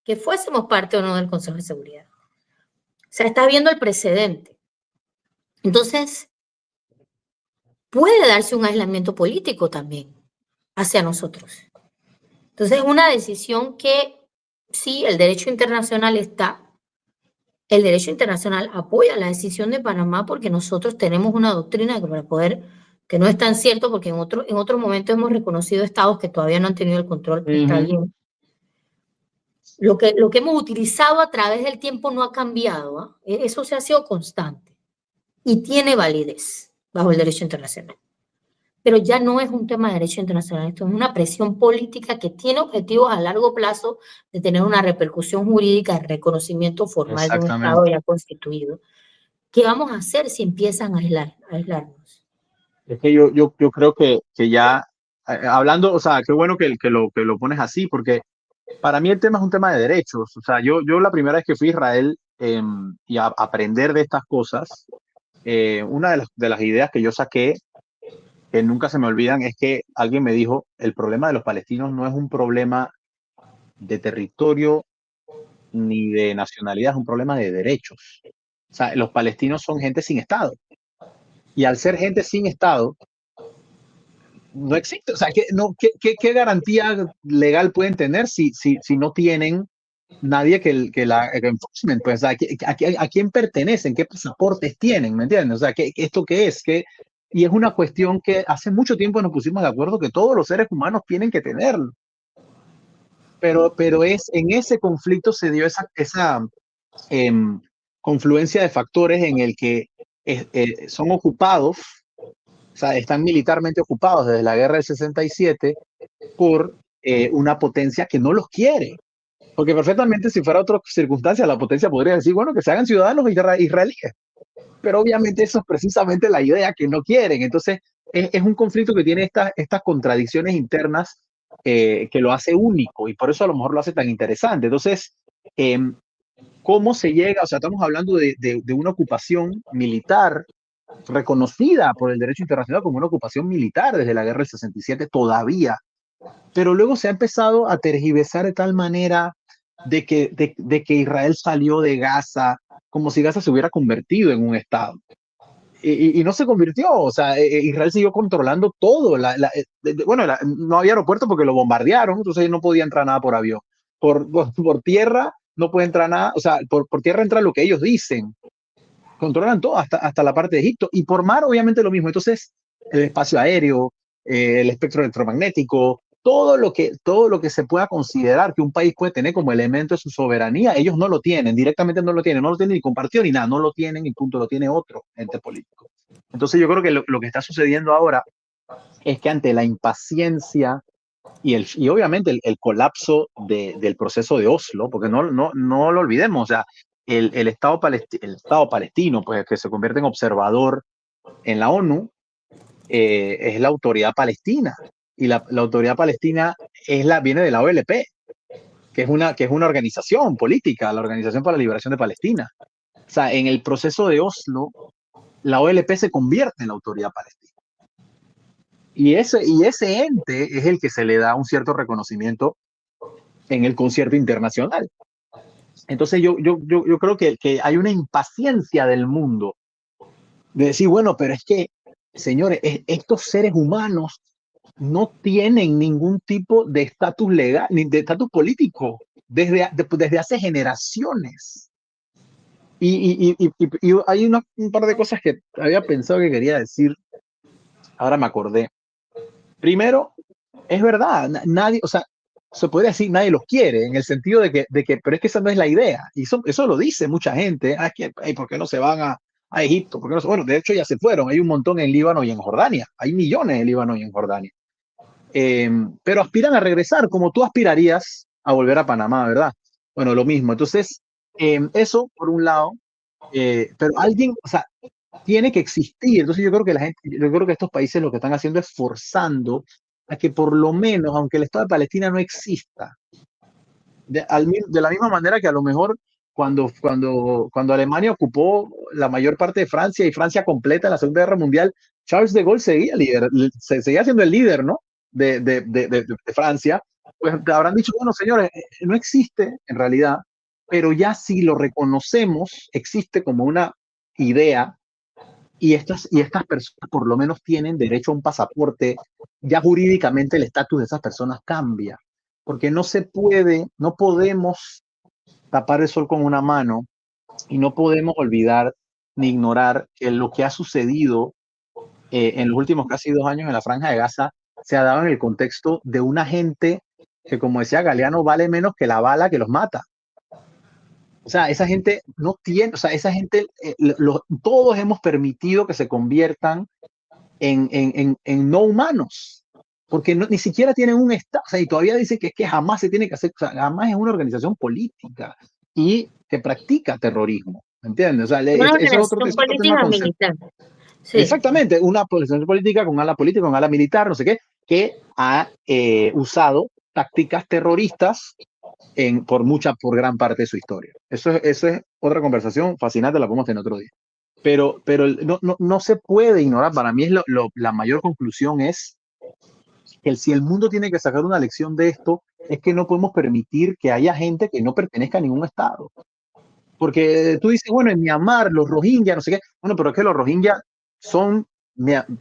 que fuésemos parte o no del Consejo de Seguridad. O sea, está viendo el precedente. Entonces, puede darse un aislamiento político también hacia nosotros. Entonces, es una decisión que sí, el derecho internacional está, el derecho internacional apoya la decisión de Panamá porque nosotros tenemos una doctrina que para poder, que no es tan cierto porque en otro momento hemos reconocido estados que todavía no han tenido el control, está bien. Lo que hemos utilizado a través del tiempo no ha cambiado, ¿eh? Eso se ha sido constante y tiene validez bajo el derecho internacional. Pero ya no es un tema de derecho internacional, esto es una presión política que tiene objetivos a largo plazo de tener una repercusión jurídica, de reconocimiento formal de un Estado Exactamente. ya constituido. ¿Qué vamos a hacer si empiezan a aislarnos? Es que yo creo que ya, hablando, o sea, qué bueno que lo pones así, porque para mí el tema es un tema de derechos. O sea, yo la primera vez que fui a Israel y a aprender de estas cosas, una de las ideas que yo saqué, que nunca se me olvidan, es que alguien me dijo, el problema de los palestinos no es un problema de territorio ni de nacionalidad, es un problema de derechos. O sea, los palestinos son gente sin Estado. Y al ser gente sin Estado, no existe. O sea, ¿qué garantía legal pueden tener si no tienen nadie que enforcement? Pues, o sea, ¿a quién pertenecen? ¿Qué pasaportes tienen? ¿Me entiendes? O sea, ¿esto qué es? Y es una cuestión que hace mucho tiempo nos pusimos de acuerdo que todos los seres humanos tienen que tenerlo. Pero es en ese conflicto se dio esa eh, confluencia de factores en el que son ocupados, o sea, están militarmente ocupados desde la guerra del 67 por una potencia que no los quiere. Porque perfectamente si fuera otra circunstancia, la potencia podría decir, bueno, que se hagan ciudadanos israelíes. Pero obviamente eso es precisamente la idea que no quieren. Entonces, es un conflicto que tiene estas contradicciones internas que lo hace único y por eso a lo mejor lo hace tan interesante. Entonces, eh, ¿cómo se llega? O sea, estamos hablando de una ocupación militar reconocida por el derecho internacional como una ocupación militar desde la guerra del 67 todavía, pero luego se ha empezado a tergiversar de tal manera de que Israel salió de Gaza como si Gaza se hubiera convertido en un Estado. y no se convirtió, o sea, Israel siguió controlando todo. Bueno, no había aeropuerto porque lo bombardearon, entonces no podía entrar nada por avión. Por tierra no puede entrar nada, o sea, por tierra entra lo que ellos dicen, controlan todo, hasta la parte de Egipto. Y por mar, obviamente, lo mismo. Entonces, el espacio aéreo, el espectro electromagnético, todo lo que se pueda considerar que un país puede tener como elemento de su soberanía, ellos no lo tienen, directamente no lo tienen ni compartido ni nada, no lo tienen y punto, lo tiene otro ente político. Entonces yo creo que lo que está sucediendo ahora es que ante la impaciencia y obviamente el colapso del proceso de Oslo, porque no lo olvidemos, o sea, el Estado palestino, pues que se convierte en observador en la ONU, es la autoridad palestina. Y la autoridad palestina viene de la OLP, que es una organización política, la Organización para la Liberación de Palestina. O sea, en el proceso de Oslo, la OLP se convierte en la autoridad palestina. Y ese ente es el que se le da un cierto reconocimiento en el concierto internacional. Entonces yo creo que hay una impaciencia del mundo de decir, bueno, pero es que, señores, estos seres humanos no tienen ningún tipo de estatus legal, ni de estatus político, desde hace generaciones. Y hay un par de cosas que había pensado que quería decir, ahora me acordé. Primero, es verdad, nadie, o sea, se podría decir nadie los quiere, en el sentido pero es que esa no es la idea. Y eso lo dice mucha gente. ¿Por qué no se van a Egipto? ¿Por qué no bueno, de hecho ya se fueron. Hay un montón en Líbano y en Jordania. Hay millones en Líbano y en Jordania. Pero aspiran a regresar, como tú aspirarías a volver a Panamá, ¿verdad? Bueno, lo mismo. Entonces, eso por un lado, pero alguien, o sea, tiene que existir. Entonces yo creo que estos países lo que están haciendo es forzando a que por lo menos, aunque el Estado de Palestina no exista, de la misma manera que a lo mejor cuando Alemania ocupó la mayor parte de Francia y Francia completa en la Segunda Guerra Mundial, Charles de Gaulle seguía siendo el líder, ¿no? De Francia. Pues habrán dicho, bueno, señores, no existe en realidad, pero ya si lo reconocemos, existe como una idea y estas personas por lo menos tienen derecho a un pasaporte, ya jurídicamente el estatus de esas personas cambia, porque no podemos tapar el sol con una mano y no podemos olvidar ni ignorar que lo que ha sucedido en los últimos casi 2 años en la Franja de Gaza se ha dado en el contexto de una gente que, como decía Galeano, vale menos que la bala que los mata. O sea, esa gente no tiene, o sea, esa gente, todos hemos permitido que se conviertan en no humanos, porque ni siquiera tienen un Estado, o sea, y todavía dice que es que jamás se tiene que hacer, o sea, jamás es una organización política y que practica terrorismo, ¿entiendes? O sea, Una eso es organización otro tema política conceptual. militar. Sí. Exactamente, una organización política con ala militar, no sé qué, que ha usado tácticas terroristas por gran parte de su historia. Eso es otra conversación fascinante, la podemos tener otro día. Pero no se puede ignorar, para mí la mayor conclusión es que si el mundo tiene que sacar una lección de esto, es que no podemos permitir que haya gente que no pertenezca a ningún Estado. Porque tú dices, bueno, en Myanmar, los Rohingya, no sé qué, bueno, pero es que los Rohingya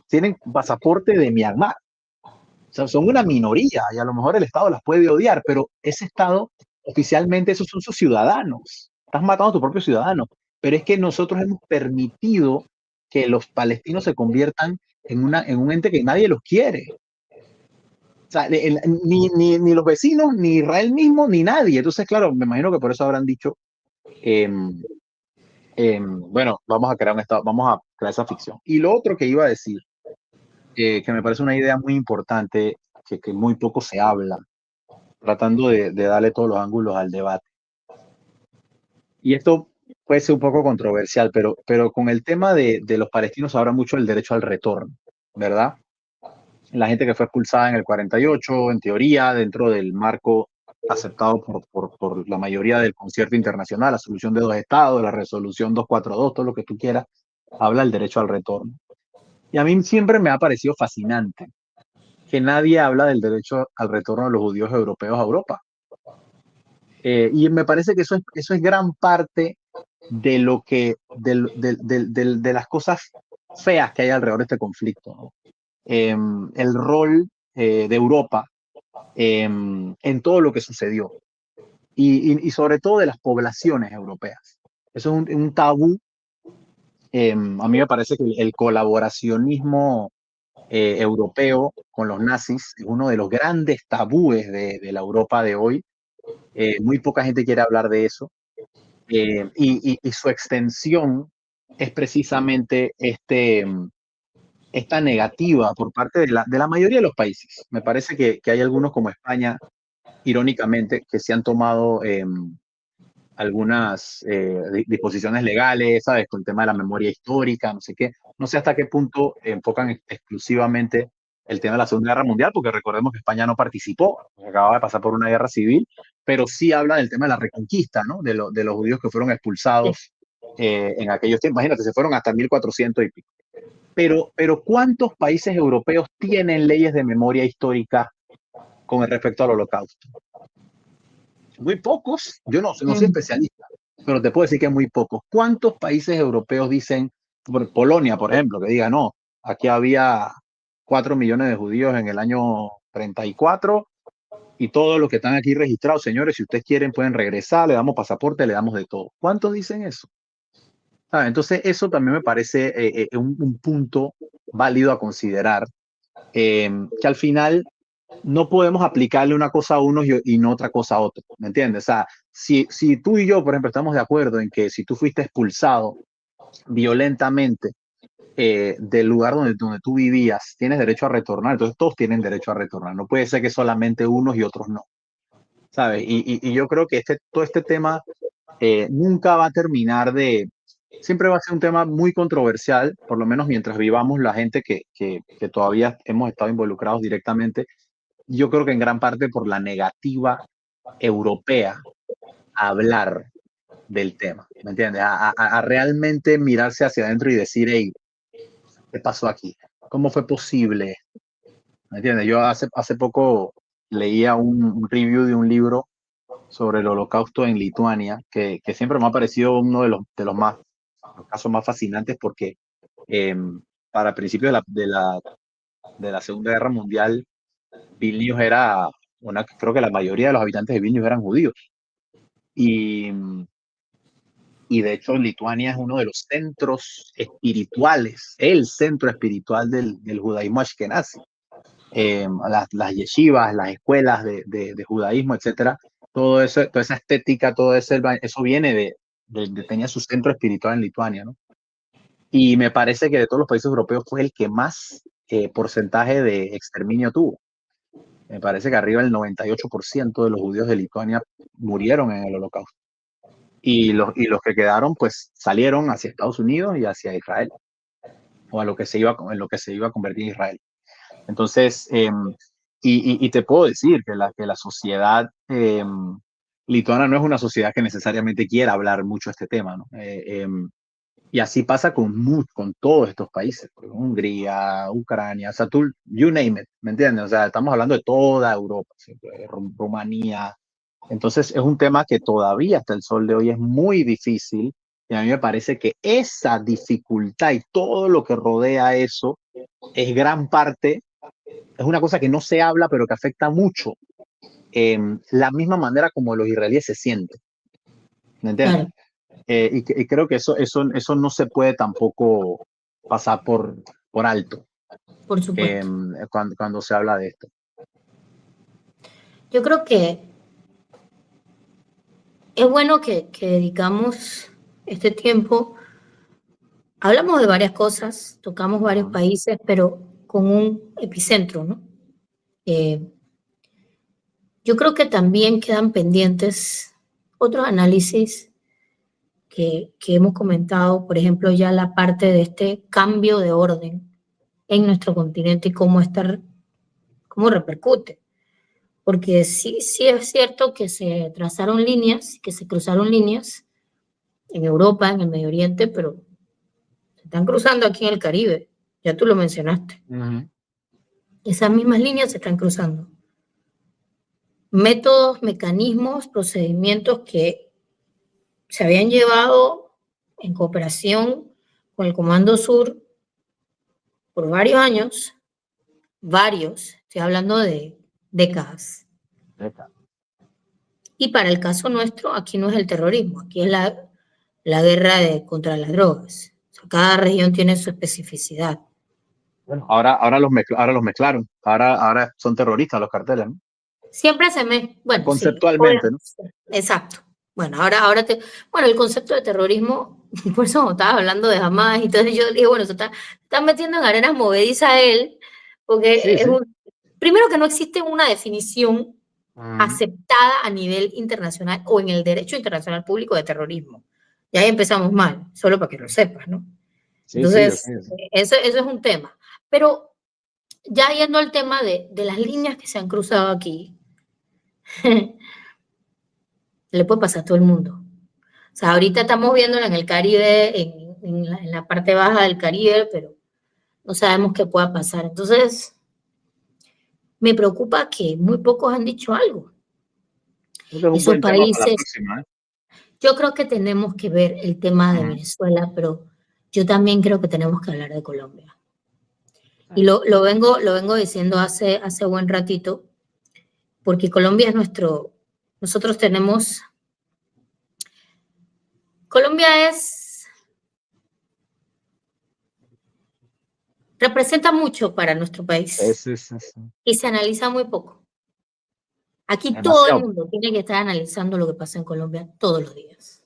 tienen pasaporte de Myanmar. O sea, son una minoría y a lo mejor el Estado las puede odiar, pero ese Estado, oficialmente, esos son sus ciudadanos. Estás matando a tus propios ciudadanos. Pero es que nosotros hemos permitido que los palestinos se conviertan en un ente que nadie los quiere. O sea, ni los vecinos, ni Israel mismo, ni nadie. Entonces, claro, me imagino que por eso habrán dicho, eh, bueno, vamos a crear un Estado, vamos a crear esa ficción. Y lo otro que iba a decir, que me parece una idea muy importante, que muy poco se habla, tratando de darle todos los ángulos al debate. Y esto puede ser un poco controversial, pero con el tema de los palestinos se habla mucho del derecho al retorno, ¿verdad? La gente que fue expulsada en el 48, en teoría, dentro del marco aceptado por la mayoría del concierto internacional, la solución de 2 estados, la resolución 242, todo lo que tú quieras, habla del derecho al retorno. Y a mí siempre me ha parecido fascinante que nadie habla del derecho al retorno de los judíos europeos a Europa. Y me parece que eso es gran parte de lo que, de las cosas feas que hay alrededor de este conflicto, ¿no? El rol de Europa en todo lo que sucedió y sobre todo de las poblaciones europeas. Eso es un tabú. A mí me parece que el colaboracionismo europeo con los nazis es uno de los grandes tabúes de la Europa de hoy. Muy poca gente quiere hablar de eso. Y su extensión es precisamente esta negativa por parte de la mayoría de los países. Me parece que hay algunos como España, irónicamente, que se han tomado algunas disposiciones legales, ¿sabes? Con el tema de la memoria histórica, no sé qué. No sé hasta qué punto enfocan exclusivamente el tema de la Segunda Guerra Mundial, porque recordemos que España no participó, acababa de pasar por una guerra civil, pero sí habla del tema de la reconquista, ¿no? De los judíos que fueron Sí. expulsados en aquellos tiempos. Imagínate, se fueron hasta 1400 y pico. Pero ¿cuántos países europeos tienen leyes de memoria histórica con respecto al Holocausto? Muy pocos. Yo no soy especialista, pero te puedo decir que muy pocos. ¿Cuántos países europeos dicen, Polonia, por ejemplo, que diga, no, aquí había 4 millones de judíos en el año 34 y todos los que están aquí registrados, señores, si ustedes quieren pueden regresar, le damos pasaporte, le damos de todo? ¿Cuántos dicen eso? ¿Sabe? Entonces, eso también me parece un punto válido a considerar, que al final no podemos aplicarle una cosa a unos y no otra cosa a otros, ¿me entiendes? O sea, si tú y yo, por ejemplo, estamos de acuerdo en que si tú fuiste expulsado violentamente del lugar donde tú vivías, tienes derecho a retornar, entonces todos tienen derecho a retornar, no puede ser que solamente unos y otros no, ¿sabes? Y yo creo que todo este tema nunca va a terminar siempre va a ser un tema muy controversial, por lo menos mientras vivamos la gente que todavía hemos estado involucrados directamente. Yo creo que en gran parte por la negativa europea a hablar del tema, ¿me entiendes? A realmente mirarse hacia adentro y decir, hey, ¿qué pasó aquí? ¿Cómo fue posible? ¿Me entiendes? Yo hace poco leía un review de un libro sobre el holocausto en Lituania, que siempre me ha parecido uno los casos más fascinantes porque eh, para principios de la Segunda Guerra Mundial, Vilnius era creo que la mayoría de los habitantes de Vilnius eran judíos. Y, y de hecho Lituania es uno de los centros espirituales, el centro espiritual del judaísmo ashkenazi. Las yeshivas, las escuelas de judaísmo, etcétera, todo eso, toda esa estética, todo eso viene tenía su centro espiritual en Lituania, ¿no? Y me parece que de todos los países europeos fue el que más porcentaje de exterminio tuvo. Me parece que arriba del 98% de los judíos de Lituania murieron en el Holocausto. Y los que quedaron, pues salieron hacia Estados Unidos y hacia Israel, o a lo que en lo que se iba a convertir en Israel. Entonces, y te puedo decir que la sociedad lituana no es una sociedad que necesariamente quiera hablar mucho de este tema, ¿no? Y así pasa con todos estos países, Hungría, Ucrania, o sea, you name it, ¿me entiendes? O sea, estamos hablando de toda Europa, ¿sí? Rumanía. Entonces, es un tema que todavía hasta el sol de hoy es muy difícil, y a mí me parece que esa dificultad y todo lo que rodea eso es gran parte, es una cosa que no se habla, pero que afecta mucho la misma manera como los israelíes se sienten, ¿me entiendes? Claro, Y creo que eso no se puede tampoco pasar por alto por supuesto. cuando se habla de esto. Yo creo que es bueno que dedicamos este tiempo. Hablamos de varias cosas, tocamos varios Ujú. países, pero con un epicentro, ¿no? Eh, yo creo que también quedan pendientes otros análisis que hemos comentado, por ejemplo, ya la parte de este cambio de orden en nuestro continente y cómo repercute. Porque sí, sí es cierto que se trazaron líneas, que se cruzaron líneas en Europa, en el Medio Oriente, pero se están cruzando aquí en el Caribe. Ya tú lo mencionaste. Ujú. Esas mismas líneas se están cruzando. Métodos, mecanismos, procedimientos que se habían llevado en cooperación con el Comando Sur por varios, estoy hablando de décadas. Y para el caso nuestro, aquí no es el terrorismo, aquí es la guerra contra las drogas. O sea, cada región tiene su especificidad. Bueno, ahora los mezclaron. Ahora son terroristas los carteles, ¿no? Siempre se me... Bueno, sí. Conceptualmente, ¿no? Exacto. Bueno, bueno, el concepto de terrorismo, por eso estaba hablando de Hamas y todo, yo dije, bueno, se está metiendo en arenas movedizas él, porque Sí, sí. primero que no existe una definición aceptada a nivel internacional o en el derecho internacional público de terrorismo. Y ahí empezamos mal, solo para que lo sepas, ¿no? Sí, Entonces, sí. eso es un tema. Pero ya yendo al tema de las líneas que se han cruzado aquí, le puede pasar a todo el mundo. O sea, ahorita estamos viéndolo en el Caribe, en la parte baja del Caribe, pero no sabemos qué pueda pasar. Entonces, me preocupa que muy pocos han dicho algo. Creo que es un Esos buen tema para la países, próxima, ¿eh? yo creo que tenemos que ver el tema de Venezuela, pero yo también creo que tenemos que hablar de Colombia. Y lo vengo diciendo hace buen ratito, porque Colombia es nosotros tenemos, Colombia representa mucho para nuestro país Es y se analiza muy poco. Aquí todo el demasiado. mundo tiene que estar analizando lo que pasa en Colombia todos los días,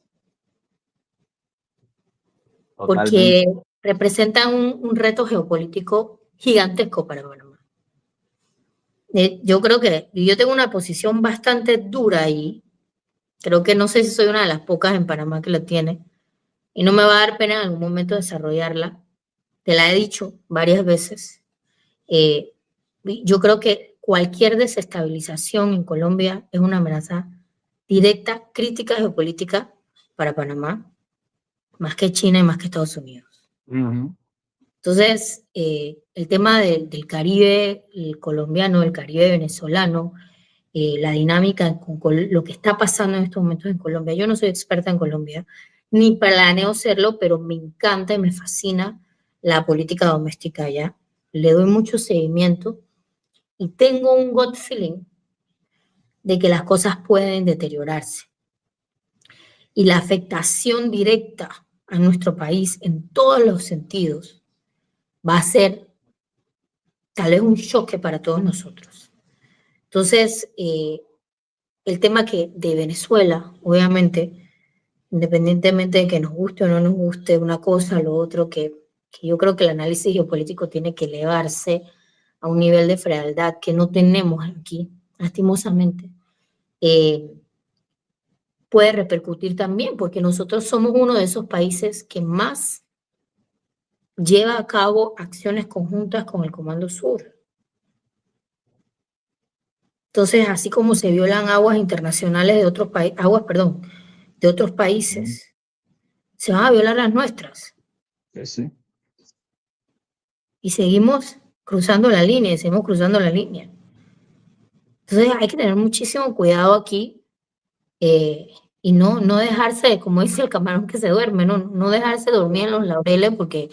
Totalmente. porque representa un reto geopolítico gigantesco para Panamá. Yo creo que yo tengo una posición bastante dura ahí. Creo que no sé si soy una de las pocas en Panamá que la tiene y no me va a dar pena en algún momento desarrollarla. Te la he dicho varias veces. Eh, yo creo que cualquier desestabilización en Colombia es una amenaza directa, crítica, geopolítica para Panamá, más que China y más que Estados Unidos. Entonces, el tema del Caribe el colombiano, el Caribe venezolano, la dinámica con lo que está pasando en estos momentos en Colombia. Yo no soy experta en Colombia, ni planeo serlo, pero me encanta y me fascina la política doméstica allá. Le doy mucho seguimiento y tengo un gut feeling de que las cosas pueden deteriorarse. Y la afectación directa a nuestro país en todos los sentidos va a ser tal vez un choque para todos nosotros. Entonces, el tema que de Venezuela, obviamente, independientemente de que nos guste o no nos guste una cosa, lo otro, que yo creo que el análisis geopolítico tiene que elevarse a un nivel de frialdad que no tenemos aquí, lastimosamente, puede repercutir también, porque nosotros somos uno de esos países que más lleva a cabo acciones conjuntas con el Comando Sur. Entonces, así como se violan aguas internacionales de otros países, de otros países, se van a violar las nuestras. Sí. Y seguimos cruzando la línea, seguimos cruzando la línea. Entonces hay que tener muchísimo cuidado aquí y no dejarse, como dice el camarón que se duerme, no dejarse dormir en los laureles porque,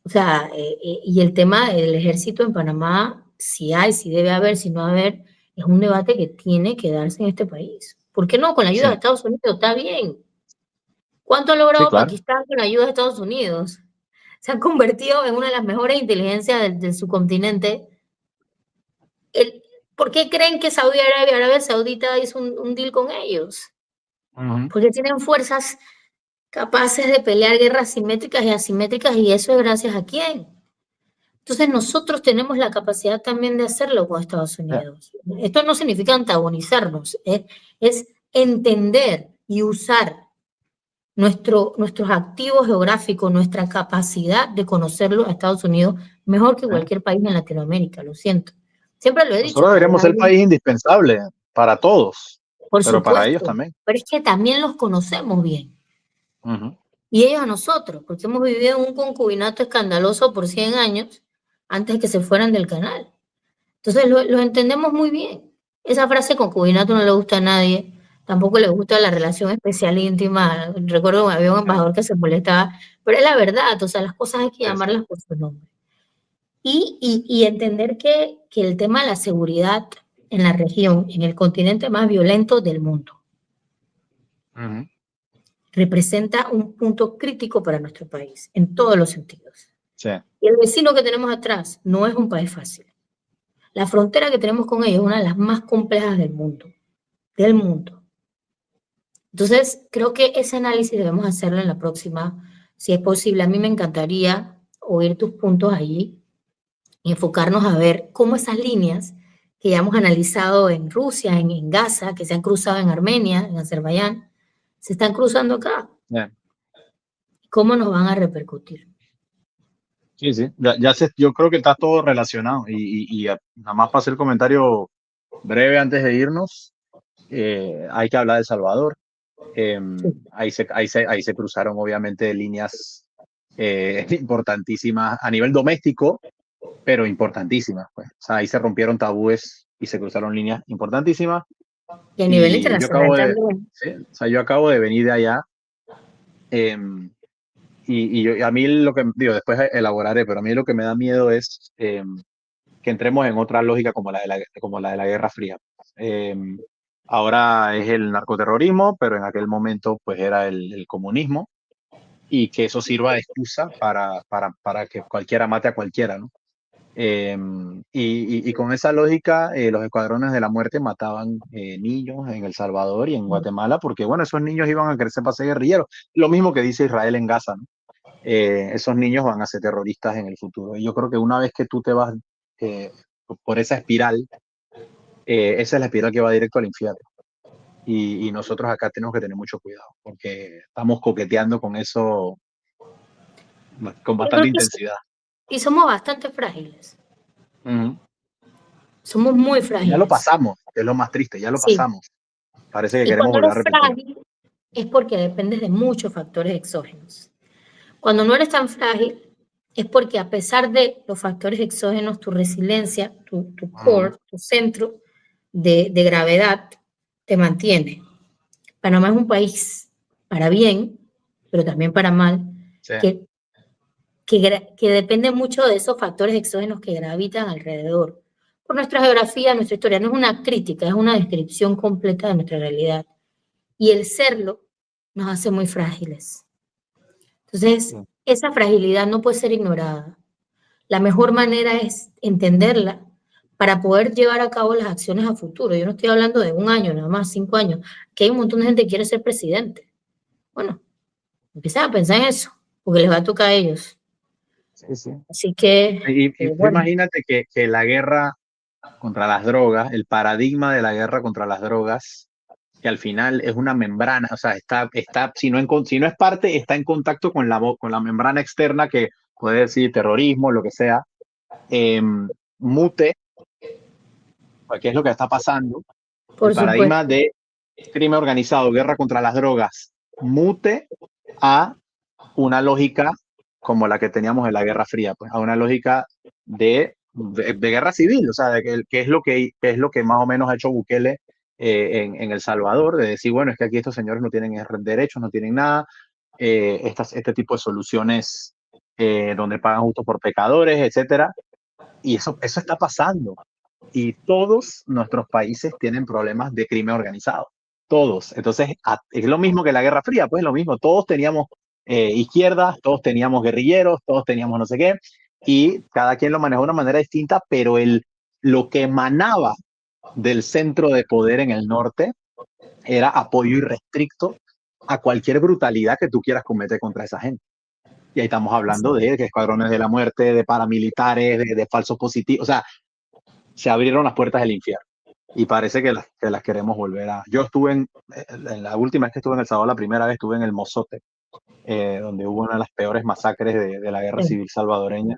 o sea, y el tema del ejército en Panamá, si hay, si debe haber, si no haber, es un debate que tiene que darse en este país. ¿Por qué no? Con la ayuda de Estados Unidos está bien. ¿Cuánto ha Sí, logrado claro. Pakistán con la ayuda de Estados Unidos? Se han convertido en una de las mejores inteligencias de su continente. ¿Por qué creen que Saudi Arabia, Arabia Saudita hizo un deal con ellos? Porque tienen fuerzas capaces de pelear guerras simétricas y asimétricas y eso es gracias a quién. Entonces nosotros tenemos la capacidad también de hacerlo con Estados Unidos. Esto no significa antagonizarnos, es entender y usar nuestros activos geográficos, nuestra capacidad de conocerlo a Estados Unidos mejor que cualquier país en Latinoamérica, lo siento. Siempre lo he dicho, Nosotros para deberíamos ser el país indispensable para todos, por pero para ellos supuesto, también. pero es que también los conocemos bien. Y ellos a nosotros, porque hemos vivido en un concubinato escandaloso por 100 años antes de que se fueran del canal. Entonces lo entendemos muy bien. Esa frase concubinato no le gusta a nadie, tampoco le gusta la relación especial e íntima. Recuerdo que había un embajador que se molestaba, pero es la verdad, o sea, las cosas hay que llamarlas por su nombre. y entender que el tema de la seguridad en la región, en el continente más violento del mundo, representa un punto crítico para nuestro país, en todos los sentidos. Sí. Y el vecino que tenemos atrás no es un país fácil. La frontera que tenemos con ellos es una de las más complejas del mundo. Del mundo. Entonces, creo que ese análisis debemos hacerlo en la próxima, si es posible. A mí me encantaría oír tus puntos allí y enfocarnos a ver cómo esas líneas que ya hemos analizado en Rusia, en Gaza, que se han cruzado en Armenia, en Azerbaiyán, se están cruzando acá. Yeah. ¿Cómo nos van a repercutir? Sí, sí. Yo creo que está todo relacionado. Y nada más para hacer el comentario breve antes de irnos, hay que hablar de El Salvador. Ahí se cruzaron obviamente líneas importantísimas a nivel doméstico, pero importantísimas, pues. O sea, ahí se rompieron tabúes y se cruzaron líneas importantísimas. Y a nivel Y internacional también. ¿sí? O sea, yo acabo de venir de allá. A mí lo que digo, después elaboraré, pero a mí lo que me da miedo es que entremos en otra lógica como la de la Guerra Fría. Ahora es el narcoterrorismo, pero en aquel momento pues era el comunismo, y que eso sirva de excusa para que cualquiera mate a cualquiera, ¿no? Y con esa lógica, los escuadrones de la muerte mataban niños en El Salvador y en Guatemala, porque bueno, esos niños iban a crecer para ser guerrilleros. Lo mismo que dice Israel en Gaza, ¿no? Esos niños van a ser terroristas en el futuro. Y yo creo que una vez que tú te vas por esa espiral, esa es la espiral que va directo al infierno. Y nosotros acá tenemos que tener mucho cuidado, porque estamos coqueteando con eso con bastante intensidad. Y somos bastante frágiles. Somos muy frágiles. Ya lo pasamos, que es lo más triste, ya lo pasamos. Parece que queremos volver a repetir. Frágil es porque dependes de muchos factores exógenos. Cuando no eres tan frágil es porque a pesar de los factores exógenos, tu resiliencia, tu core, tu centro de gravedad te mantiene. Panamá es un país para bien, pero también para mal, sí, que depende mucho de esos factores exógenos que gravitan alrededor. Por nuestra geografía, nuestra historia, no es una crítica, es una descripción completa de nuestra realidad. Y el serlo nos hace muy frágiles. Entonces, esa fragilidad no puede ser ignorada. La mejor manera es entenderla para poder llevar a cabo las acciones a futuro. Yo no estoy hablando de un año, nada más 5 años, que hay un montón de gente que quiere ser presidente. Bueno, empiecen a pensar en eso, porque les va a tocar a ellos. Sí, sí. Así que... bueno. Imagínate que la guerra contra las drogas, el paradigma de la guerra contra las drogas, que al final es una membrana, o sea, si no es parte, está en contacto con la membrana externa, que puede decir terrorismo, lo que sea, mute, que es lo que está pasando. El paradigma de crimen organizado, guerra contra las drogas, mute a una lógica como la que teníamos en la Guerra Fría, pues a una lógica de guerra civil, o sea, de que es lo que más o menos ha hecho Bukele en El Salvador, de decir, bueno, es que aquí estos señores no tienen derechos, no tienen nada, este tipo de soluciones donde pagan justo por pecadores, etcétera, y eso está pasando. Y todos nuestros países tienen problemas de crimen organizado, todos. Entonces, es lo mismo que la Guerra Fría, pues lo mismo, todos teníamos izquierdas, todos teníamos guerrilleros, todos teníamos no sé qué, y cada quien lo manejó de una manera distinta, pero lo que emanaba del centro de poder en el norte era apoyo irrestricto a cualquier brutalidad que tú quieras cometer contra esa gente. Y ahí estamos hablando de escuadrones de la muerte, de paramilitares, de falsos positivos, o sea, se abrieron las puertas del infierno. Y parece que las queremos volver a... Yo estuve en la última vez que estuve en El Salvador, la primera vez estuve en el Mozote, donde hubo una de las peores masacres de la guerra civil salvadoreña.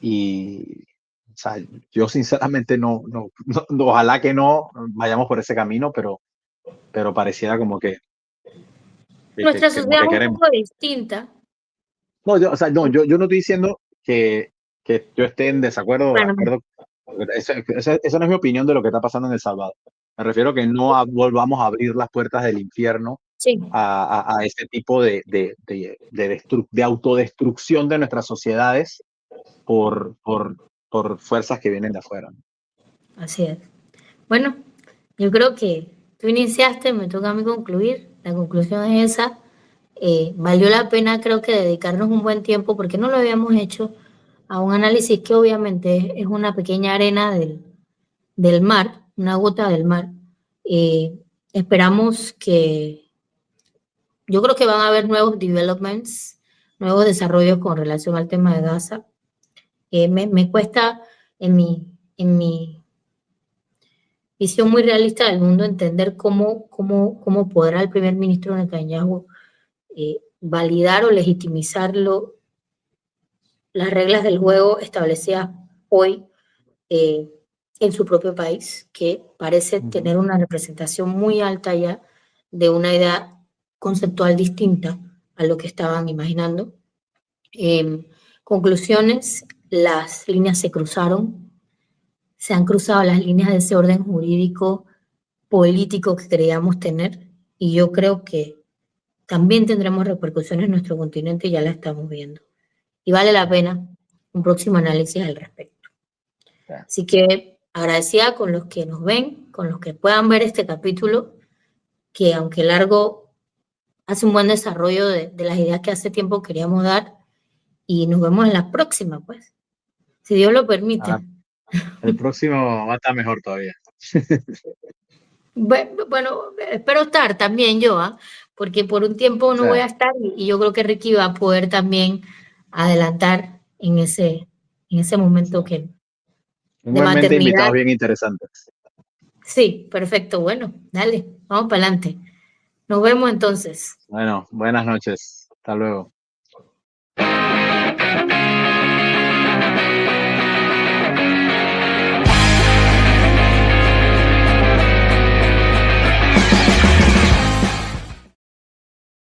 Y, o sea, yo sinceramente no, ojalá que no vayamos por ese camino, pero pareciera como que... Nuestra sociedad es un poco distinta. No, yo no estoy diciendo que yo esté en desacuerdo o de acuerdo. Esa no es mi opinión de lo que está pasando en El Salvador. Me refiero a que no volvamos a abrir las puertas del infierno a este tipo de autodestrucción de nuestras sociedades por, por, por fuerzas que vienen de afuera. Así es. Bueno, yo creo que tú iniciaste, me toca a mí concluir. La conclusión es esa. Valió la pena, creo que dedicarnos un buen tiempo, porque no lo habíamos hecho, a un análisis que obviamente es una pequeña arena del mar, una gota del mar. Esperamos que, yo creo que van a haber nuevos developments, nuevos desarrollos con relación al tema de Gaza. Me cuesta en mi visión muy realista del mundo entender cómo podrá el primer ministro Netanyahu validar o legitimizarlo las reglas del juego establecidas hoy eh, en su propio país, que parece tener una representación muy alta ya de una idea conceptual distinta a lo que estaban imaginando. Conclusiones, las líneas se han cruzado las líneas de ese orden jurídico político que creíamos tener, y yo creo que también tendremos repercusiones en nuestro continente y ya la estamos viendo. Y vale la pena un próximo análisis al respecto. Así que agradecida con los que nos ven, con los que puedan ver este capítulo, que aunque largo, hace un buen desarrollo de las ideas que hace tiempo queríamos dar, y nos vemos en la próxima, pues, si Dios lo permite. El próximo va a estar mejor todavía. Bueno, espero estar también yo, porque por un tiempo no voy a estar y yo creo que Ricky va a poder también adelantar en ese momento que de Igualmente maternidad. invitados bien interesantes. Sí, perfecto. Bueno, dale, vamos para adelante. Nos vemos entonces. Bueno, buenas noches. Hasta luego.